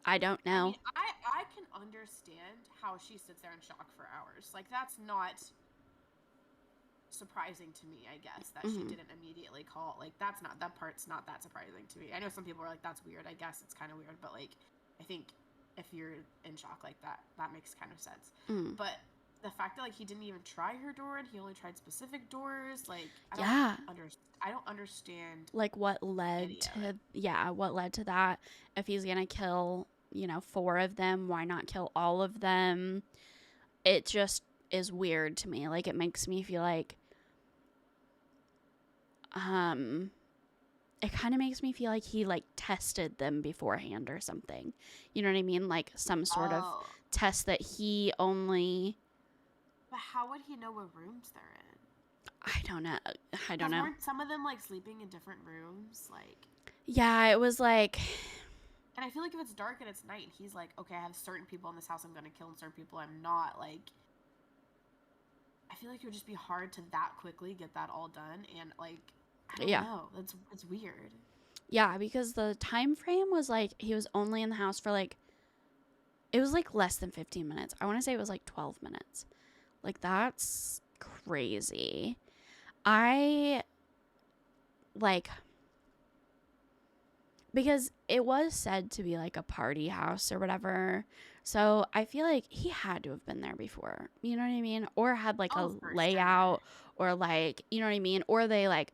I don't I know. mean, I can understand how she sits there in shock for hours. Like, that's not surprising to me, I guess, that she didn't immediately call. Like, that part's not that surprising to me. I know some people are like, that's weird. I guess it's kind of weird, but like, I think if you're in shock like that, that makes kind of sense. But the fact that like he didn't even try her door and he only tried specific doors, like, I don't understand. Like what led to that? If he's gonna kill, 4 of them, why not kill all of them? It just is weird to me. Like, it makes me feel like it kind of makes me feel like he like tested them beforehand or something. You know what I mean? Like some sort of test that he only. But how would he know what rooms they're in? I don't know. Weren't some of them like sleeping in different rooms? Like, yeah, it was like. And I feel like if it's dark and it's night and he's like, okay, I have certain people in this house I'm gonna kill and certain people I'm not, like, I feel like it would just be hard to that quickly get that all done. And like, I don't know. It's weird. Yeah, because the time frame was like he was only in the house for like, it was like less than 15 minutes. I want to say it was like 12 minutes. Like, that's crazy. I like, because it was said to be like a party house or whatever. So I feel like he had to have been there before. You know what I mean? Or had like a layout or like, you know what I mean? Or they like,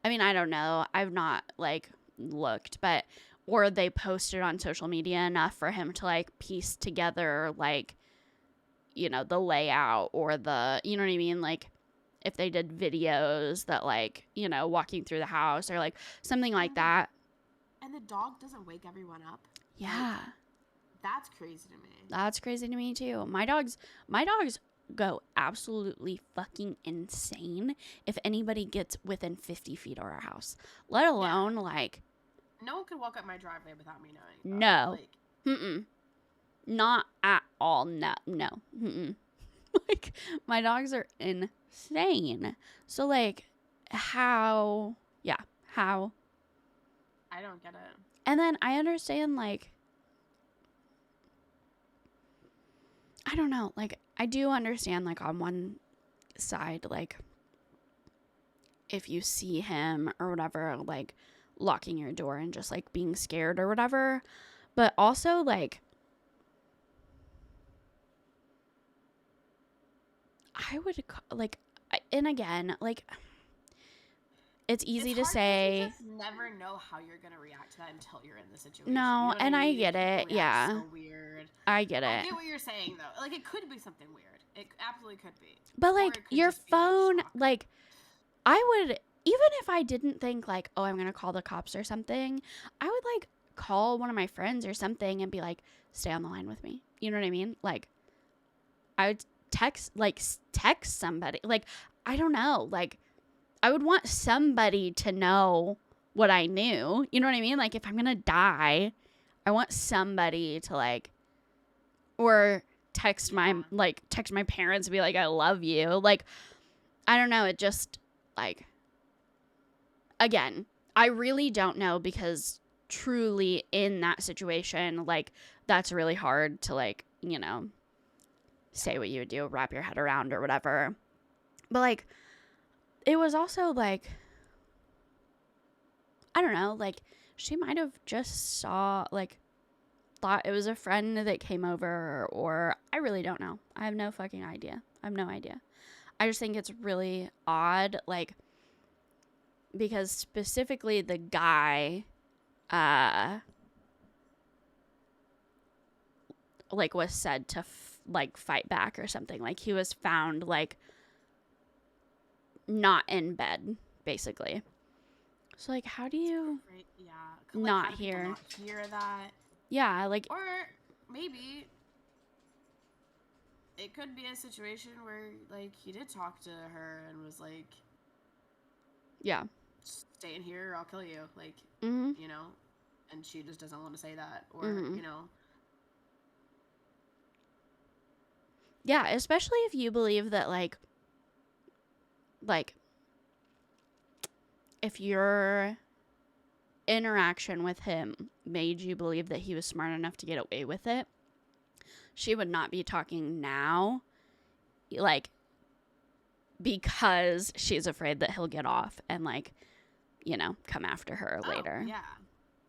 I mean, I don't know. I've not like looked, but, or they posted on social media enough for him to like piece together like, the layout or the, you know what I mean? Like if they did videos that like, walking through the house or like something like that. And the dog doesn't wake everyone up. Yeah. Like, that's crazy to me. That's crazy to me too. My dogs go absolutely fucking insane if anybody gets within 50 feet of our house. Let alone like. No one could walk up my driveway without me knowing. No. Like, not at all. No. Like, my dogs are insane. So like, how? I don't get it. And then I understand, like, I don't know, like, I do understand, like, on one side, like, if you see him or whatever, like, locking your door and just, like, being scared or whatever. But also, like, I would, like, and again, like, it's easy to say. You just never know how you're gonna react to that until you're in the situation. No, you know and I I mean? get it. Yeah. So weird. I get it. I get what you're saying though. Like, it could be something weird. It absolutely could be. But like your phone, like, I would, even if I didn't think like, oh, I'm gonna call the cops or something, I would like call one of my friends or something and be like, stay on the line with me. You know what I mean? Like, I would text somebody. Like, I don't know. Like, I would want somebody to know what I knew. You know what I mean? Like, if I'm going to die, I want somebody to, like, or text my parents and be like, I love you. Like, I don't know. It just, like, again, I really don't know because truly in that situation, like, that's really hard to, like, say what you would do, wrap your head around or whatever. But, like, it was also, like, I don't know, like, she might have just thought it was a friend that came over, or I really don't know. I have no fucking idea. I have no idea. I just think it's really odd, like, because specifically the guy, like, was said to, fight back or something. Like, he was found, like, not in bed, basically. So, like, how do you not hear that? Yeah, like, or maybe it could be a situation where, like, he did talk to her and was like, yeah, stay in here or I'll kill you, like, mm-hmm. And she just doesn't want to say that, or mm-hmm. Yeah, especially if you believe that, like, if you're interaction with him made you believe that he was smart enough to get away with it, she would not be talking now, like, because she's afraid that he'll get off and, like, you know, come after her later. Yeah.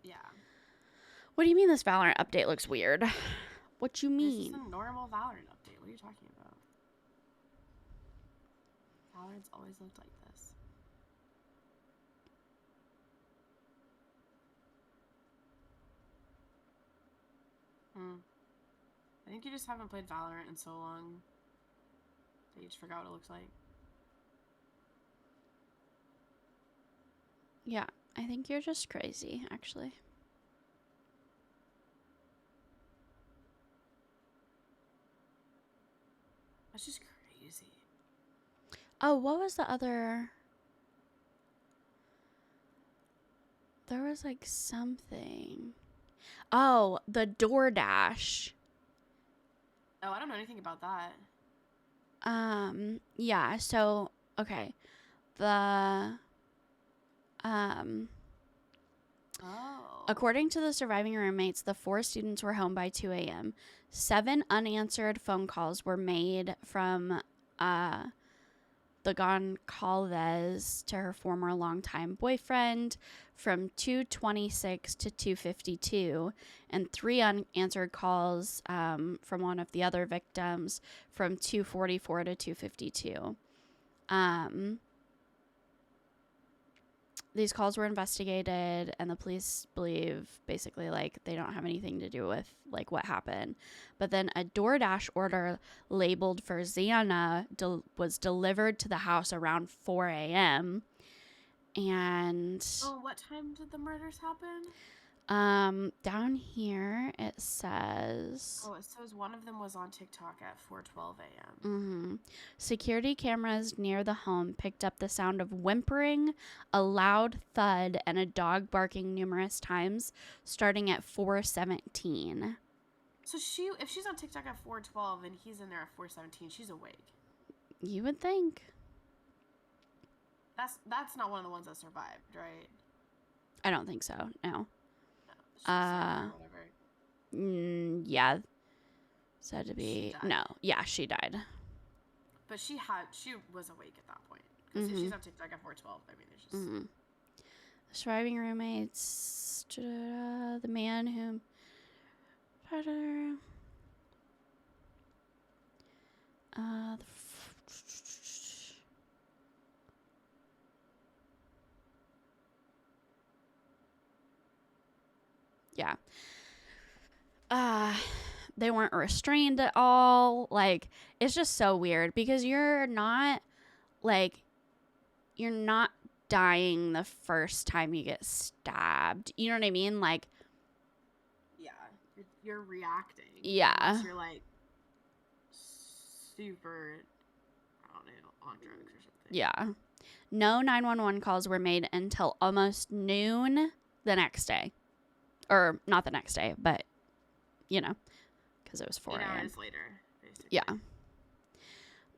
Yeah. What do you mean this Valorant update looks weird? What you This is mean? a normal Valorant update. What are you talking about? Valorant's always looked like this. I think you just haven't played Valorant in so long that you just forgot what it looks like. Yeah, I think you're just crazy, actually. That's just crazy. Oh, what was the other? There was like something. Oh, the DoorDash. Oh, I don't know anything about that. Yeah, so okay. The according to the surviving roommates, the 4 students were home by 2 a.m. 7 unanswered phone calls were made from the Goncalves to her former longtime boyfriend from 2:26 to 2:52, and 3 unanswered calls from one of the other victims from 2:44 to 2:52. These calls were investigated, and the police believe basically like they don't have anything to do with like what happened. But then a DoorDash order labeled for Xana was delivered to the house around 4 a.m. And what time did the murders happen? down here it says. Oh, it says one of them was on TikTok at 4:12 a.m. Mm-hmm. Security cameras near the home picked up the sound of whimpering, a loud thud, and a dog barking numerous times, starting at 4:17. So if she's on TikTok at 4:12 and he's in there at 4:17, she's awake. You would think. That's not one of the ones that survived, right? I don't think so. No. Whatever. Yeah. Said to be no. Yeah, she died. But she was awake at that point. Because if she's on TikTok at 4:12, I mean, it's just. Surviving roommates. The man whom. Yeah. They weren't restrained at all. Like, it's just so weird because you're not dying the first time you get stabbed. You know what I mean? Like, yeah, you're reacting. Yeah. Unless you're like super, I don't know, on drugs or something. Yeah. No 911 calls were made until almost noon the next day. Or not the next day, but, you know, because it was 4 a.m. 8 hours later, basically. Yeah.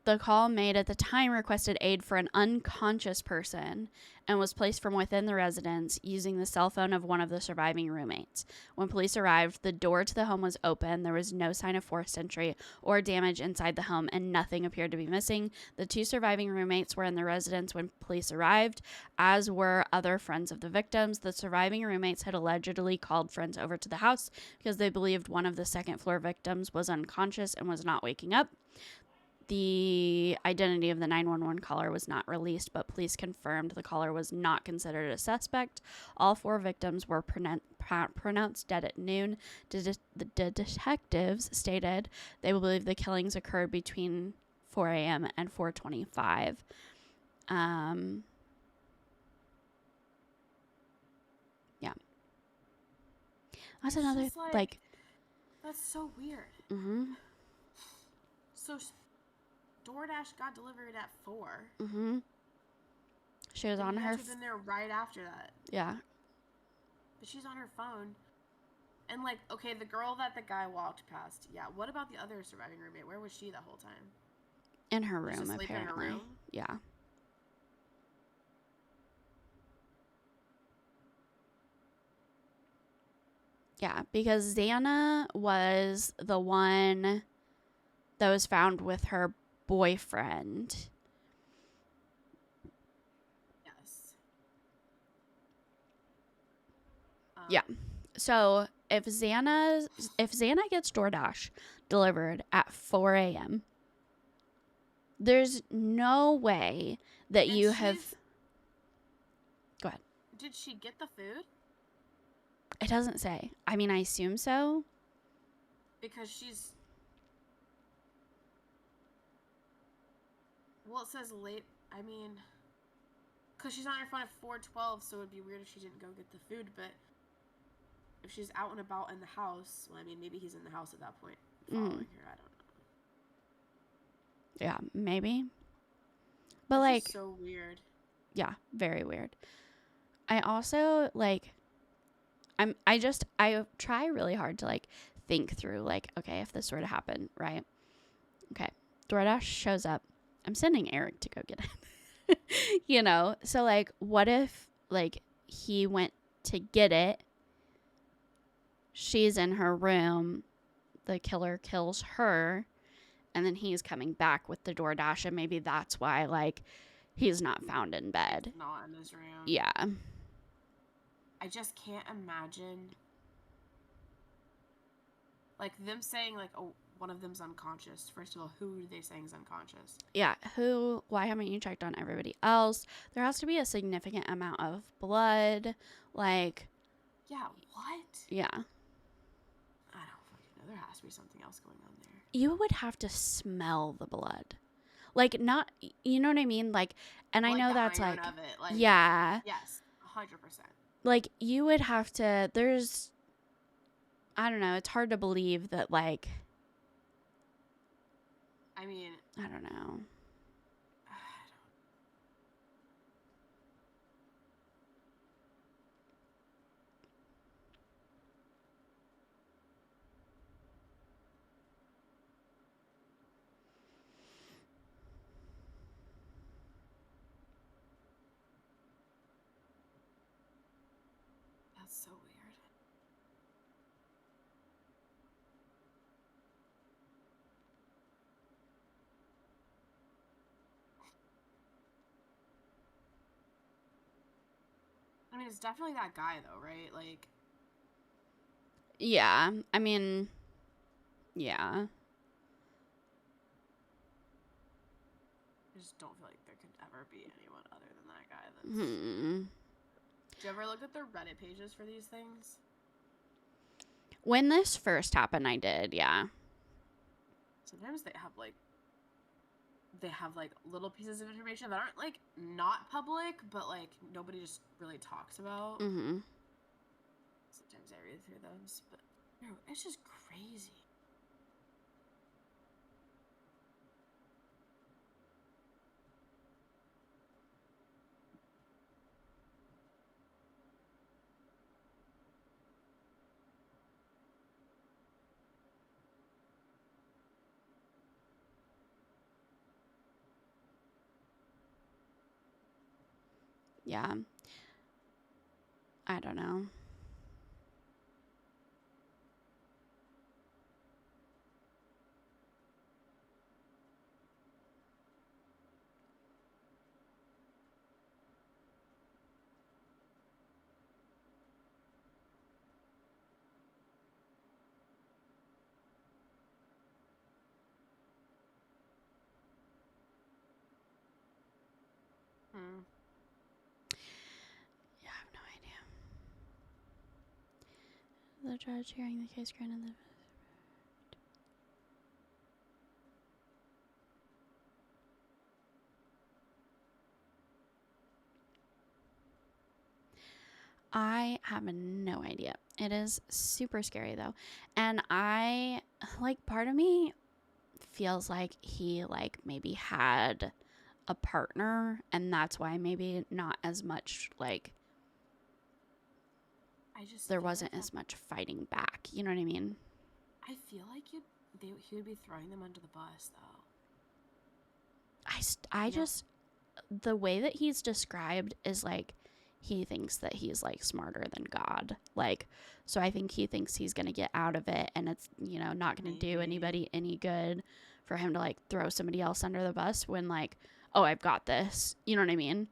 The call made at the time requested aid for an unconscious person and was placed from within the residence using the cell phone of one of the surviving roommates. When police arrived, the door to the home was open. There was no sign of forced entry or damage inside the home, and nothing appeared to be missing. The 2 surviving roommates were in the residence when police arrived, as were other friends of the victims. The surviving roommates had allegedly called friends over to the house because they believed one of the second-floor victims was unconscious and was not waking up. The identity of the 911 caller was not released, but police confirmed the caller was not considered a suspect. All 4 victims were pronounced dead at noon. The detectives stated they believe the killings occurred between 4 a.m. and 4:25. Yeah. That's another, like... That's so weird. Mm-hmm. So... DoorDash got delivered at 4. Mm-hmm. She was on her. Had to have been there right after that. Yeah. But she's on her phone, and like, okay, the girl that the guy walked past. Yeah. What about the other surviving roommate? Where was she the whole time? In her room, apparently. In her room? Yeah. Yeah, because Xana was the one that was found with her boyfriend. Yes. Yeah. So if Xana gets DoorDash delivered at 4 a.m., there's no way that And you have. Go ahead. Did she get the food? It doesn't say. I mean, I assume so. Because she's. Well, it says late. I mean, because she's on her phone at 4:12, so it'd be weird if she didn't go get the food. But if she's out and about in the house, well, I mean, maybe he's in the house at that point, following her. I don't know. Yeah, maybe. But That's like, just so weird. Yeah, very weird. I also like. I try really hard to like think through like, okay, if this were to happen, right? Okay, DoorDash shows up. I'm sending Eric to go get it. You know, so like, what if like he went to get it? She's in her room. The killer kills her, and then he's coming back with the DoorDash, and maybe that's why like he's not found in bed. Not in his room. Yeah. I just can't imagine. Like them saying like, oh, one of them's unconscious. First of all, who are they saying is unconscious? Yeah, why haven't you checked on everybody else? There has to be a significant amount of blood. Like, yeah, what? Yeah. I don't fucking know. There has to be something else going on there. You would have to smell the blood. Like, not, you know what I mean? Like, and I know that's like, of it. Like, yeah. Yes, 100%. Like, you would have to, I don't know, it's hard to believe that, like, I mean, I don't know. That's so weird. I mean, it's definitely that guy, though, right? Like, Yeah, I mean, yeah. I just don't feel like there could ever be anyone other than that guy. Do you ever look at the Reddit pages for these things? When this first happened, I did, yeah. Sometimes they have like little pieces of information that aren't like not public, but like nobody just really talks about. Mm-hmm. Sometimes I read through those, but no, it's just crazy. Yeah. I don't know. Yeah, I have no idea. The judge hearing the case granted the... I have no idea. It is super scary though. And I, like, part of me feels like he, like, maybe had a partner and that's why maybe not as much, like, there wasn't as much fighting back. You know what I mean? I feel like he would be throwing them under the bus though. I just, the way that he's described is like, he thinks that he's like smarter than God. Like, so I think he thinks he's going to get out of it, and it's, you know, not going to do anybody any good for him to like throw somebody else under the bus when like, oh, I've got this. You know what I mean?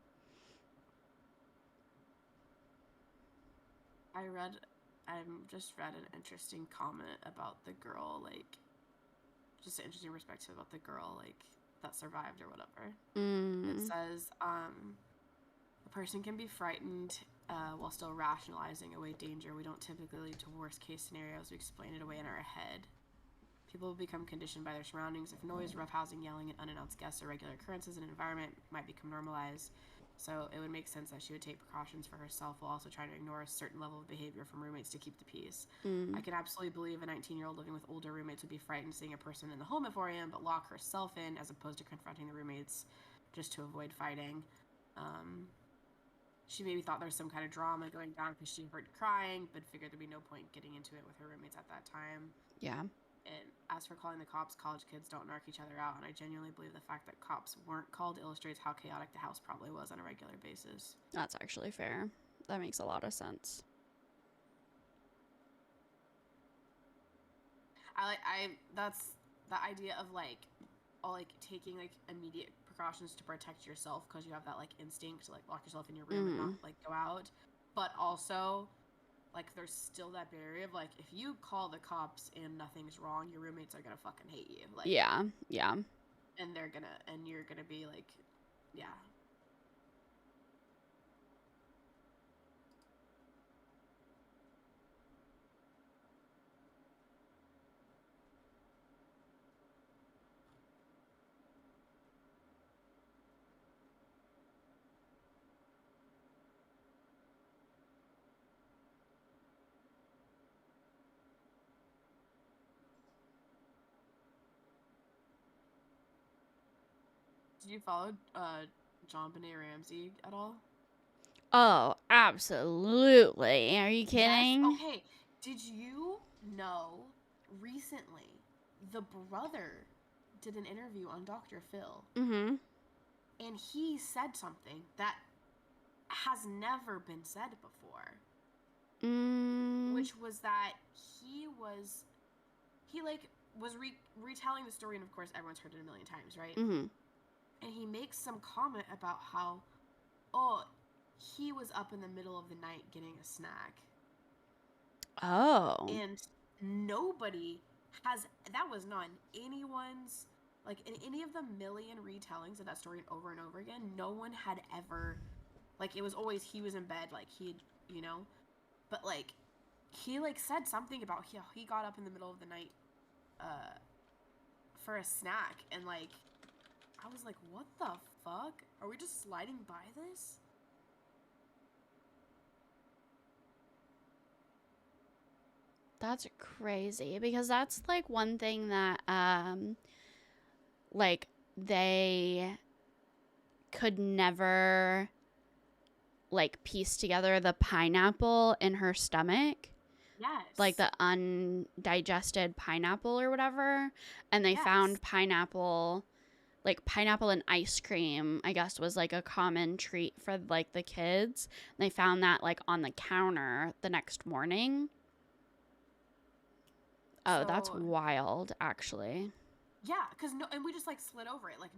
I just read an interesting comment about the girl, like, just an interesting perspective about the girl, like, that survived or whatever. It says, a person can be frightened while still rationalizing away danger. We don't typically lead to worst case scenarios. We explain it away in our head. People become conditioned by their surroundings. If noise, roughhousing, yelling, and unannounced guests are regular occurrences in an environment, might become normalized. So it would make sense that she would take precautions for herself while also trying to ignore a certain level of behavior from roommates to keep the peace. I can absolutely believe a 19-year-old living with older roommates would be frightened seeing a person in the home at 4 a.m. but lock herself in as opposed to confronting the roommates just to avoid fighting. She maybe thought there was some kind of drama going down because she heard crying, but figured there'd be no point getting into it with her roommates at that time. Yeah. And as for calling the cops, college kids don't narc each other out, and I genuinely believe the fact that cops weren't called illustrates how chaotic the house probably was on a regular basis. That's actually fair. That makes a lot of sense. That's the idea of like taking like immediate precautions to protect yourself because you have that like instinct to like lock yourself in your room and not like go out, but also like there's still that barrier of like if you call the cops and nothing's wrong, your roommates are gonna fucking hate you. Like yeah. And you're gonna be like, yeah. Did you follow John Benet Ramsey at all? Oh, absolutely. Are you kidding? Yes? Okay. Did you know recently the brother did an interview on Dr. Phil? Mm-hmm. And he said something that has never been said before. Which was that he was retelling the story, and of course everyone's heard it a million times, right? Mm-hmm. And he makes some comment about how, he was up in the middle of the night getting a snack. Oh. And that was not in anyone's, like, in any of the million retellings of that story over and over again, no one had ever, like, it was always he was in bed, like, but, like, he, like, said something about he got up in the middle of the night, for a snack, and, like, I was like, what the fuck? Are we just sliding by this? That's crazy, because that's like one thing that like they could never like piece together the pineapple in her stomach. Yes. Like the undigested pineapple or whatever, and they found pineapple, like pineapple and ice cream, I guess, was like a common treat for like the kids. And they found that like on the counter the next morning. Oh, that's wild, actually. Yeah, and we just, like, slid over it. Like,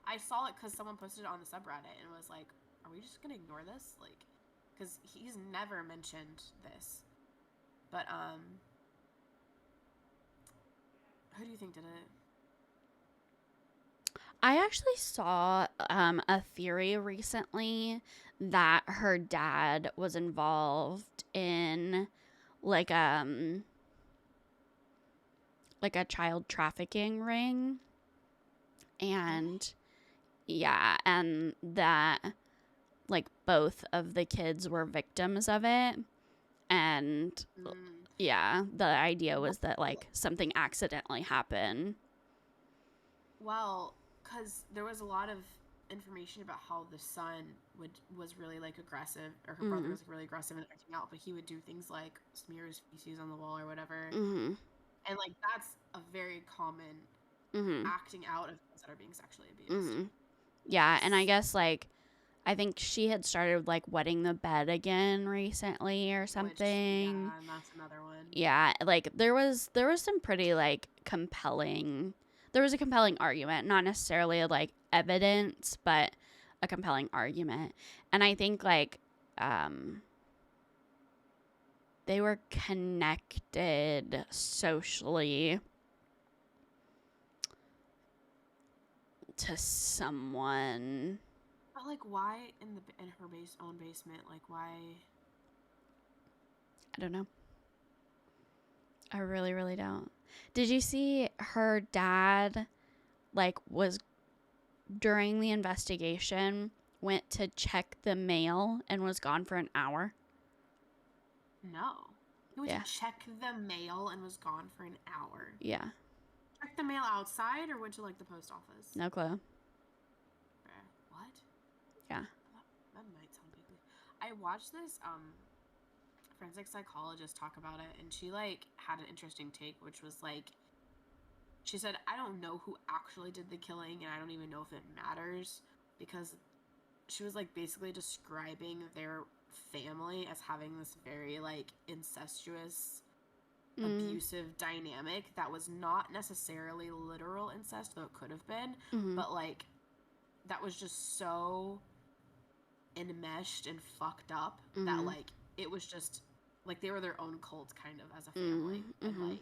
I saw it because someone posted it on the subreddit and was like, are we just gonna ignore this? Like, because he's never mentioned this. But, who do you think did it? I actually saw a theory recently that her dad was involved in, like a child trafficking ring, and and that like both of the kids were victims of it, and the idea was that like something accidentally happened. Well, because there was a lot of information about how the son was really like aggressive, or her brother was really aggressive and acting out, but he would do things like smear his feces on the wall or whatever. And, like, that's a very common acting out of things that are being sexually abused. Yeah, and I guess, like, I think she had started like wetting the bed again recently or something. Yeah, and that's another one. Yeah, like there was some pretty like compelling. There was a compelling argument, not necessarily like evidence, but a compelling argument. And I think like they were connected socially to someone. But like, why in her own basement? Like, why? I don't know. I really, really don't. Did you see her dad, like, was during the investigation, went to check the mail and was gone for an hour? No. He went Yeah. to check the mail and was gone for an hour. Yeah. Check the mail outside or went to like the post office? No clue. What? Yeah. That might sound big. I watched this forensic psychologist talk about it, and she like had an interesting take, which was like, she said, I don't know who actually did the killing, and I don't even know if it matters, because she was like basically describing their family as having this very like incestuous, abusive dynamic that was not necessarily literal incest, though it could have been, but like that was just so enmeshed and fucked up that like it was just like they were their own cult kind of as a family, and like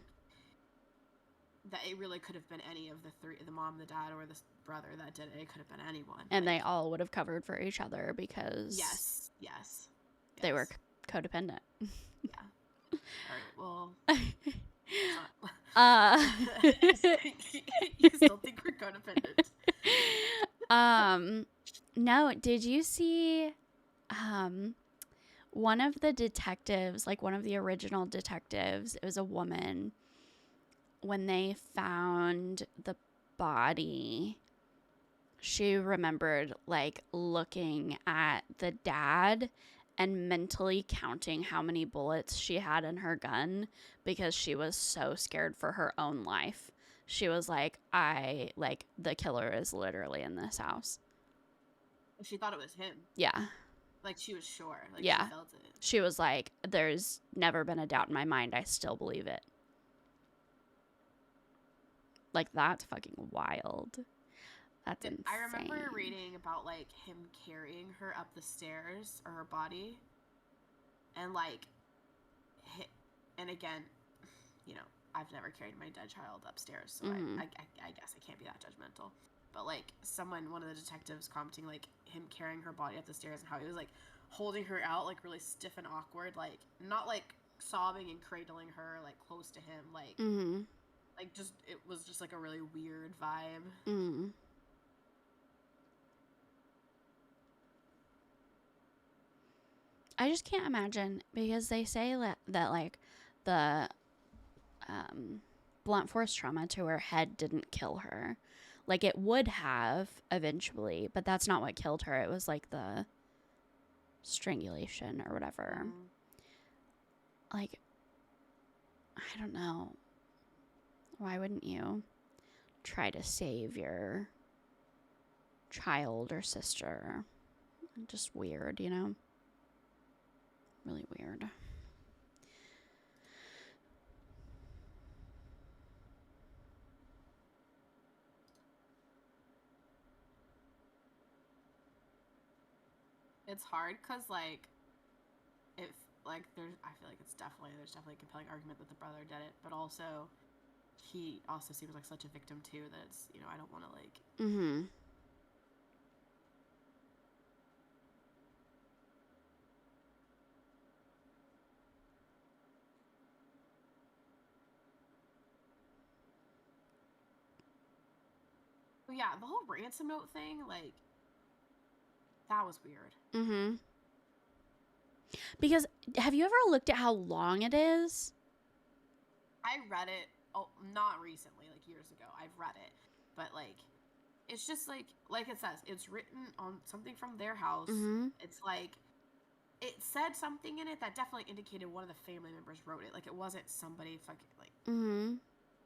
that it really could have been any of the three, the mom, the dad, or the brother that did it. It could have been anyone, And like, they all would have covered for each other because yes they were codependent. Yeah. All right, well, you still think we're codependent? No, did you see one of the detectives, like one of the original detectives, it was a woman, when they found the body, she remembered like looking at the dad and mentally counting how many bullets she had in her gun because she was so scared for her own life. She was like, the killer is literally in this house. She thought it was him. Yeah. Like, she was sure. Like, Yeah. she felt it. She was like, there's never been a doubt in my mind. I still believe it. Like, that's fucking wild. That's insane. I remember reading about, like, him carrying her up the stairs, or her body, and, like, and again, you know, I've never carried my dead child upstairs, so I guess I can't be that judgmental. But, like, one of the detectives commenting, like, him carrying her body up the stairs and how he was, like, holding her out, like, really stiff and awkward, like, not, like, sobbing and cradling her, like, close to him, like, like, just, it was just, like, a really weird vibe. I just can't imagine, because they say that like, the blunt force trauma to her head didn't kill her. Like, it would have eventually, but that's not what killed her. It was like the strangulation or whatever. Like, I don't know. Why wouldn't you try to save your child or sister? Just weird, you know? Really weird. It's hard because, like, if, like, I feel like there's definitely a compelling argument that the brother did it, but also, he also seems like such a victim, too, that it's, you know, I don't want to, like... But yeah, the whole ransom note thing, like, that was weird. Because, have you ever looked at how long it is? I read it, not recently, like years ago. I've read it, but like, it's just like it says, it's written on something from their house. It's like, it said something in it that definitely indicated one of the family members wrote it. Like, it wasn't somebody fucking like.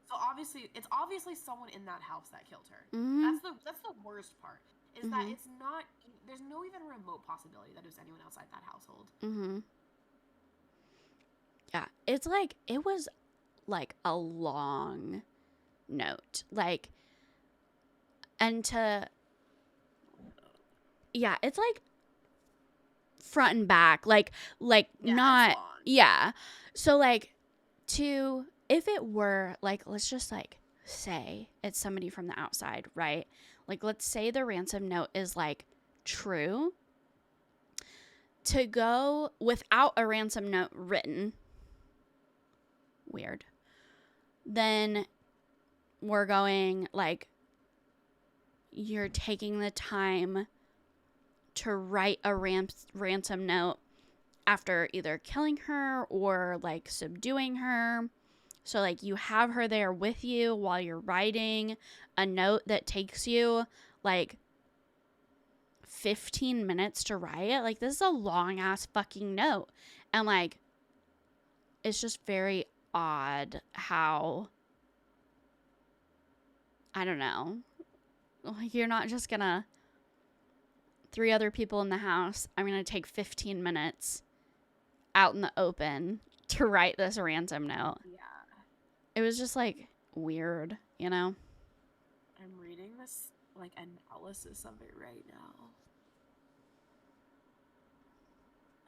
So obviously, it's obviously someone in that house that killed her. That's the worst part. is that it's not. There's no even remote possibility that it was anyone outside that household. Yeah, it's like it was like a long note, like, and to it's like front and back, like not so like to if it were like, let's just like say it's somebody from the outside, right? Like, let's say the ransom note is like true, to go without a ransom note written, weird, then we're going like, you're taking the time to write a ransom note after either killing her or like subduing her. So like you have her there with you while you're writing a note that takes you like 15 minutes to write. Like, this is a long ass fucking note. And like, it's just very odd how, I don't know, like, you're not just gonna, 3 other people in the house, I'm gonna take 15 minutes out in the open to write this ransom note. Yeah. It was just like weird, you know? I'm reading this like analysis of it right now.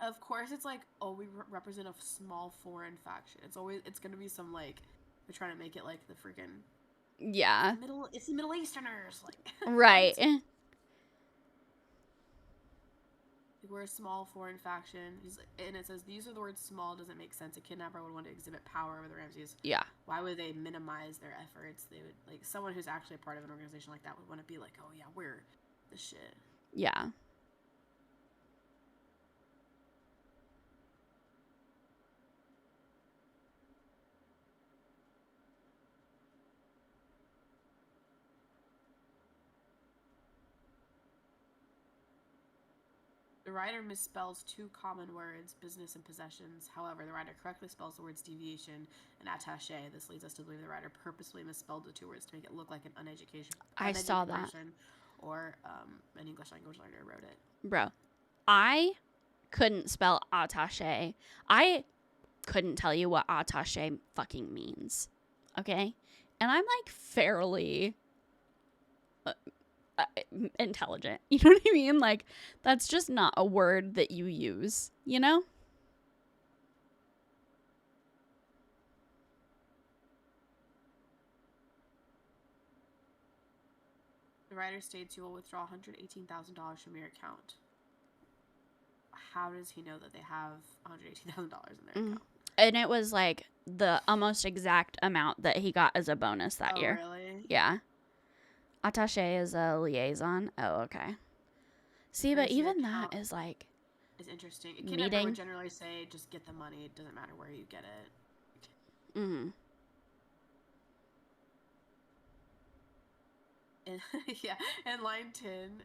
Of course, it's like, oh, we represent a small foreign faction. It's gonna be some like, they're trying to make it like the freaking it's the Middle Easterners, like right. We're a small foreign faction. And it says the use of the word small doesn't make sense. A kidnapper would want to exhibit power over the Ramseys. Yeah. Why would they minimize their efforts? They would, like, someone who's actually a part of an organization like that would want to be like, oh yeah, we're the shit. Yeah. The writer misspells 2 common words, business and possessions. However, the writer correctly spells the words deviation and attaché. This leads us to believe the writer purposely misspelled the 2 words to make it look like an uneducated I saw that. person or an English language learner wrote it. Bro, I couldn't spell attaché. I couldn't tell you what attaché fucking means. Okay? And I'm like fairly intelligent. You know what I mean? Like, that's just not a word that you use, you know? The writer states you will withdraw $118,000 from your account. How does he know that they have $118,000 in their account? And it was like the almost exact amount that he got as a bonus that year. Oh, really? Yeah. Attaché is a liaison. Oh, okay. See, but even that is like... It's interesting. A kidnapper would generally say, just get the money. It doesn't matter where you get it. Mm-hmm. And, yeah. In line 10,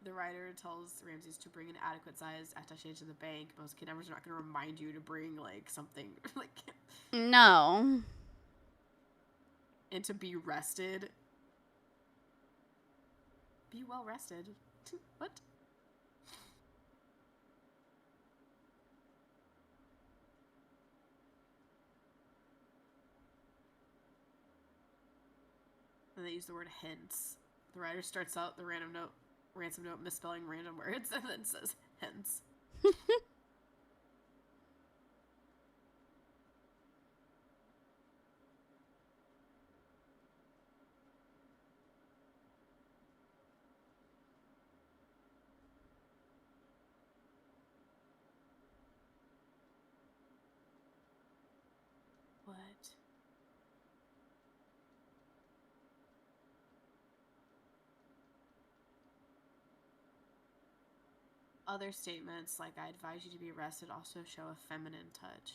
the writer tells Ramses to bring an adequate sized attaché to the bank. Most kidnappers are not going to remind you to bring, like, something, like... No. And to be rested. Be well rested. What? And they use the word hence. The writer starts out the ransom note misspelling random words and then says hence. What? Other statements, like I advise you to be arrested, also show a feminine touch.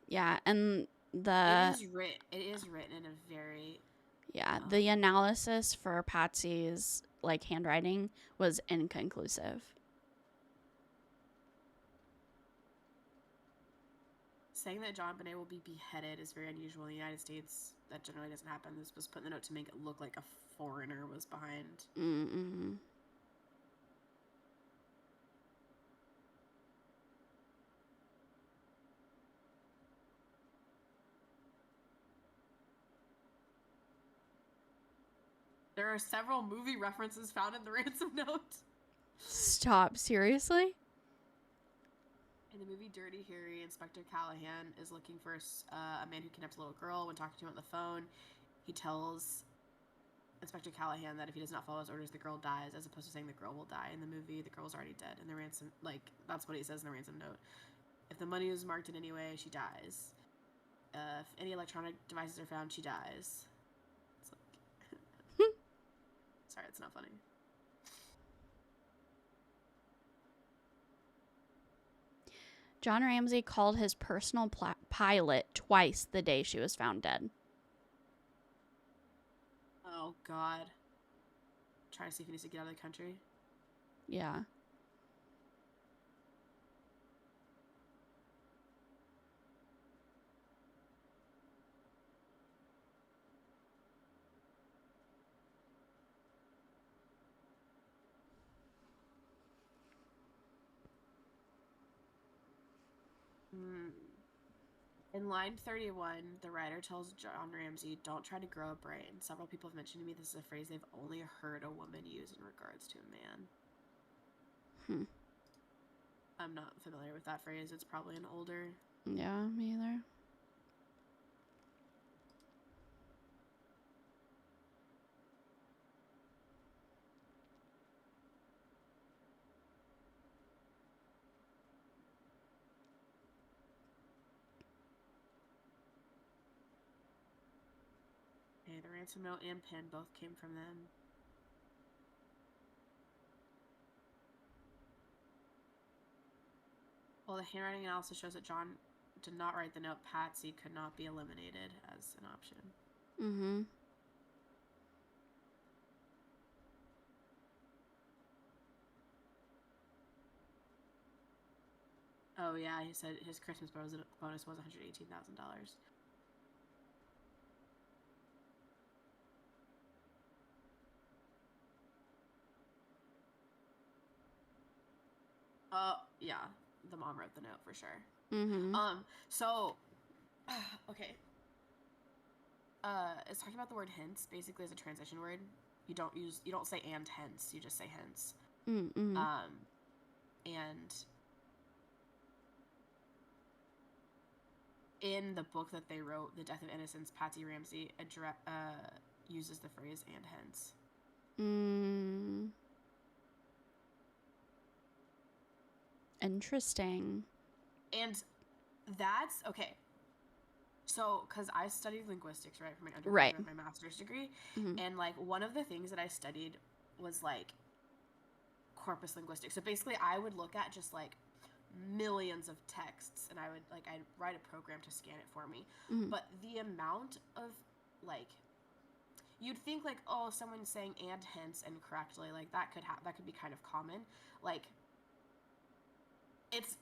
Yeah, and it is written in a very... Yeah, the analysis for Patsy's, like, handwriting was inconclusive. saying that John Bonet will be beheaded is very unusual in the United States. That generally doesn't happen. This was put in the note to make it look like a foreigner was behind. Mm-mm. There are several movie references found in the ransom note. Stop. Seriously? In the movie Dirty Harry, Inspector Callahan is looking for a man who kidnaps a little girl. When talking to him on the phone, he tells Inspector Callahan that if he does not follow his orders, the girl dies, as opposed to saying the girl will die. In the movie, the girl's already dead. In the ransom, that's what he says in the ransom note. If the money is marked in any way, she dies. If any electronic devices are found, she dies. It's like... Sorry, it's not funny. John Ramsey called his personal pilot twice the day she was found dead. Oh, God. Trying to see if he needs to get out of the country. Yeah. In line 31, the writer tells John Ramsey, "Don't try to grow a brain." Several people have mentioned to me this is a phrase they've only heard a woman use in regards to a man. I'm not familiar with that phrase. It's probably an older... Yeah, me either. Okay, the ransom note and pin both came from them. Well, the handwriting analysis shows that John did not write the note. Patsy could not be eliminated as an option. Mm-hmm. Oh, yeah, he said his Christmas bonus was $118,000. Yeah, the mom wrote the note for sure. Mm-hmm. So, okay. It's talking about the word hence, basically as a transition word. You don't say and hence, you just say hence. Mm-hmm. And in the book that they wrote, The Death of Innocence, Patsy Ramsey uses the phrase and hence. Interesting. And that's okay. So, because I studied linguistics, right, for my undergraduate and my master's degree, and like one of the things that I studied was like corpus linguistics. So basically, I would look at just like millions of texts, and I'd write a program to scan it for me. But the amount of like, you'd think like, oh, someone's saying and hence incorrectly, like that could be kind of common, like.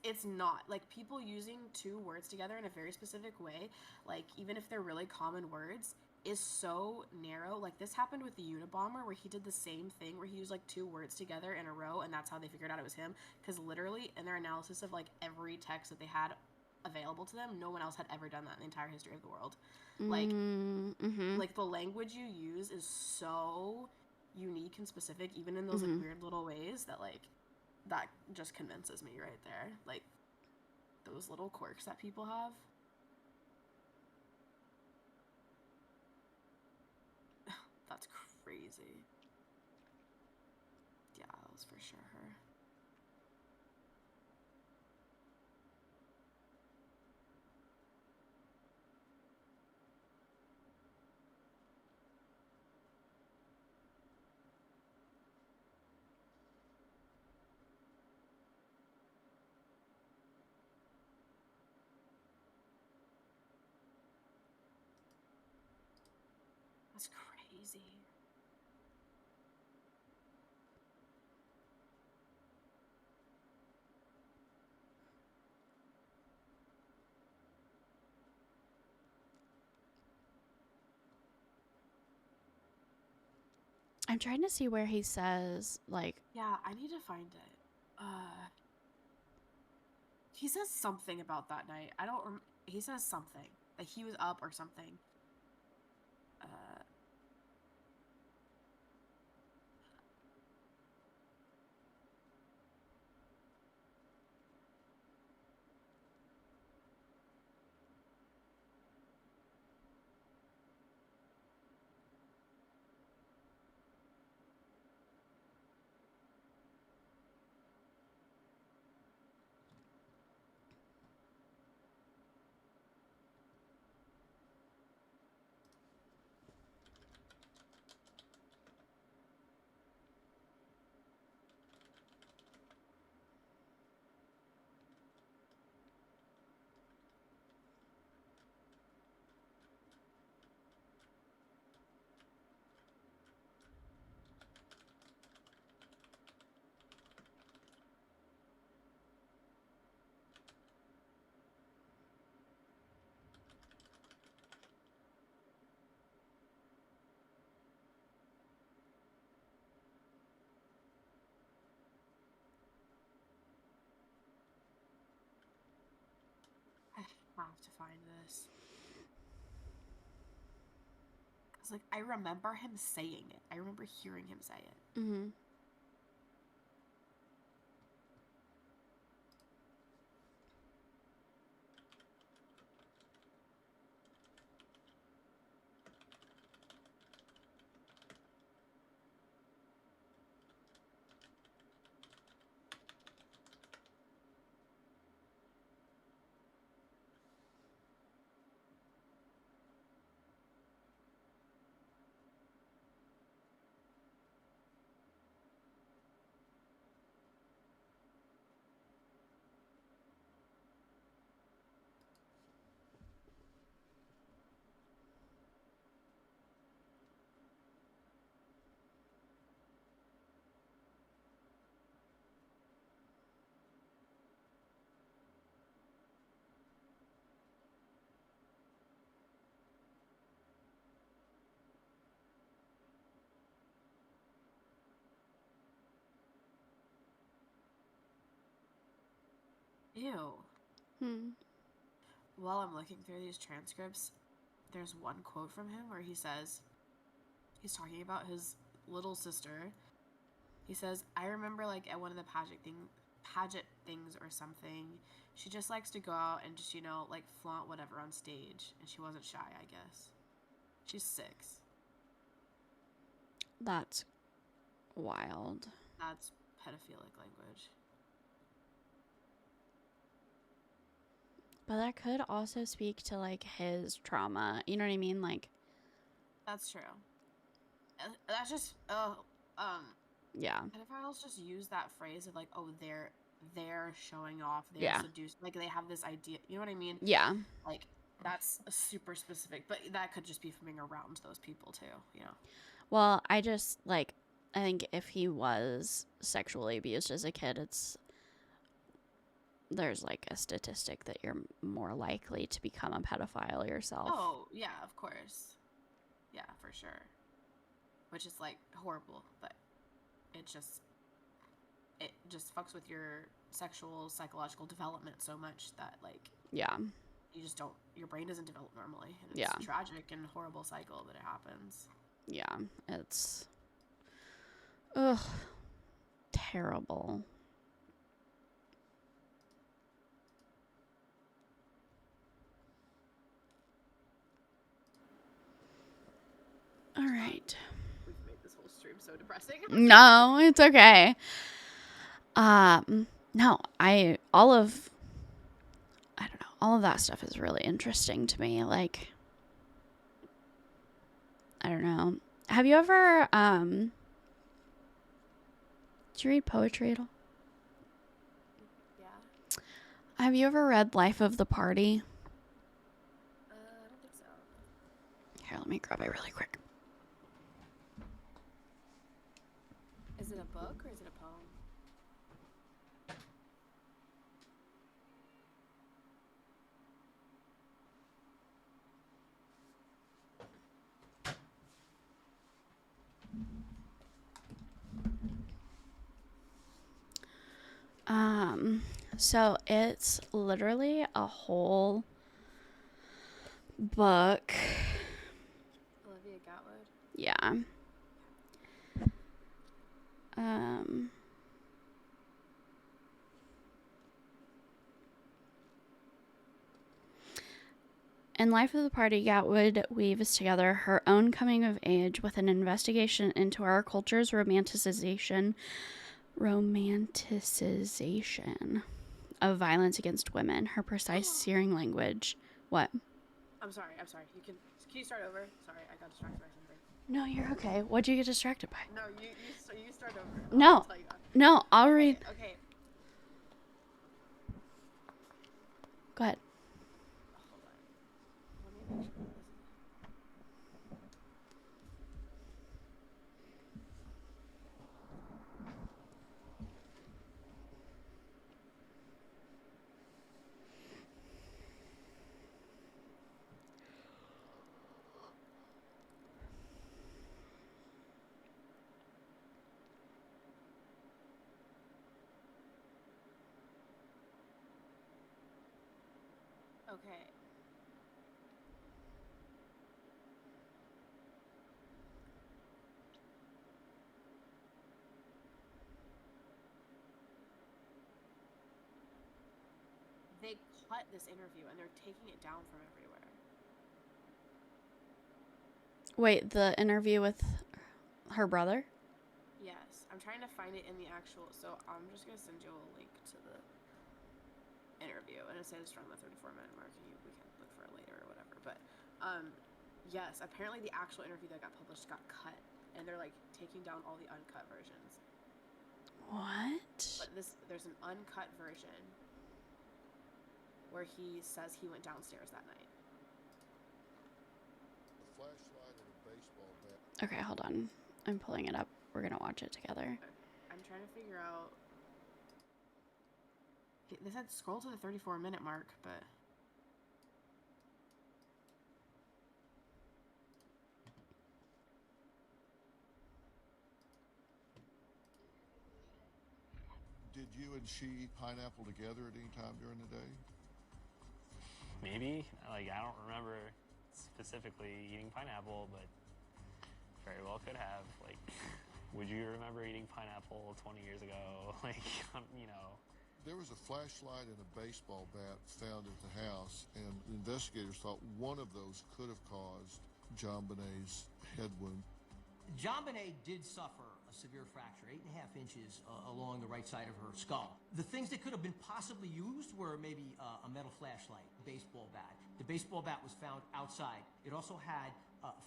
It's not. Like, people using two words together in a very specific way, like, even if they're really common words, is so narrow. Like, this happened with the Unabomber, where he did the same thing, where he used, like, two words together in a row, and that's how they figured out it was him. Because literally, in their analysis of, like, every text that they had available to them, no one else had ever done that in the entire history of the world. Like, the language you use is so unique and specific, even in those, like, weird little ways that, like, that just convinces me right there. Like, those little quirks that people have. That's crazy. Yeah, that was for sure her. That's crazy. I'm trying to see where he says, like... Yeah, I need to find it. He says something about that night. I don't he says something. Like he was up or something. I have to find this. Cause like I remember him saying it. I remember hearing him say it. Mm-hmm. Ew. Hmm. While I'm looking through these transcripts, there's one quote from him where he says, he's talking about his little sister. He says, I remember like at one of the pageant things or something, she just likes to go out and just, like flaunt whatever on stage. And she wasn't shy, I guess. She's 6. That's wild. That's pedophilic language. But that could also speak to, like, his trauma. You know what I mean? Like... That's true. That's just, yeah. pedophiles just use that phrase of like, oh, they're showing off, they're Yeah. seduced. Like, they have this idea. You know what I mean? Yeah. Like, that's super specific. But that could just be from being around those people, too, Well, I think if he was sexually abused as a kid, there's like a statistic that you're more likely to become a pedophile yourself. Oh, yeah, of course. Yeah, for sure. Which is, like, horrible, but it just fucks with your sexual, psychological development so much that, like... Yeah. You just don't... Your brain doesn't develop normally. And it's a tragic and horrible cycle, but it happens. Yeah, it's... ugh. Terrible. All right. We've made this whole stream so depressing. No, it's okay. No, all of that stuff is really interesting to me. Like, I don't know. Have you ever, did you read poetry at all? Yeah. Have you ever read Life of the Party? I don't think so. Here, let me grab it really quick. Is it a book or is it a poem? So it's literally a whole book. Olivia Gatwood. Yeah. In Life of the Party, Gatwood weaves together her own coming of age with an investigation into our culture's romanticization of violence against women. Her precise, searing language. What? I'm sorry. Can you start over? Sorry, I got distracted by something. No, you're okay. What'd you get distracted by? No, you start over. No, I'll read. Okay. Go ahead. Hold on. Let me make sure this is... Okay. They cut this interview and they're taking it down from everywhere. Wait, the interview with her brother? Yes. I'm trying to find it in the actual... So I'm just going to send you a link to the interview. And it says around the 34-minute mark. And we can look for it later or whatever. But, yes. Apparently the actual interview that got published got cut. And they're, like, taking down all the uncut versions. What? But there's an uncut version where he says he went downstairs that night. A flashlight and a baseball bat. Okay, hold on. I'm pulling it up. We're gonna watch it together. I'm trying to figure out... They said scroll to the 34-minute mark, but... Did you and she eat pineapple together at any time during the day? Maybe. Like, I don't remember specifically eating pineapple, but very well could have. Like, would you remember eating pineapple 20 years ago? Like, you know. There was a flashlight and a baseball bat found at the house, and investigators thought one of those could have caused John Bonet's head wound. John Bonet did suffer a severe fracture, 8.5 inches along the right side of her skull. The things that could have been possibly used were maybe a metal flashlight, baseball bat. The baseball bat was found outside. It also had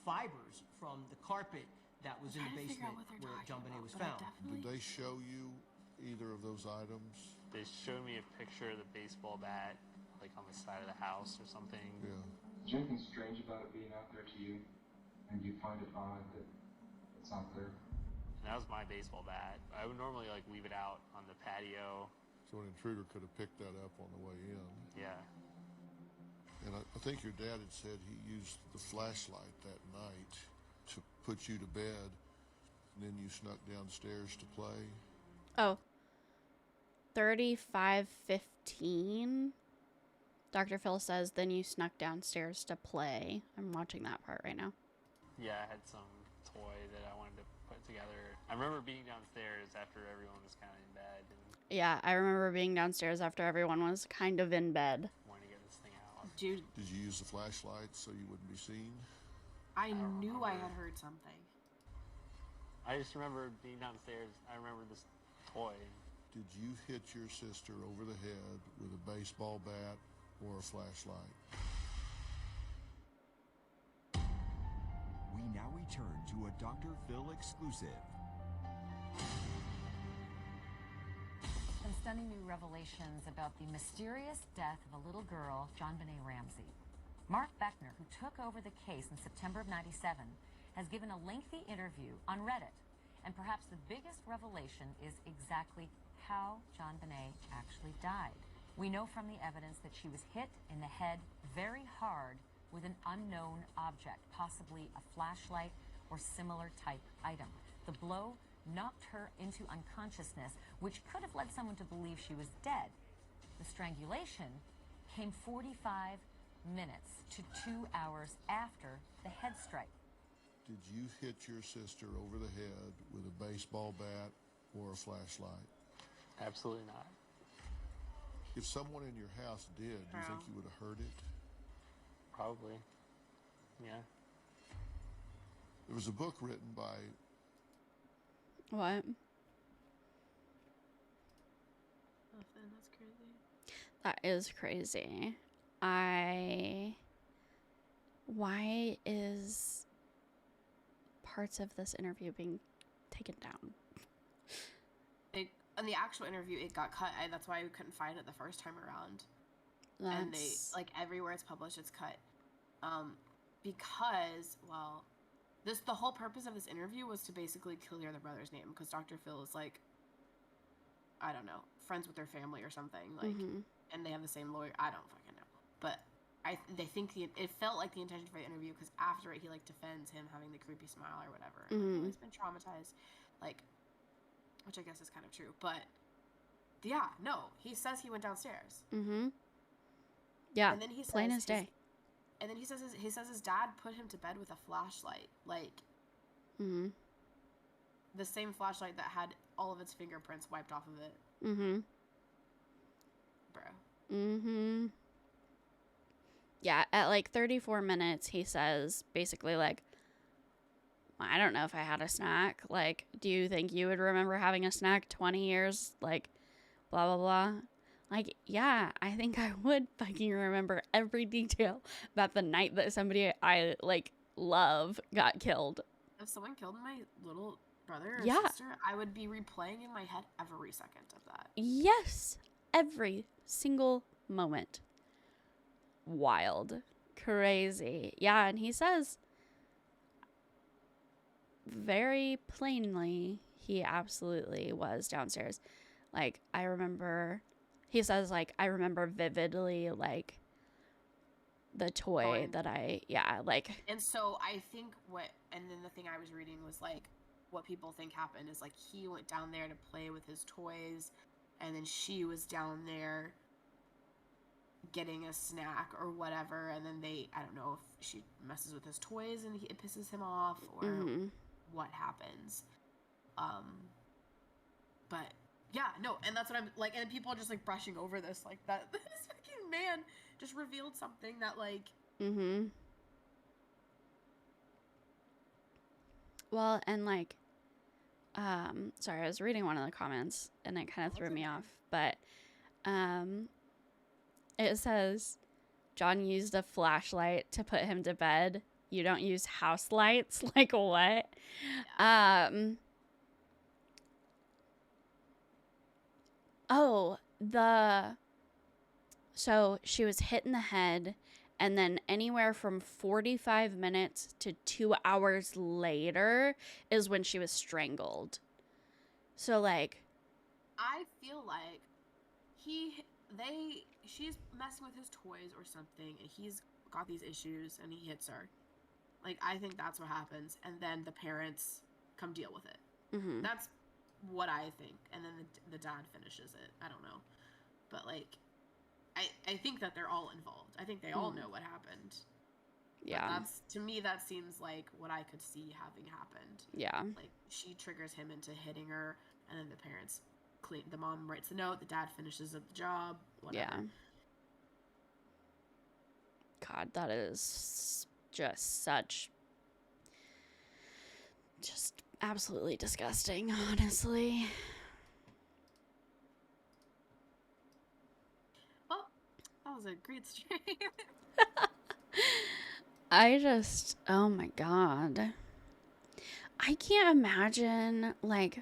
fibers from the carpet that was in the basement where John Bonet was found. Did they show you either of those items? They showed me a picture of the baseball bat, like on the side of the house or something. Yeah. Is there anything strange about it being out there to you? And you find it odd that it's out there? And that was my baseball bat. I would normally like leave it out on the patio. So an intruder could have picked that up on the way in. Yeah. And I think your dad had said he used the flashlight that night to put you to bed, and then you snuck downstairs to play. Oh. 35:15. Dr. Phil says, then you snuck downstairs to play. I'm watching that part right now. Yeah, I had some toy that I wanted to put together. I remember being downstairs after everyone was kind of in bed. And Yeah, I remember being downstairs after everyone was kind of in bed. wanted to get this thing out. Dude, Did you use the flashlight so you wouldn't be seen? I knew I had heard something. I just remember being downstairs. I remember this toy. Did you hit your sister over the head with a baseball bat or a flashlight? We now return to a Dr. Phil exclusive. Some stunning new revelations about the mysterious death of a little girl, John Bonet Ramsey. Mark Beckner, who took over the case in September of '97, has given a lengthy interview on Reddit. And perhaps the biggest revelation is exactly how John Bonet actually died. We know from the evidence that she was hit in the head very hard with an unknown object, possibly a flashlight or similar type item. The blow knocked her into unconsciousness, which could have led someone to believe she was dead. The strangulation came 45 minutes to 2 hours after the head strike. Did you hit your sister over the head with a baseball bat or a flashlight? Absolutely not. If someone in your house did, do you think you would have heard it? Probably. Yeah. There was a book written by... What? Nothing. That's crazy. That is crazy. Why is parts of this interview being taken down? In the actual interview, it got cut. That's why we couldn't find it the first time around. And they, like, everywhere it's published, it's cut. Because, well, the whole purpose of this interview was to basically clear the brother's name, because Dr. Phil is, like, I don't know, friends with their family or something, like, and they have the same lawyer. I don't fucking know. But they think it felt like the intention for the interview, because after it, he, like, defends him having the creepy smile or whatever. And, like, he's been traumatized, like, which I guess is kind of true. But, yeah, no, he says he went downstairs. Yeah, and then he plain as day. And then he says his dad put him to bed with a flashlight, like, the same flashlight that had all of its fingerprints wiped off of it. Bro. Yeah, at like 34 minutes, he says basically like, I don't know if I had a snack. Like, do you think you would remember having a snack 20 years? Like, blah, blah, blah. Like, yeah, I think I would fucking remember every detail about the night that somebody I, like, love got killed. If someone killed my little brother or Yeah. sister, I would be replaying in my head every second of that. Yes. Every single moment. Wild. Crazy. Yeah, and he says very plainly he absolutely was downstairs. Like, I remember... He says, like, I remember vividly, like, the toy that like... And so I think and then the thing I was reading was, like, what people think happened is, like, he went down there to play with his toys, and then she was down there getting a snack or whatever, and then I don't know if she messes with his toys and it pisses him off, or what happens. But... yeah, no, and that's what I'm, like, and people are just, like, brushing over this, like, that this fucking man just revealed something that, like... Well, and, like, sorry, I was reading one of the comments, and it kind of threw me off, but, it says, John used a flashlight to put him to bed. You don't use house lights? Like, what? Yeah. So she was hit in the head, and then anywhere from 45 minutes to 2 hours later is when she was strangled. So, like... I feel like she's messing with his toys or something, and he's got these issues, and he hits her. Like, I think that's what happens, and then the parents come deal with it. That's what I think, and then the dad finishes it. I don't know, but, like, I think that they're all involved. I think they all know what happened. Yeah, to me that seems like what I could see having happened. Yeah, like, she triggers him into hitting her, and then the parents clean. The mom writes the note. The dad finishes up the job. Whatever. Yeah. God, that is just absolutely disgusting, honestly. Well, that was a great stream. Oh my God. I can't imagine, like,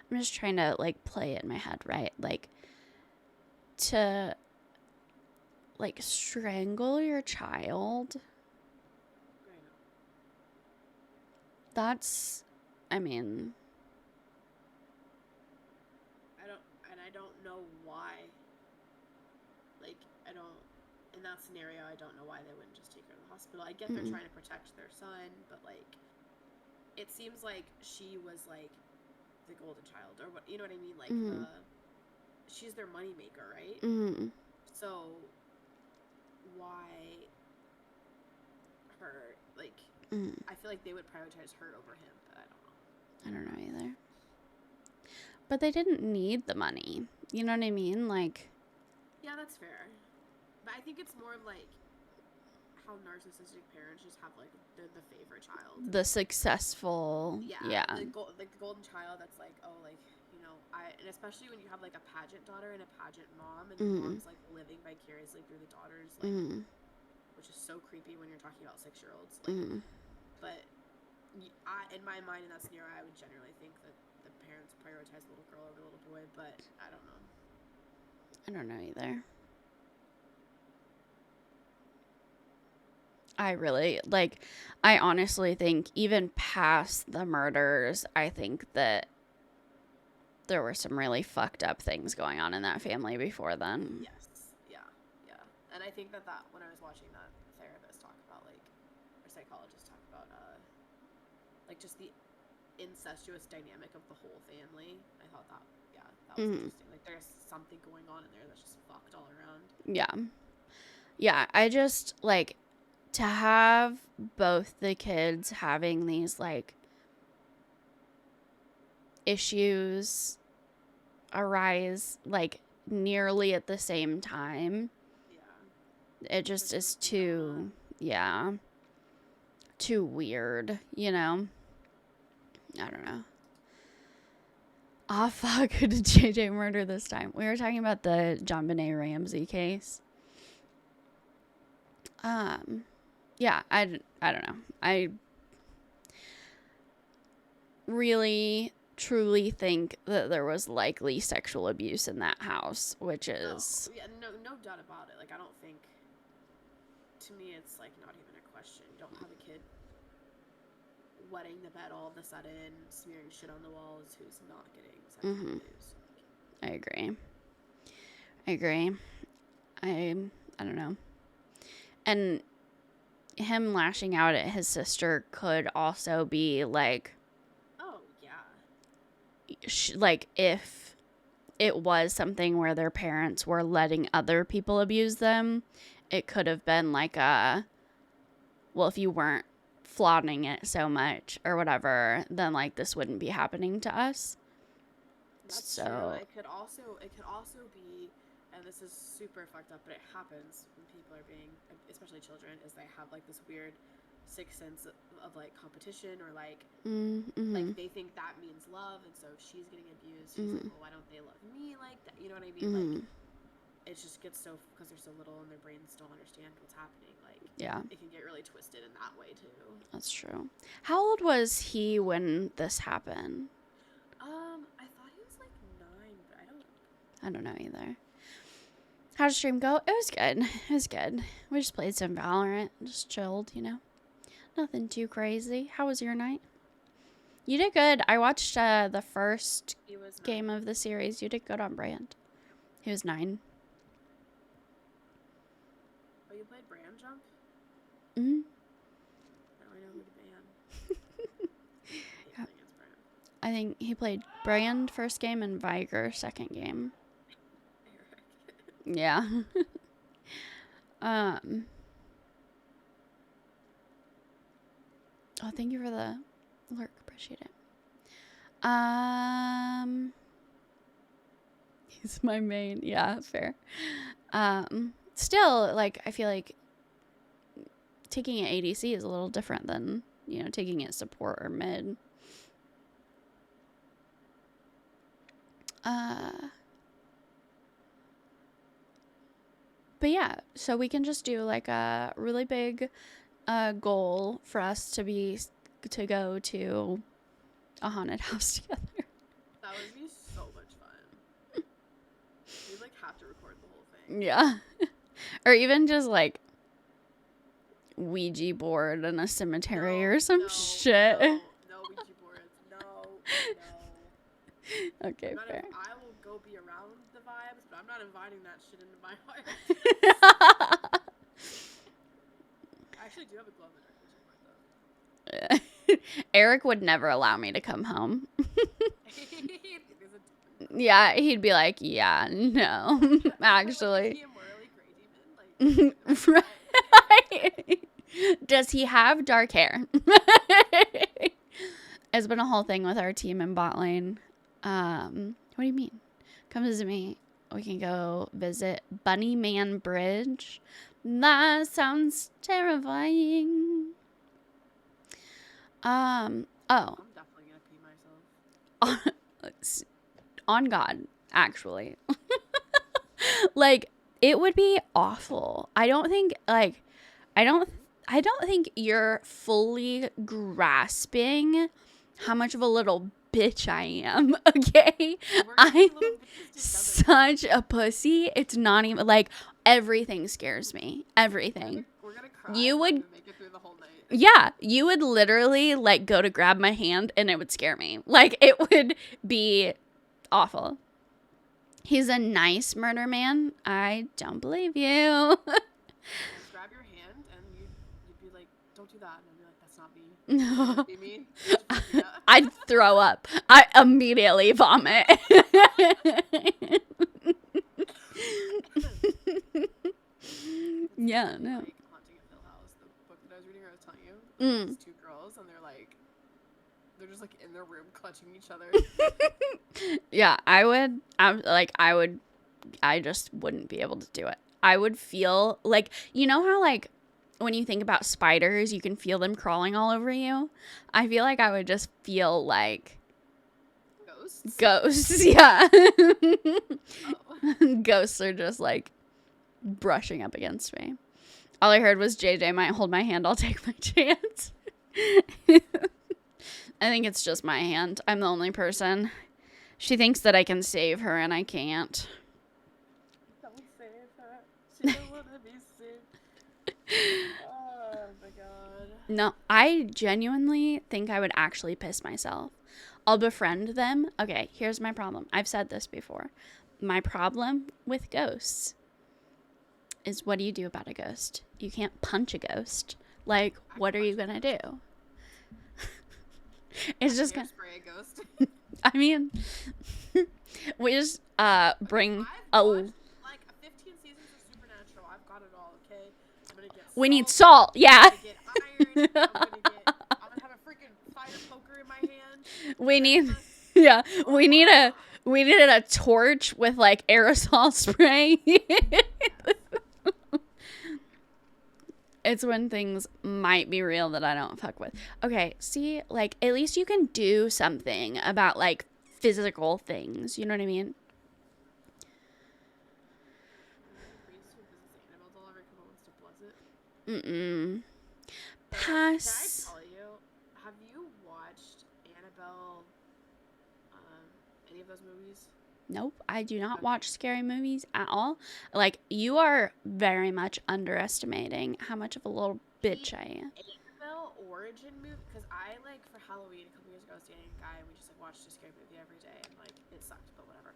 I'm just trying to, like, play it in my head, right? Like, to, like, strangle your child. That's, I mean... I don't know why. Like, in that scenario, I don't know why they wouldn't just take her to the hospital. I get they're trying to protect their son, but, like, it seems like she was like the golden child, or what, you know what I mean? Like she's their moneymaker, right? Mm-hmm. So why her? Like, I feel like they would prioritize her over him, but I don't know. I don't know either. But they didn't need the money. You know what I mean? Like, yeah, that's fair. But I think it's more like how narcissistic parents just have like the favorite child, the successful, yeah. The golden child that's like, oh, like, you know, and especially when you have like a pageant daughter and a pageant mom, and the mom's like living vicariously through the daughters, like, which is so creepy when you're talking about 6-year-olds. Like, but in my mind, in that scenario, I would generally think that the parents prioritize the little girl over the little boy, but I don't know. I don't know either. I honestly think even past the murders, I think that there were some really fucked up things going on in that family before then. Yes. Yeah. And I think that when I was watching that therapist talk about, like, or psychologist talk about, like, just the incestuous dynamic of the whole family, I thought that was interesting. Like, there's something going on in there that's just fucked all around. Yeah, I just, like, to have both the kids having these, like, issues arise, like, nearly at the same time. Yeah. It just is too weird, you know? I don't know. Ah, fuck, who did JJ murder this time? We were talking about the JonBenet Ramsey case. Yeah, I don't know. I really, truly think that there was likely sexual abuse in that house, which is... No doubt about it. Like, I don't think... To me, it's, like, not even a question. You don't have a kid wetting the bed all of a sudden, smearing shit on the walls, who's not getting sexual abuse. I agree. I don't know. And him lashing out at his sister could also be like, oh yeah, like if it was something where their parents were letting other people abuse them, it could have been like well, if you weren't flaunting it so much or whatever, then like this wouldn't be happening to us. That's true. It could also be, and this is super fucked up, but it happens when people are being, especially children, is they have like this weird sixth sense of like competition, or like like they think that means love, and so if she's getting abused, she's like, well, why don't they love me like that? You know what I mean? Like, it just gets so, because they're so little and their brains don't understand what's happening. Like, it can get really twisted in that way too. That's true. How old was he when this happened? I thought he was like 9, but I don't know either. How did stream go? It was good. We just played some Valorant, just chilled, you know. Nothing too crazy. How was your night? You did good. I watched the first game of the series. You did good on brand. He was 9. Oh, you played Brand Jump? Mm-hmm. Now I know who to ban. Yeah. I think he played Brand first game and Viger second game. Yeah. Oh, thank you for the lurk. Appreciate it. He's my main. Yeah, fair. Still, like, I feel like taking it ADC is a little different than, you know, taking it support or mid. But yeah, so we can just do like a really big goal for us to go to a haunted house together. That would be so much fun. We'd like have to record the whole thing. Yeah. Or even just like Ouija board in a cemetery or some shit. No Ouija boards. No. Okay, fair. I will go be around the vibes, but I'm not inviting that shit into my heart. I actually do have a glow in the dark vision board though. Eric would never allow me to come home. Yeah, he'd be like, yeah, no, actually. Right. Does he have dark hair? It's been a whole thing with our team in bot lane. What do you mean? Come visit me. We can go visit Bunny Man Bridge. That sounds terrifying. Oh. I'm definitely gonna pee myself. On God, actually. Like, it would be awful. I don't think you're fully grasping how much of a little bitch I am, okay? I'm such a pussy. It's not even, like, everything scares me. Everything. We're gonna cry. You would, make it through the whole night. yeah, you would literally, like, go to grab my hand and it would scare me. Like, it would be awful. He's a nice murder man. I don't believe you. Grab your hand and you'd be like, don't do that. And I'd be like, that's not me. You mean? I'd throw up. I immediately vomit. Yeah, no. Like, Haunting of Hill House, the book that I was reading, I was telling you. It's two girls and they're just like in their room clutching each other. Yeah, I just wouldn't be able to do it. I would feel like, you know how like when you think about spiders, you can feel them crawling all over you? I feel like I would just feel like ghosts, yeah. Ghosts are just like brushing up against me. All I heard was JJ might hold my hand, I'll take my chance. I think it's just my hand. I'm the only person. She thinks that I can save her and I can't. Don't save her. She don't want to be saved. Oh my god. No, I genuinely think I would actually piss myself. I'll befriend them. Okay, here's my problem. I've said this before. My problem with ghosts is, what do you do about a ghost? You can't punch a ghost. Like, what are you gonna do? It's just gonna spray a ghost. I mean, we just bring like 15 seasons of Supernatural. I've got it all, okay? I'm gonna get we need salt, yeah. I'm gonna get iron. I'm gonna have a freaking fire poker in my hand. We need a torch with like aerosol spray. It's when things might be real that I don't fuck with. Okay, see, like, at least you can do something about, like, physical things. You know what I mean? Mm-mm. Pass. Can I tell you, have you watched Annabelle, any of those movies? Nope, I do not watch scary movies at all. Like, you are very much underestimating how much of a little bitch I am. Annabelle origin movie, because I, like, for Halloween a couple years ago, I was dating a guy and we just, like, watched a scary movie every day and, like, it sucked, but whatever.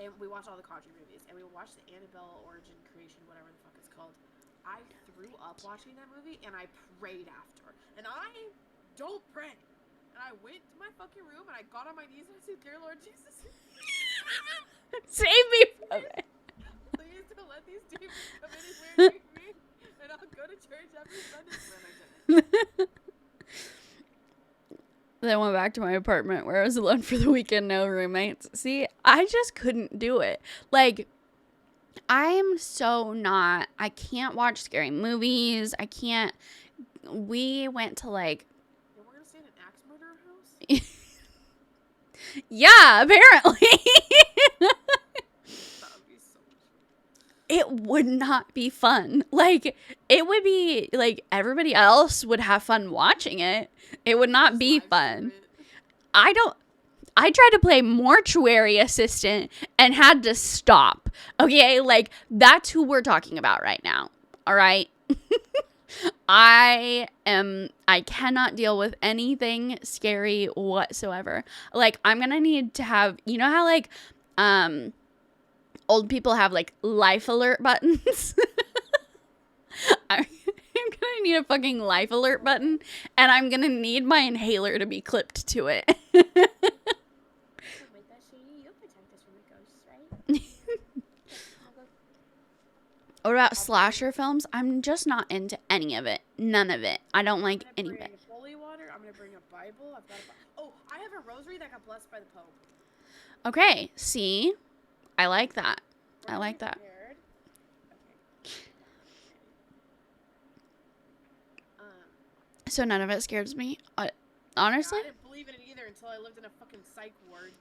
And we watched all the Conjuring movies and we watched the Annabelle origin creation, whatever the fuck it's called. I threw up watching that movie and I prayed after. And I don't pray. And I went to my fucking room and I got on my knees and I said, "Dear Lord Jesus, save me from it. Please don't let these demons come anywhere near me, and I'll go to church every Sunday." And I didn't. Then I went back to my apartment where I was alone for the weekend, no roommates. See, I just couldn't do it. Like, I can't watch scary movies. I can't. We went to like. We're gonna stay in an axe murderer house? Yeah, apparently. That would be so much fun. It would not be fun. Like, it would be like everybody else would have fun watching it. It would not be fun. I tried to play mortuary assistant and had to stop. Okay, like, that's who we're talking about right now. All right. I cannot deal with anything scary whatsoever. Like, I'm gonna need to have, you know how like old people have like life alert buttons? I'm gonna gonna need a fucking life alert button, and I'm gonna need my inhaler to be clipped to it. What about slasher films? I'm just not into any of it. None of it. I don't like any of it. Holy water. I'm gonna bring a Bible. Oh, I have a rosary that got blessed by the Pope. Okay, see? I like that. I like that. So none of it scares me. Honestly? I didn't believe in it either until I lived in a fucking psych ward.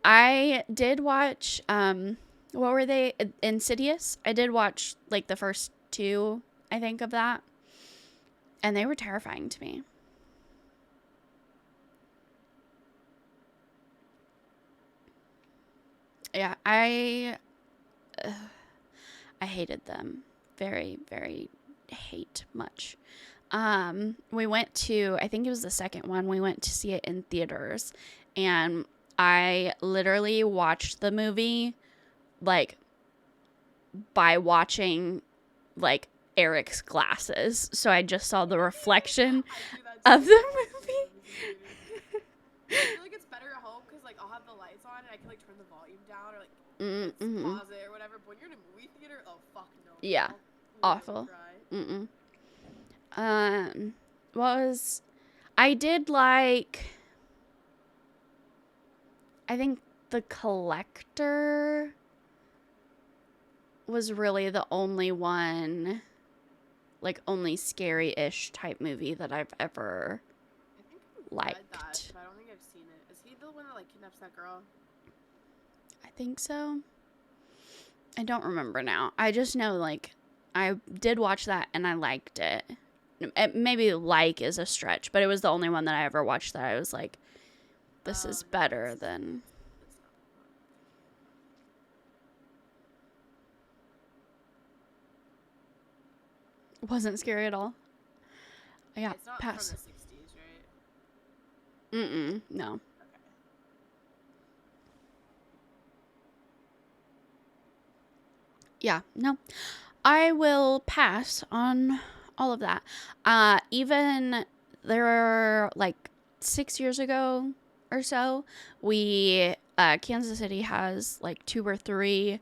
I did watch, what were they? Insidious? I did watch, like, the first 2, I think, of that. And they were terrifying to me. Yeah, I hated them. Very, very hate much. We went to, I think it was the second one, we went to see it in theaters, and I literally watched the movie, like, by watching, like, Eric's glasses, so I just saw the reflection of the movie. I feel like it's better at home, because, like, I'll have the lights on, and I can, like, turn the volume down, or, like, pause it, or whatever, but when you're in a movie theater, oh, fuck no. Yeah. Awful. I did like, I think The Collector was really the only one, like, only scary-ish type movie that I've ever liked. That, but I don't think I've seen it. Is he the one that, like, kidnaps that girl? I think so. I don't remember now. I just know, like, I did watch that and I liked it. Maybe like is a stretch, but it was the only one that I ever watched that I was like, this is better than... Wasn't scary at all. I got it's not past. From the 60s, right? No. Okay. Yeah, no. I will pass on all of that. Even there were, like, 6 years ago or so, Kansas City has, like, 2 or 3,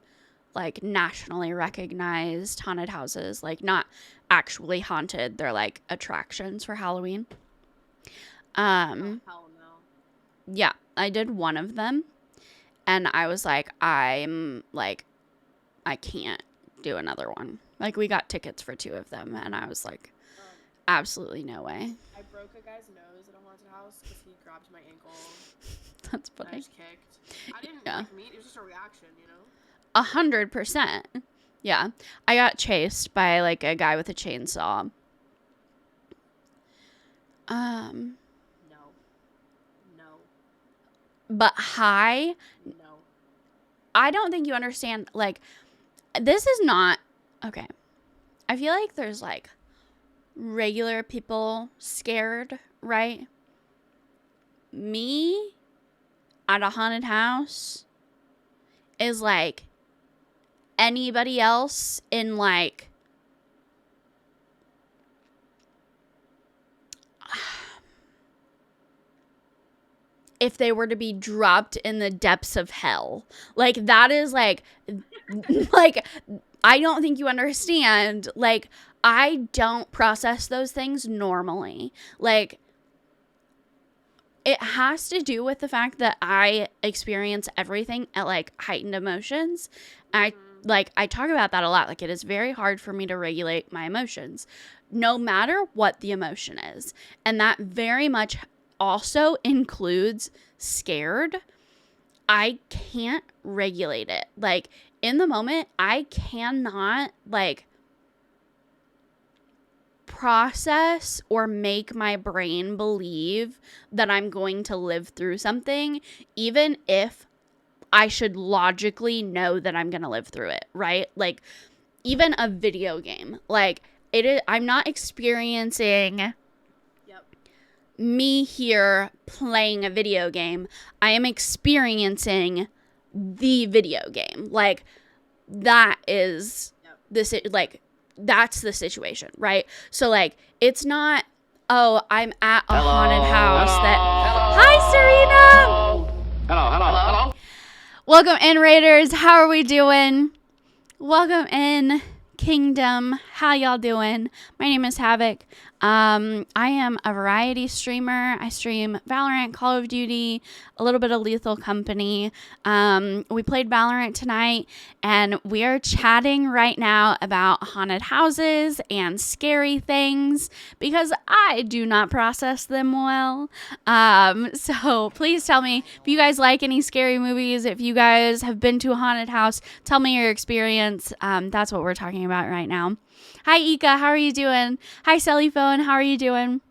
like, nationally recognized haunted houses. Like, not actually haunted. They're, like, attractions for Halloween. Hell no. Yeah, I did one of them. And I was like, I can't do another one. Like, we got tickets for 2 of them, and I was like, absolutely no way. I broke a guy's nose at a haunted house because he grabbed my ankle. That's funny. I just kicked. I didn't mean it was just a reaction, you know? 100%. Yeah. I got chased by, like, a guy with a chainsaw. No. But hi. No. I don't think you understand, like, this is not, okay. I feel like there's, like, regular people scared, right? Me at a haunted house is, like, anybody else in, like, if they were to be dropped in the depths of hell. Like, that is, like, like, I don't think you understand. Like, I don't process those things normally. Like, it has to do with the fact that I experience everything at, like, heightened emotions. I talk about that a lot. Like, it is very hard for me to regulate my emotions, no matter what the emotion is. And that very much also includes scared. I can't regulate it. Like, in the moment, I cannot, like, process or make my brain believe that I'm going to live through something, even if I should logically know that I'm going to live through it, right? Like, even a video game, like, I'm not experiencing me here playing a video game. I am experiencing the video game. Like, that is this, like, that's the situation, right? So, like, it's not, oh, I'm at a haunted house that... Hi, Serena! Hello. Welcome in, Raiders. How are we doing? Welcome in, Kingdom. How y'all doing? My name is Havoc. I am a variety streamer. I stream Valorant, Call of Duty, a little bit of Lethal Company. We played Valorant tonight, and we are chatting right now about haunted houses and scary things because I do not process them well. So please tell me if you guys like any scary movies, if you guys have been to a haunted house, tell me your experience. That's what we're talking about right now. Hi, Ika. How are you doing? Hi, Sally Phone. How are you doing?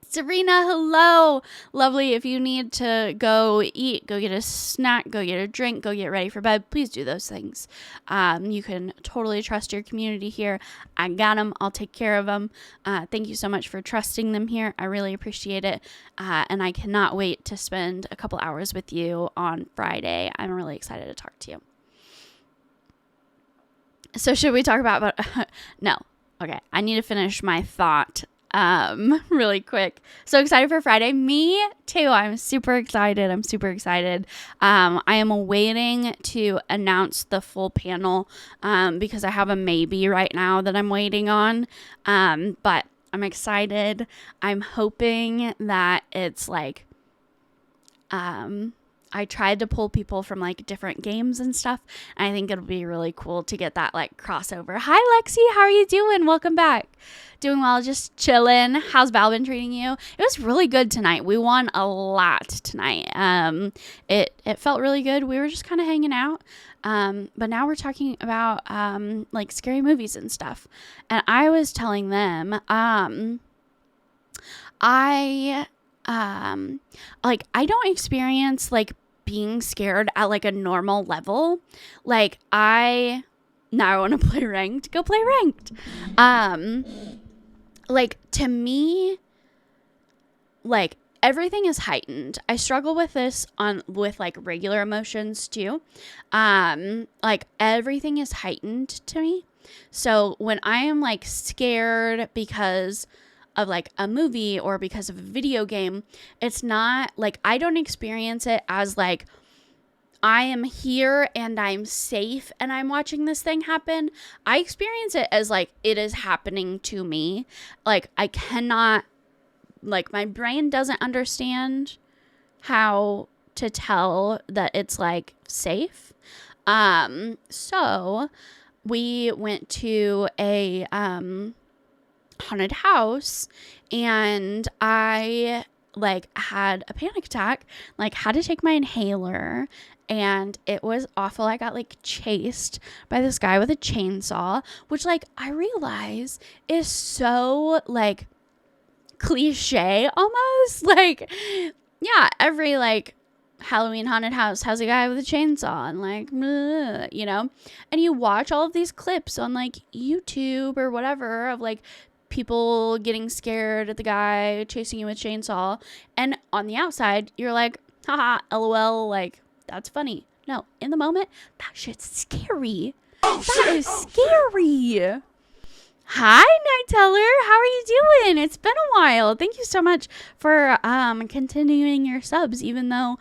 Serena, hello. Lovely. If you need to go eat, go get a snack, go get a drink, go get ready for bed, please do those things. You can totally trust your community here. I got them. I'll take care of them. Thank you so much for trusting them here. I really appreciate it. And I cannot wait to spend a couple hours with you on Friday. I'm really excited to talk to you. So should we talk about no. Okay. I need to finish my thought really quick. So excited for Friday. Me too. I'm super excited. I am waiting to announce the full panel because I have a maybe right now that I'm waiting on. But I'm excited. I'm hoping that it's like I tried to pull people from like different games and stuff, and I think it'll be really cool to get that like crossover. Hi Lexi, how are you doing? Welcome back. Doing well, just chilling. How's Val been treating you? It was really good tonight. We won a lot tonight. It felt really good. We were just kind of hanging out. But now we're talking about like scary movies and stuff. And I was telling them I don't experience like being scared at like a normal level. Like now I want to play ranked. Go play ranked. Like to me, like everything is heightened. I struggle with this with like regular emotions too. Like everything is heightened to me. So when I am like scared because of like a movie or because of a video game, it's not like I don't experience it as like I am here and I'm safe and I'm watching this thing happen. I experience it as like it is happening to me. Like I cannot, like my brain doesn't understand how to tell that it's like safe. So we went to a haunted house and I like had a panic attack, like had to take my inhaler, and it was awful. I got like chased by this guy with a chainsaw, which like I realize is so like cliche almost. Like yeah, every like Halloween haunted house has a guy with a chainsaw and like, you know, and you watch all of these clips on like YouTube or whatever of like people getting scared at the guy chasing you with chainsaw, and on the outside you're like, haha, lol, like that's funny. No, in the moment that shit's scary. That is scary. Hi Night Teller, how are you doing? It's been a while. Thank you so much for continuing your subs, even though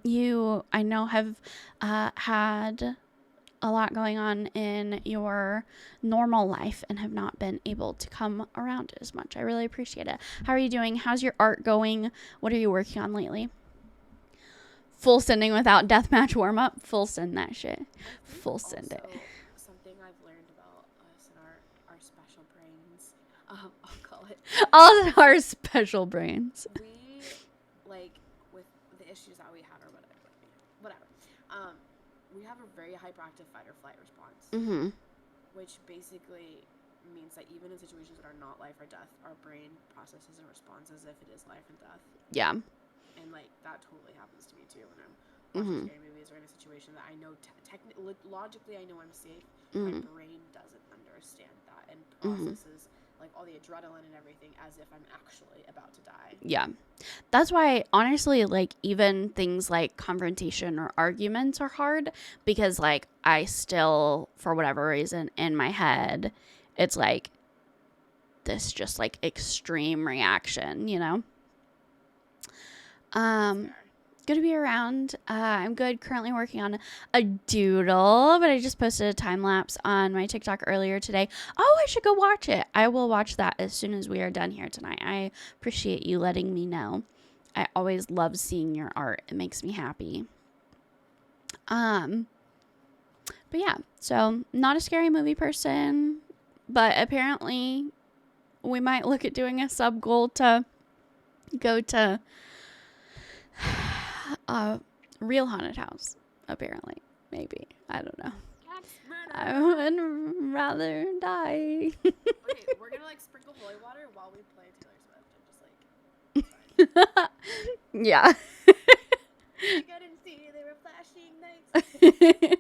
you I know have had a lot going on in your normal life and have not been able to come around as much. I really appreciate it. How are you doing? How's your art going? What are you working on lately? Full sending without deathmatch warm up. Full send that shit. Full send it. Something I've learned about us and our special brains. I'll call it. All our special brains. We like with the issues that we have or whatever. We have a very hyperactive fight or flight response, which basically means that even in situations that are not life or death, our brain processes and responds as if it is life and death. Yeah. And like that totally happens to me too when I'm watching scary movies or in a situation that I know logically I know I'm safe. My brain doesn't understand that and processes like all the adrenaline and everything as if I'm actually about to die. Yeah. That's why, honestly, like, even things like confrontation or arguments are hard because, like, I still, for whatever reason, in my head, it's like this just, like, extreme reaction, you know? Good to be around. I'm good. Currently working on a doodle, but I just posted a time lapse on my TikTok earlier today. Oh, I should go watch it. I will watch that as soon as we are done here tonight. I appreciate you letting me know. I always love seeing your art. It makes me happy. But yeah, so not a scary movie person, but apparently we might look at doing a sub goal to go to real haunted house, apparently. Maybe. I don't know. I would rather die. Okay, we're gonna like sprinkle holy water while we play Taylor Swift and just like yeah. I didn't see they were flashing lights.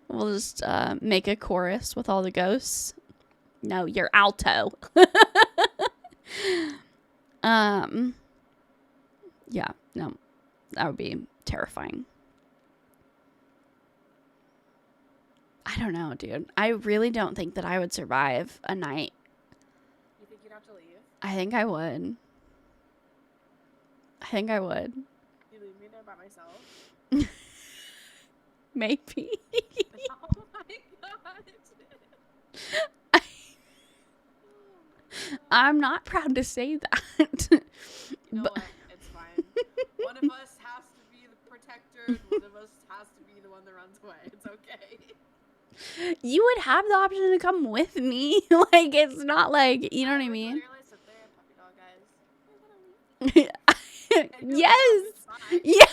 We'll just make a chorus with all the ghosts. No, you're alto. Yeah, no, that would be terrifying. I don't know, dude. I really don't think that I would survive a night. You think you'd have to leave? I think I would. You leave me there by myself? Maybe. Oh my god. I'm not proud to say that. You know what? It's fine. One of us has to be the protector, and one of us has to be the one that runs away. It's okay. You would have the option to come with me. Like, it's not like, you know what I mean? Yes. Yeah.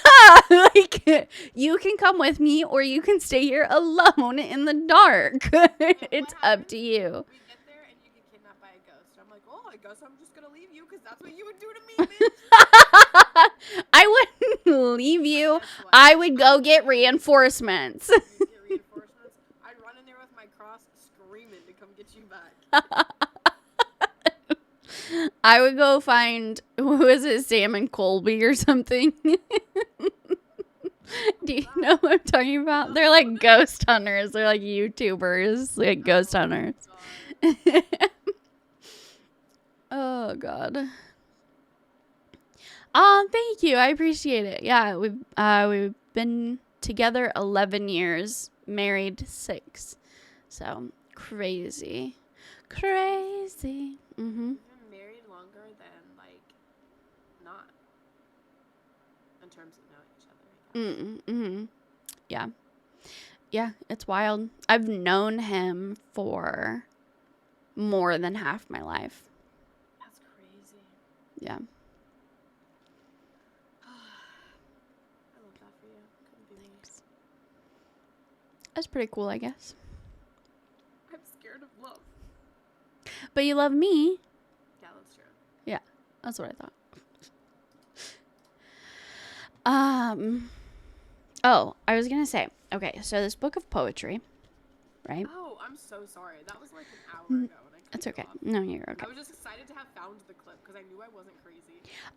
Like, you can come with me or you can stay here alone in the dark. It's up to you. We get there and you get kidnapped by a ghost. I'm like, oh, I guess I'm just gonna leave you because that's what you would do to me, bitch. I wouldn't leave you. I would go get reinforcements. I'd run in there with my cross screaming to come get you back. I would go find, who is it, Sam and Colby or something? Do you know what I'm talking about? They're like ghost hunters. They're like YouTubers, like ghost hunters. Oh, God. Thank you. I appreciate it. Yeah, we've been together 11 years, married 6. So, crazy. Crazy. Mm-hmm. Married longer than, like, not. In terms of knowing each other. Mm-hmm. Yeah. Yeah, it's wild. I've known him for more than half my life. That's crazy. Yeah. I love that for you. Couldn't be me. That's pretty cool, I guess. I'm scared of love. But you love me. Yeah, that's true. Yeah, that's what I thought. Oh, I was gonna say, okay, so this book of poetry, right? Oh, I'm so sorry. That was like an hour ago. And I It's okay. No, you're okay. I was just excited to have found the clip because I knew I wasn't crazy.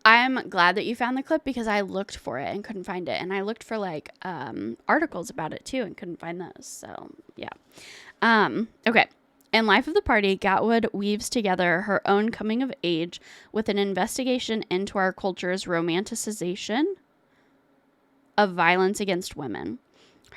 I'm glad that you found the clip because I looked for it and couldn't find it. And I looked for like articles about it too and couldn't find those. So, yeah. Okay. In Life of the Party, Gatwood weaves together her own coming of age with an investigation into our culture's romanticization of violence against women.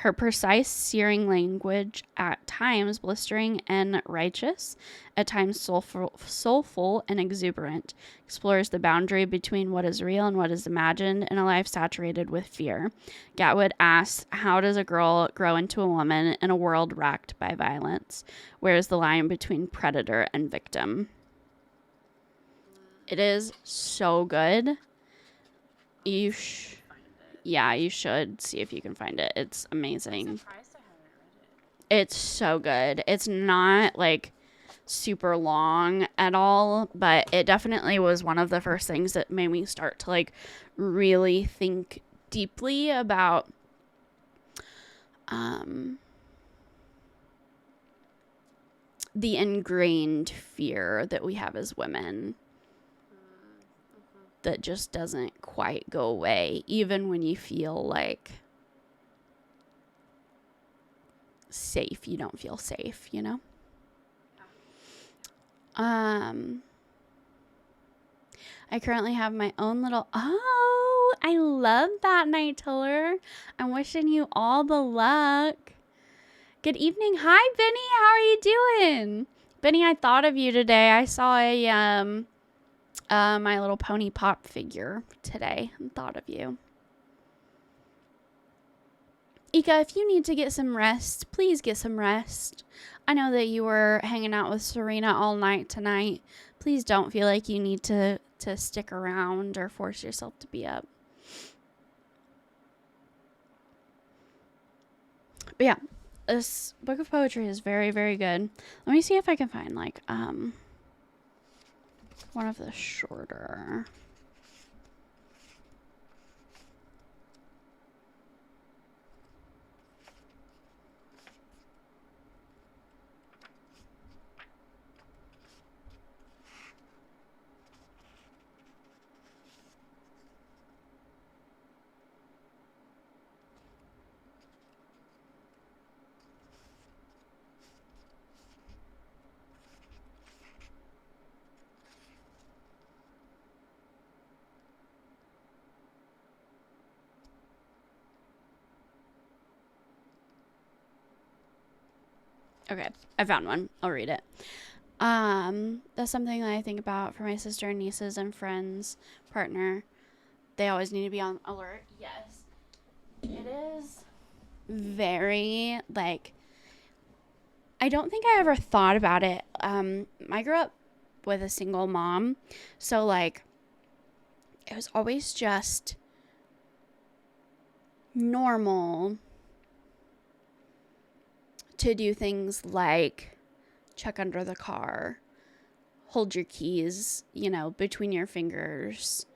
Her precise, searing language, at times blistering and righteous, at times soulful and exuberant, explores the boundary between what is real and what is imagined in a life saturated with fear. Gatwood asks, how does a girl grow into a woman in a world racked by violence? Where is the line between predator and victim? It is so good. You should see if you can find it. It's amazing. It's so good. It's not like super long at all, but it definitely was one of the first things that made me start to like really think deeply about the ingrained fear that we have as women that just doesn't quite go away, even when you feel like safe. You don't feel safe, you know? I currently have my own little... Oh, I love that, Night Tiller. I'm wishing you all the luck. Good evening. Hi, Benny. How are you doing? Benny, I thought of you today. I saw a My Little Pony pop figure today and thought of you. Ika, if you need to get some rest, please get some rest. I know that you were hanging out with Serena all night tonight. Please don't feel like you need to stick around or force yourself to be up. But yeah, this book of poetry is very, very good. Let me see if I can find like one of the shorter. Okay, I found one. I'll read it. That's something that I think about for my sister and nieces and friends, partner. They always need to be on alert. Yes. It is very, like, I don't think I ever thought about it. I grew up with a single mom, so, like, it was always just normal to do things like check under the car, hold your keys, you know, between your fingers.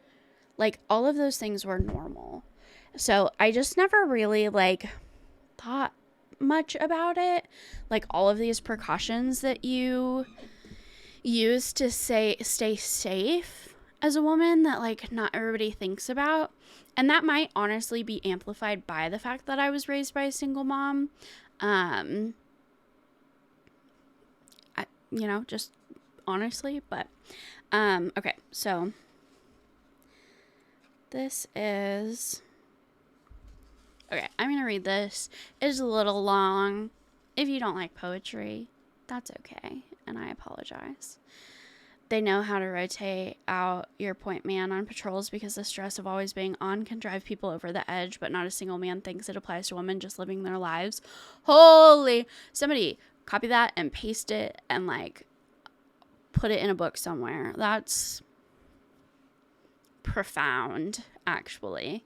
Like, all of those things were normal. So I just never really, like, thought much about it. Like, all of these precautions that you use to stay safe as a woman that, like, not everybody thinks about. And that might honestly be amplified by the fact that I was raised by a single mom. You know, just honestly, but, okay, so this is, okay, I'm going to read this. It's a little long. If you don't like poetry, that's okay, and I apologize. They know how to rotate out your point man on patrols because the stress of always being on can drive people over the edge, but not a single man thinks it applies to women just living their lives. Holy, somebody copy that and paste it and, like, put it in a book somewhere. That's profound, actually.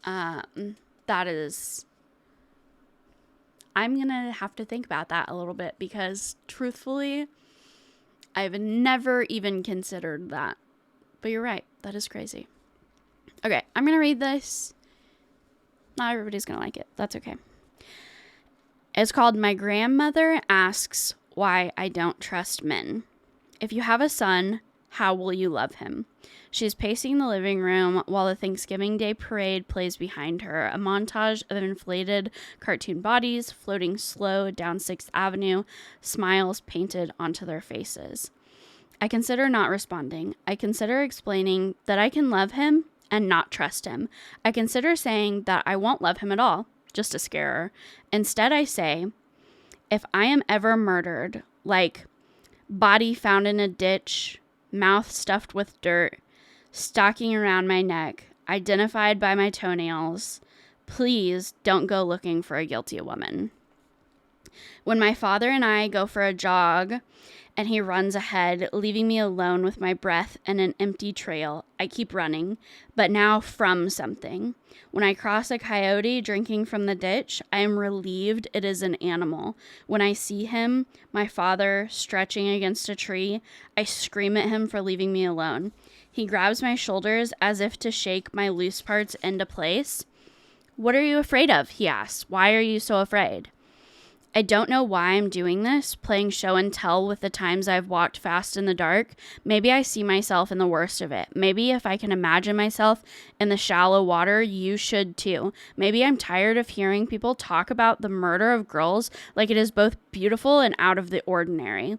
That is, I'm gonna have to think about that a little bit because, truthfully, I've never even considered that. But you're right, that is crazy. Okay, I'm gonna read this. Not everybody's gonna like it. That's okay. It's called My Grandmother Asks Why I Don't Trust Men. If you have a son, how will you love him? She's pacing the living room while the Thanksgiving Day parade plays behind her, a montage of inflated cartoon bodies floating slow down 6th Avenue, smiles painted onto their faces. I consider not responding. I consider explaining that I can love him and not trust him. I consider saying that I won't love him at all, just to scare her. Instead, I say, if I am ever murdered, like body found in a ditch, mouth stuffed with dirt, stocking around my neck, identified by my toenails, please don't go looking for a guilty woman. When my father and I go for a jog and he runs ahead, leaving me alone with my breath and an empty trail, I keep running, but now from something. When I cross a coyote drinking from the ditch, I am relieved it is an animal. When I see him, my father, stretching against a tree, I scream at him for leaving me alone. He grabs my shoulders as if to shake my loose parts into place. What are you afraid of? He asks. Why are you so afraid? I don't know why I'm doing this, playing show and tell with the times I've walked fast in the dark. Maybe I see myself in the worst of it. Maybe if I can imagine myself in the shallow water, you should too. Maybe I'm tired of hearing people talk about the murder of girls like it is both beautiful and out of the ordinary.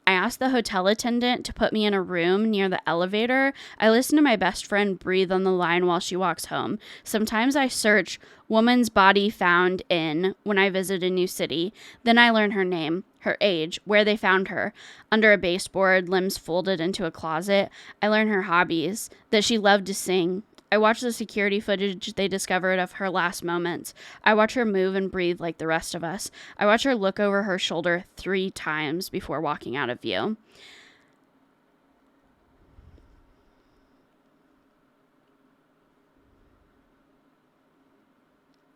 I asked the hotel attendant to put me in a room near the elevator. I listen to my best friend breathe on the line while she walks home. Sometimes I search woman's body found in when I visit a new city. Then I learn her name, her age, where they found her. Under a baseboard, limbs folded into a closet. I learn her hobbies, that she loved to sing. I watch the security footage they discovered of her last moments. I watch her move and breathe like the rest of us. I watch her look over her shoulder 3 times before walking out of view.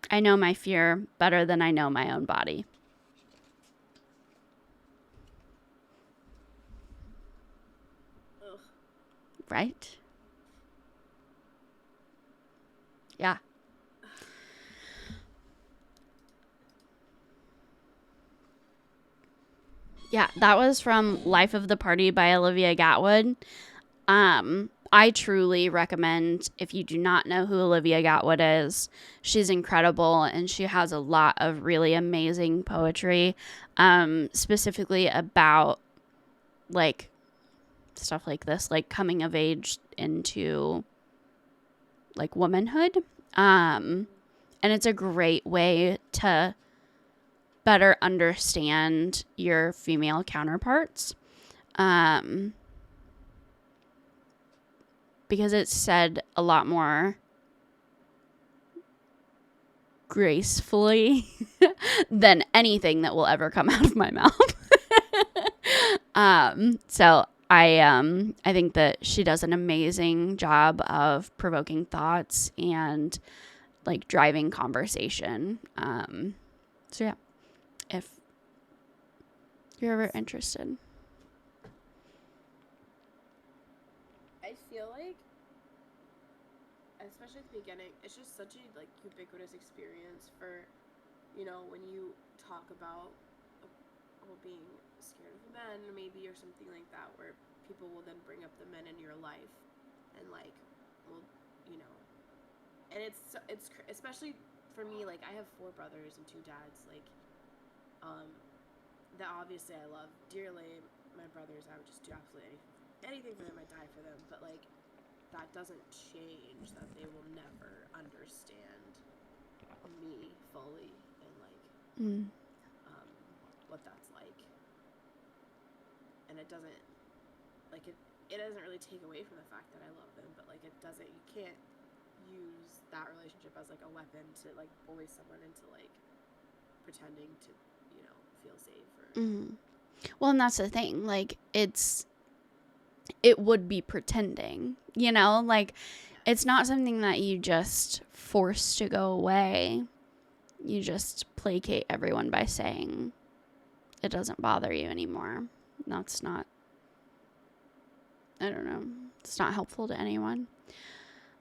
I know my fear better than I know my own body. Ugh. Right? Yeah. Yeah, that was from Life of the Party by Olivia Gatwood. I truly recommend, if you do not know who Olivia Gatwood is, she's incredible and she has a lot of really amazing poetry, specifically about like stuff like this, like coming of age into like womanhood. And it's a great way to better understand your female counterparts. Because it's said a lot more gracefully than anything that will ever come out of my mouth. So I think that she does an amazing job of provoking thoughts and like driving conversation. So yeah, if you're ever interested. I feel like, especially at the beginning, it's just such a like ubiquitous experience for, you know, when you talk about being scared of men, maybe, or something like that, where people will then bring up the men in your life, and like, well, you know, and it's especially for me, like I have 4 brothers and 2 dads, like, that obviously I love dearly. My brothers, I would just do absolutely anything for them. I'd die for them, but like, that doesn't change that they will never understand me fully and like what that's like. And it doesn't like it doesn't really take away from the fact that I love them, but like you can't use that relationship as like a weapon to like bully someone into like pretending to, you know, feel safe or Well, and that's the thing, like it would be pretending, you know, like it's not something that you just force to go away. You just placate everyone by saying it doesn't bother you anymore. That's not, I don't know, it's not helpful to anyone.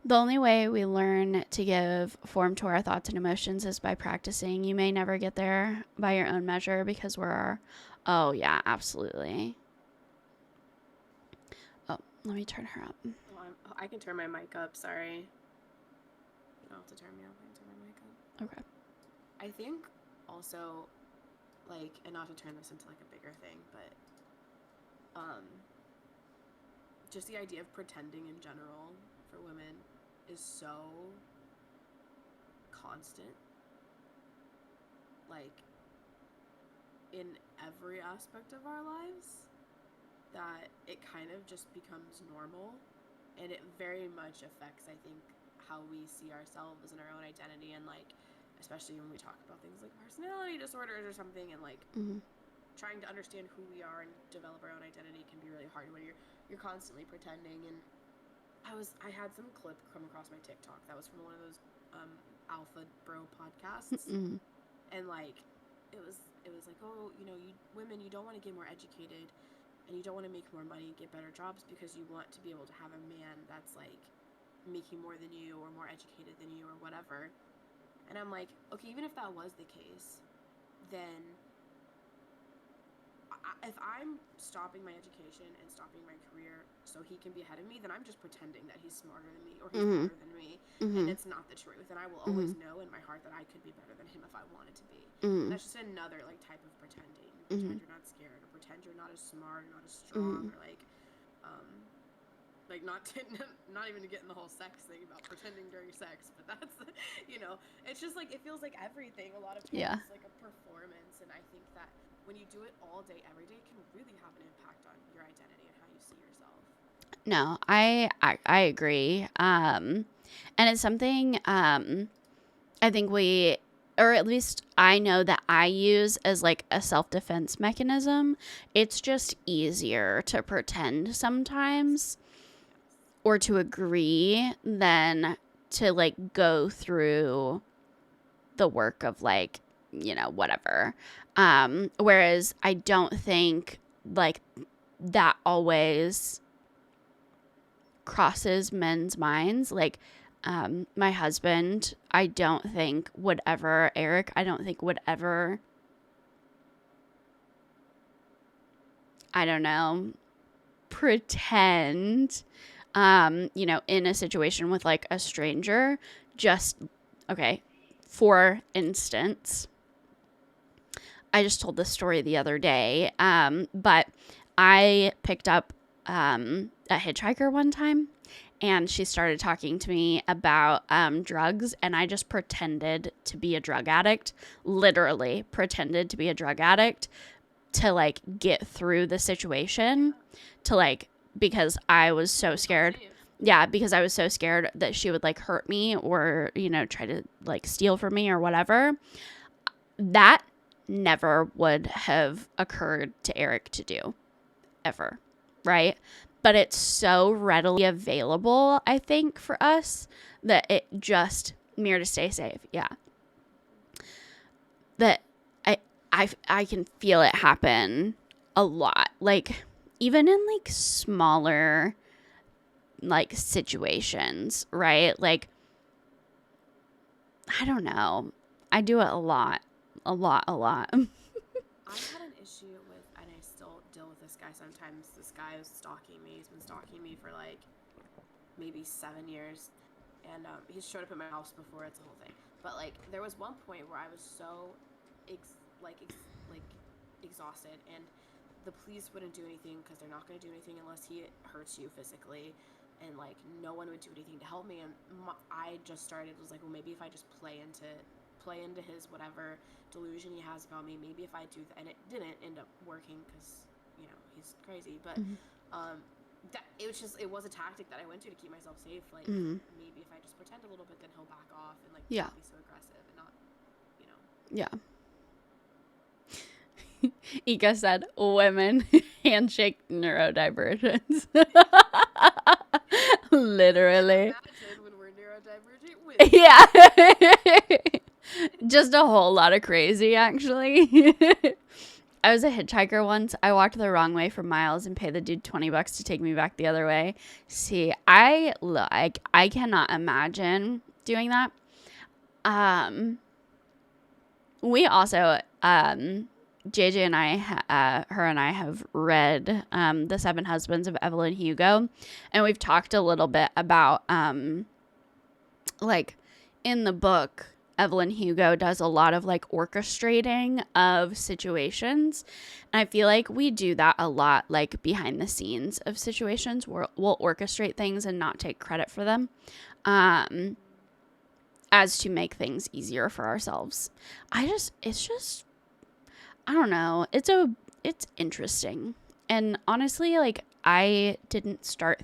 The only way we learn to give form to our thoughts and emotions is by practicing. You may never get there by your own measure because oh yeah, absolutely. Oh, let me turn her up. Oh, I can turn my mic up, sorry. You don't have to turn me up, I can turn my mic up. Okay. I think also, like, and not to turn this into like a bigger thing, but just the idea of pretending in general for women is so constant, like in every aspect of our lives, that it kind of just becomes normal, and it very much affects, I think, how we see ourselves and our own identity, and like especially when we talk about things like personality disorders or something, and like trying to understand who we are and develop our own identity can be really hard when you're constantly pretending. And I had some clip come across my TikTok that was from one of those alpha bro podcasts, and like it was like, oh, you know, women, you don't want to get more educated and you don't want to make more money and get better jobs because you want to be able to have a man that's like making more than you or more educated than you or whatever. And I'm like, okay, even if that was the case, then if I'm stopping my education and stopping my career so he can be ahead of me, then I'm just pretending that he's smarter than me or he's better than me, and it's not the truth. And I will always know in my heart that I could be better than him if I wanted to be. And that's just another like type of pretending. Pretend you're not scared, or pretend you're not as smart, or not as strong, or like not even to get in the whole sex thing about pretending during sex, but that's, it's just like, it feels like everything. A lot of times it's like a performance, and I think that when you do it all day, every day, it can really have an impact on your identity and how you see yourself. No, I agree. And it's something I think or at least I know that I use as like a self-defense mechanism. It's just easier to pretend sometimes, or to agree, than to like go through the work of like, whatever. Whereas I don't think like that always crosses men's minds. Like, my husband, I don't think would ever, Eric, I don't think would ever, I don't know, pretend, in a situation with like a stranger. Just, okay, for instance, I just told this story the other day, but I picked up a hitchhiker one time, and she started talking to me about drugs, and I just pretended to be a drug addict, literally pretended to be a drug addict to like get through the situation, to like, because I was so scared. Yeah, because I was so scared that she would like hurt me or, try to like steal from me or whatever. That never would have occurred to Eric to do, ever, right? But it's so readily available, I think, for us, that it just, mere to stay safe, yeah. That I can feel it happen a lot. Like, even in like smaller like situations, right? Like, I don't know. I do it a lot. I had an issue with, and I still deal with this guy sometimes. This guy is stalking me. He's been stalking me for like maybe 7 years, and he's showed up at my house before. It's a whole thing. But like, there was one point where I was so exhausted, and the police wouldn't do anything because they're not going to do anything unless he hurts you physically, and like no one would do anything to help me. And I just was like, well, maybe if I just play into his whatever delusion he has about me, maybe if I do that. And it didn't end up working because he's crazy, but it was a tactic that I went to keep myself safe. Like, maybe if I just pretend a little bit, then he'll back off and like not be so aggressive and not, yeah. Ika said, women handshake neurodivergence. Literally. Imagine when we're neurodivergent women. Yeah. Just a whole lot of crazy, actually. I was a hitchhiker once. I walked the wrong way for miles and paid the dude $20 to take me back the other way. See, I cannot imagine doing that. We also, JJ and I, her and I have read The 7 Husbands of Evelyn Hugo, and we've talked a little bit about, like, in the book, Evelyn Hugo does a lot of like orchestrating of situations, and I feel like we do that a lot, like behind the scenes of situations where we'll orchestrate things and not take credit for them, as to make things easier for ourselves. It's just, I don't know. It's interesting. And honestly, like, I didn't start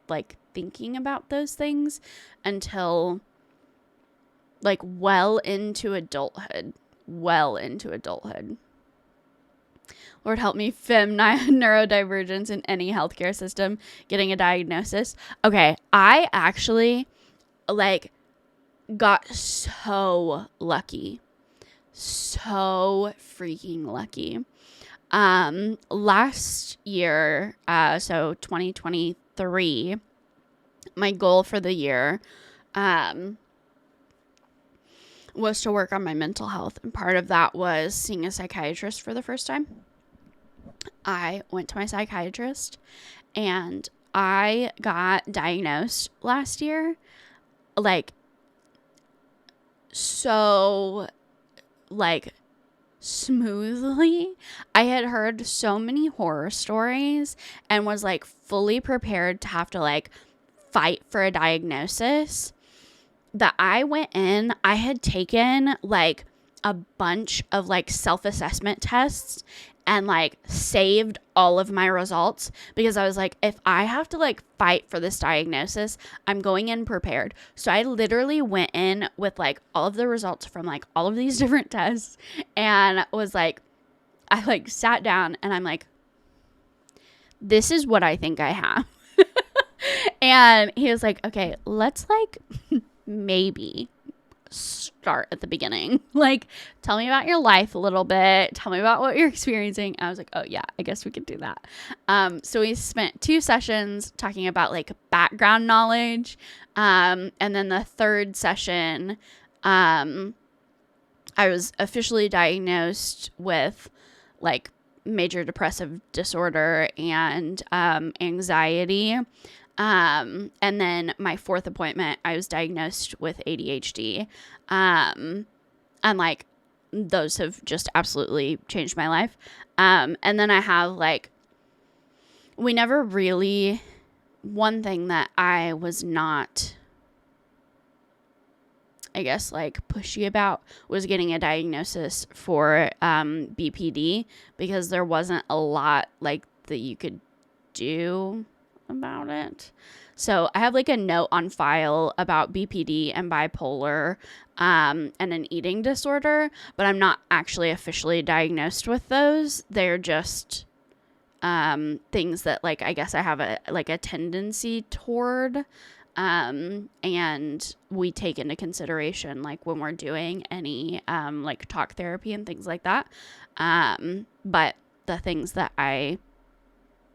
like thinking about those things until like well into adulthood. Lord help me, neurodivergence in any healthcare system, getting a diagnosis. Okay, I actually like got so lucky. So freaking lucky. Last year, so 2023, my goal for the year was to work on my mental health, and part of that was seeing a psychiatrist for the first time. I went to my psychiatrist and I got diagnosed last year, like, so, like, smoothly. I had heard so many horror stories and was, like, fully prepared to have to, like, fight for a diagnosis that I went in. I had taken, like, a bunch of, like, self-assessment tests and, like, saved all of my results because I was like, if I have to, like, fight for this diagnosis, I'm going in prepared. So I literally went in with, like, all of the results from, like, all of these different tests and was like, I, like, sat down and I'm like, this is what I think I have. And he was like, okay, let's, like, maybe start at the beginning. Like, tell me about your life a little bit. Tell me about what you're experiencing. I was like, oh yeah, I guess we could do that. So we spent 2 sessions talking about, like, background knowledge. And then the third session, I was officially diagnosed with, like, major depressive disorder and anxiety. And then my 4th appointment, I was diagnosed with ADHD. And, like, those have just absolutely changed my life. And then I have, like, we never really, one thing that I was not, I guess, like, pushy about was getting a diagnosis for BPD because there wasn't a lot, like, that you could do about it. So I have, like, a note on file about BPD and bipolar and an eating disorder, but I'm not actually officially diagnosed with those. They're just things that, like, I guess I have a tendency toward, and we take into consideration, like, when we're doing any like, talk therapy and things like that. But the things that I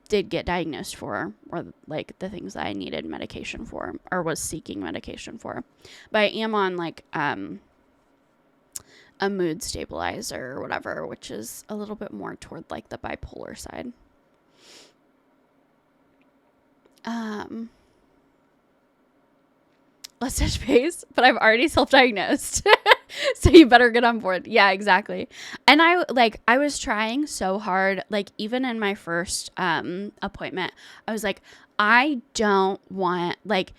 did get diagnosed for were, like, the things that I needed medication for or was seeking medication for. But I am on, like, a mood stabilizer or whatever, which is a little bit more toward, like, the bipolar side. Let's touch base, but I've already self-diagnosed. So you better get on board. Yeah, exactly. And I was trying so hard, like, even in my first appointment, I was like, I don't want, like,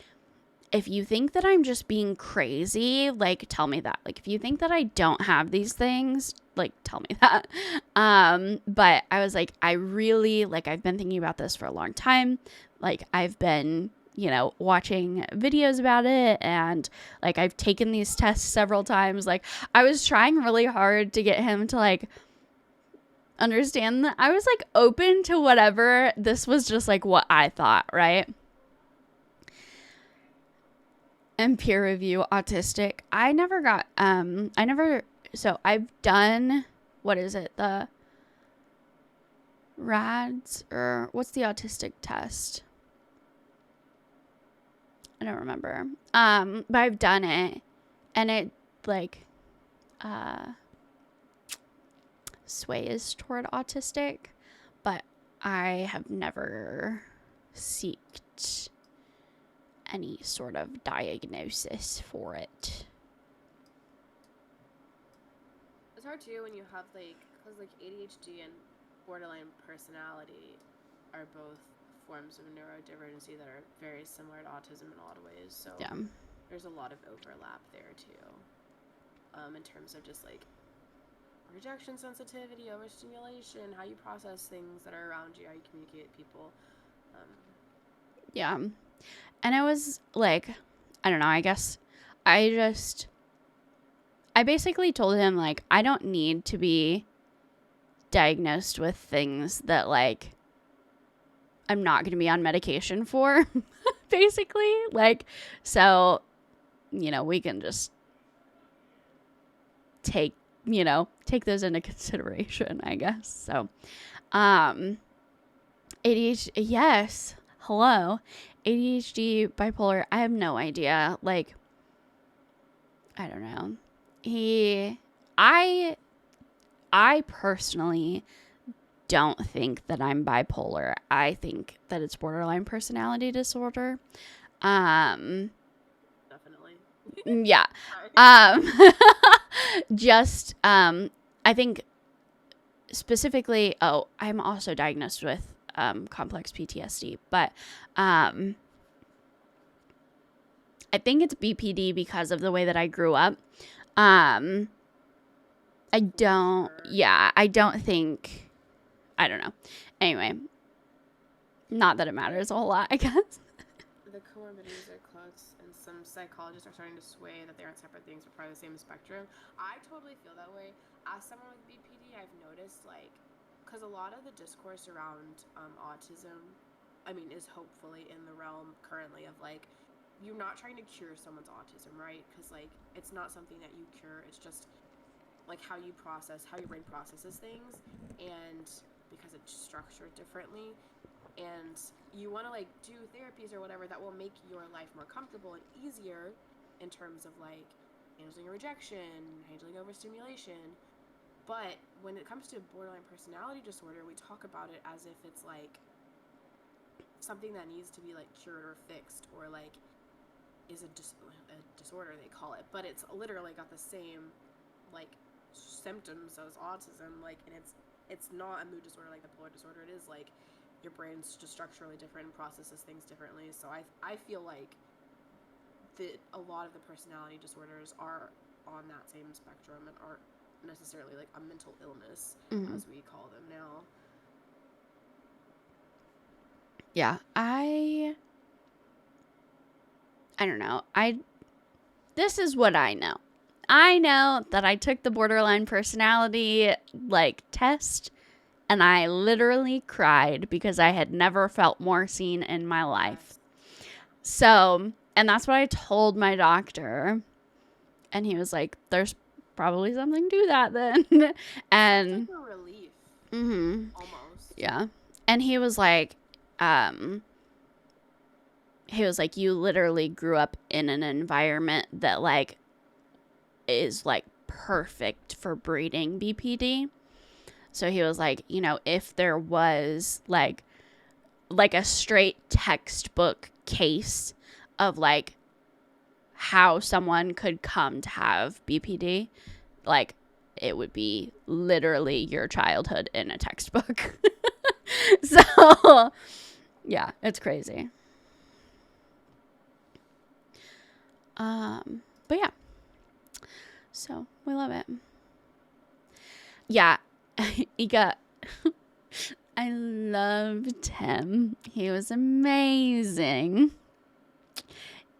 if you think that I'm just being crazy, like, tell me that. Like, if you think that I don't have these things, like, tell me that. But I was like, I really, like, I've been thinking about this for a long time. Like, I've been, you know, watching videos about it, and, like, I've taken these tests several times. Like, I was trying really hard to get him to, like, understand that I was, like, open to whatever. This was just, like, what I thought, right? And peer review autistic. So I've done, what is it? The RADS, or what's the autistic test? I don't remember. But I've done it, and it, like, sways toward autistic, but I have never seeked any sort of diagnosis for it. It's hard too when you have, like, because, like, ADHD and borderline personality are both forms of neurodivergency that are very similar to autism in a lot of ways. So yeah, there's a lot of overlap there too, in terms of just, like, rejection sensitivity, overstimulation, how you process things that are around you, how you communicate with people. Yeah. And I was like, I don't know, I guess I basically told him, like, I don't need to be diagnosed with things that, like, I'm not going to be on medication for, basically. Like, so, you know, we can just take those into consideration, I guess. So, ADHD, yes. Hello. ADHD, bipolar, I have no idea. Like, I don't know. I personally don't think that I'm bipolar. I think that it's borderline personality disorder. Definitely. Yeah. Just, I think specifically, I'm also diagnosed with complex PTSD, but I think it's BPD because of the way that I grew up. I don't think, I don't know. Anyway, not that it matters a whole lot, I guess. The comorbidities are close, and some psychologists are starting to sway that they aren't separate things but part of the same spectrum. I totally feel that way. As someone with BPD, I've noticed, like, because a lot of the discourse around autism, I mean, is hopefully in the realm currently of, like, you're not trying to cure someone's autism, right? Because, like, it's not something that you cure. It's just, like, how you process, how your brain processes things, and because it's structured differently. And you want to, like, do therapies or whatever that will make your life more comfortable and easier in terms of, like, handling rejection, handling overstimulation. But when it comes to borderline personality disorder, we talk about it as if it's, like, something that needs to be, like, cured or fixed, or, like, is a disorder, they call it. But it's literally got the same, like, symptoms as autism, like, and it's not a mood disorder like the bipolar disorder. It is, like, your brain's just structurally different and processes things differently. So I feel like a lot of the personality disorders are on that same spectrum and aren't necessarily, like, a mental illness, as we call them now. Yeah, I don't know. This is what I know. I know that I took the borderline personality, like, test, and I literally cried because I had never felt more seen in my life. So, and that's what I told my doctor. And he was like, there's probably something to that then. And it's like a relief. Almost. Yeah. And he was like, you literally grew up in an environment that, like, is, like, perfect for breeding BPD. So he was like, you know, if there was like a straight textbook case of, like, how someone could come to have BPD, like, it would be literally your childhood in a textbook. So, yeah, it's crazy. But yeah. So, we love it. Yeah. I loved him. He was amazing.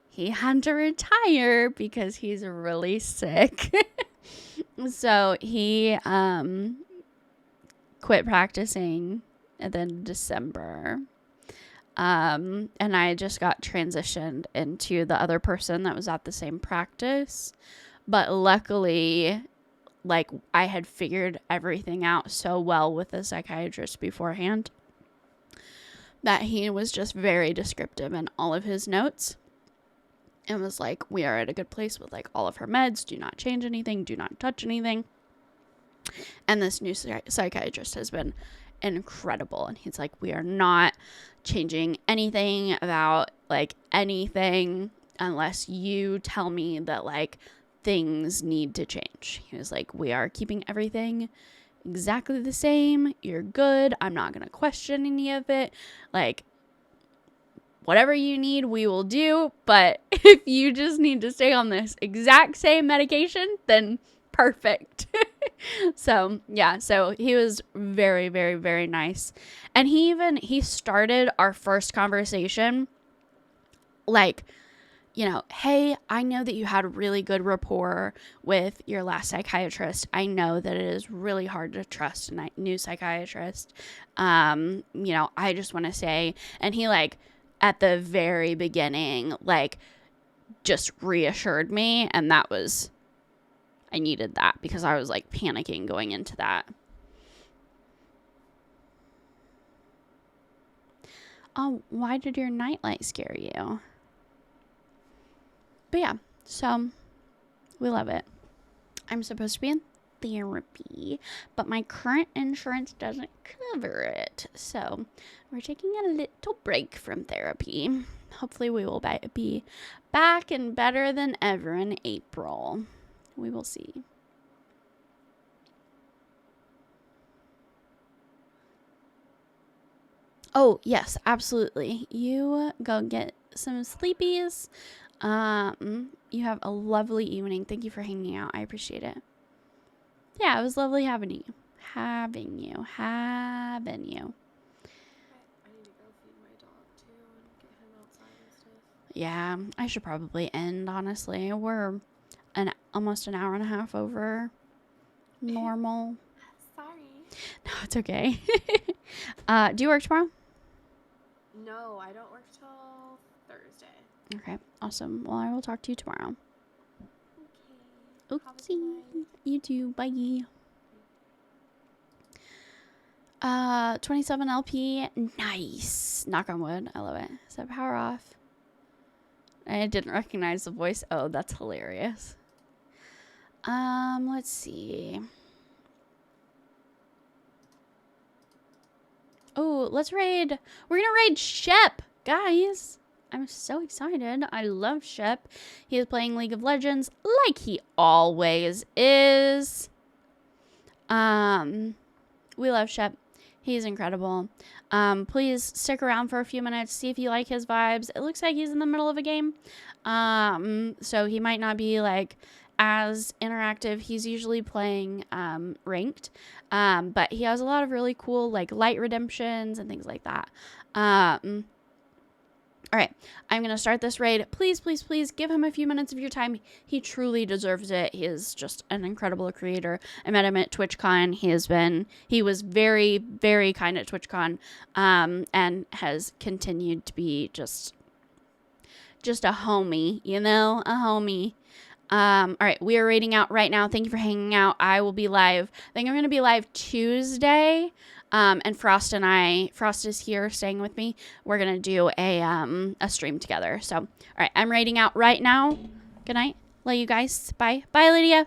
He had to retire because he's really sick. So he quit practicing at the end of December. And I just got transitioned into the other person that was at the same practice. But luckily, like, I had figured everything out so well with the psychiatrist beforehand that he was just very descriptive in all of his notes and was like, we are at a good place with, like, all of her meds. Do not change anything. Do not touch anything. And this new psychiatrist has been incredible. And he's like, we are not changing anything about, like, anything unless you tell me that, like, things need to change. He was like, we are keeping everything exactly the same. You're good. I'm not going to question any of it. Like, whatever you need, we will do. But if you just need to stay on this exact same medication, then perfect. So, yeah. So he was very, very, very nice. And he started our first conversation like, you know, hey, I know that you had really good rapport with your last psychiatrist. I know that it is really hard to trust a new psychiatrist. You know, I just want to say, and he, like, at the very beginning, like, just reassured me. And that was, I needed that because I was, like, panicking going into that. Oh, why did your nightlight scare you? But yeah, so we love it. I'm supposed to be in therapy, but my current insurance doesn't cover it. So we're taking a little break from therapy. Hopefully we will be back and better than ever in April. We will see. Oh, yes, absolutely. You go get some sleepies. You have a lovely evening. Thank you for hanging out. I appreciate it. Yeah, it was lovely having you. Having you. I need to go feed my dog too and get him outside and stuff. Yeah, I should probably end, honestly. We're almost an hour and a half over normal. Sorry. No, it's okay. Do you work tomorrow? No, I don't work till Thursday. Okay, awesome. Well, I will talk to you tomorrow. Okay. Oopsie. You too. Bye. 27 LP. Nice. Knock on wood. I love it. Is that power off? I didn't recognize the voice. Oh, that's hilarious. Let's see. Oh, let's raid. We're gonna raid Shep, guys. I'm so excited. I love Shep. He is playing League of Legends like he always is. We love Shep. He's incredible. Please stick around for a few minutes. See if you like his vibes. It looks like he's in the middle of a game. So he might not be like as interactive. He's usually playing ranked. But he has a lot of really cool like light redemptions and things like that. All right, I'm going to start this raid. Please, please, please give him a few minutes of your time. He truly deserves it. He is just an incredible creator. I met him at TwitchCon. He was very, very kind at TwitchCon, and has continued to be just a homie, a homie. All right, we are raiding out right now. Thank you for hanging out. I will be live. I think I'm going to be live Tuesday. And Frost is here staying with me. We're going to do a stream together. So, all right, I'm raiding out right now. Good night. Love you guys. Bye. Bye, Lydia.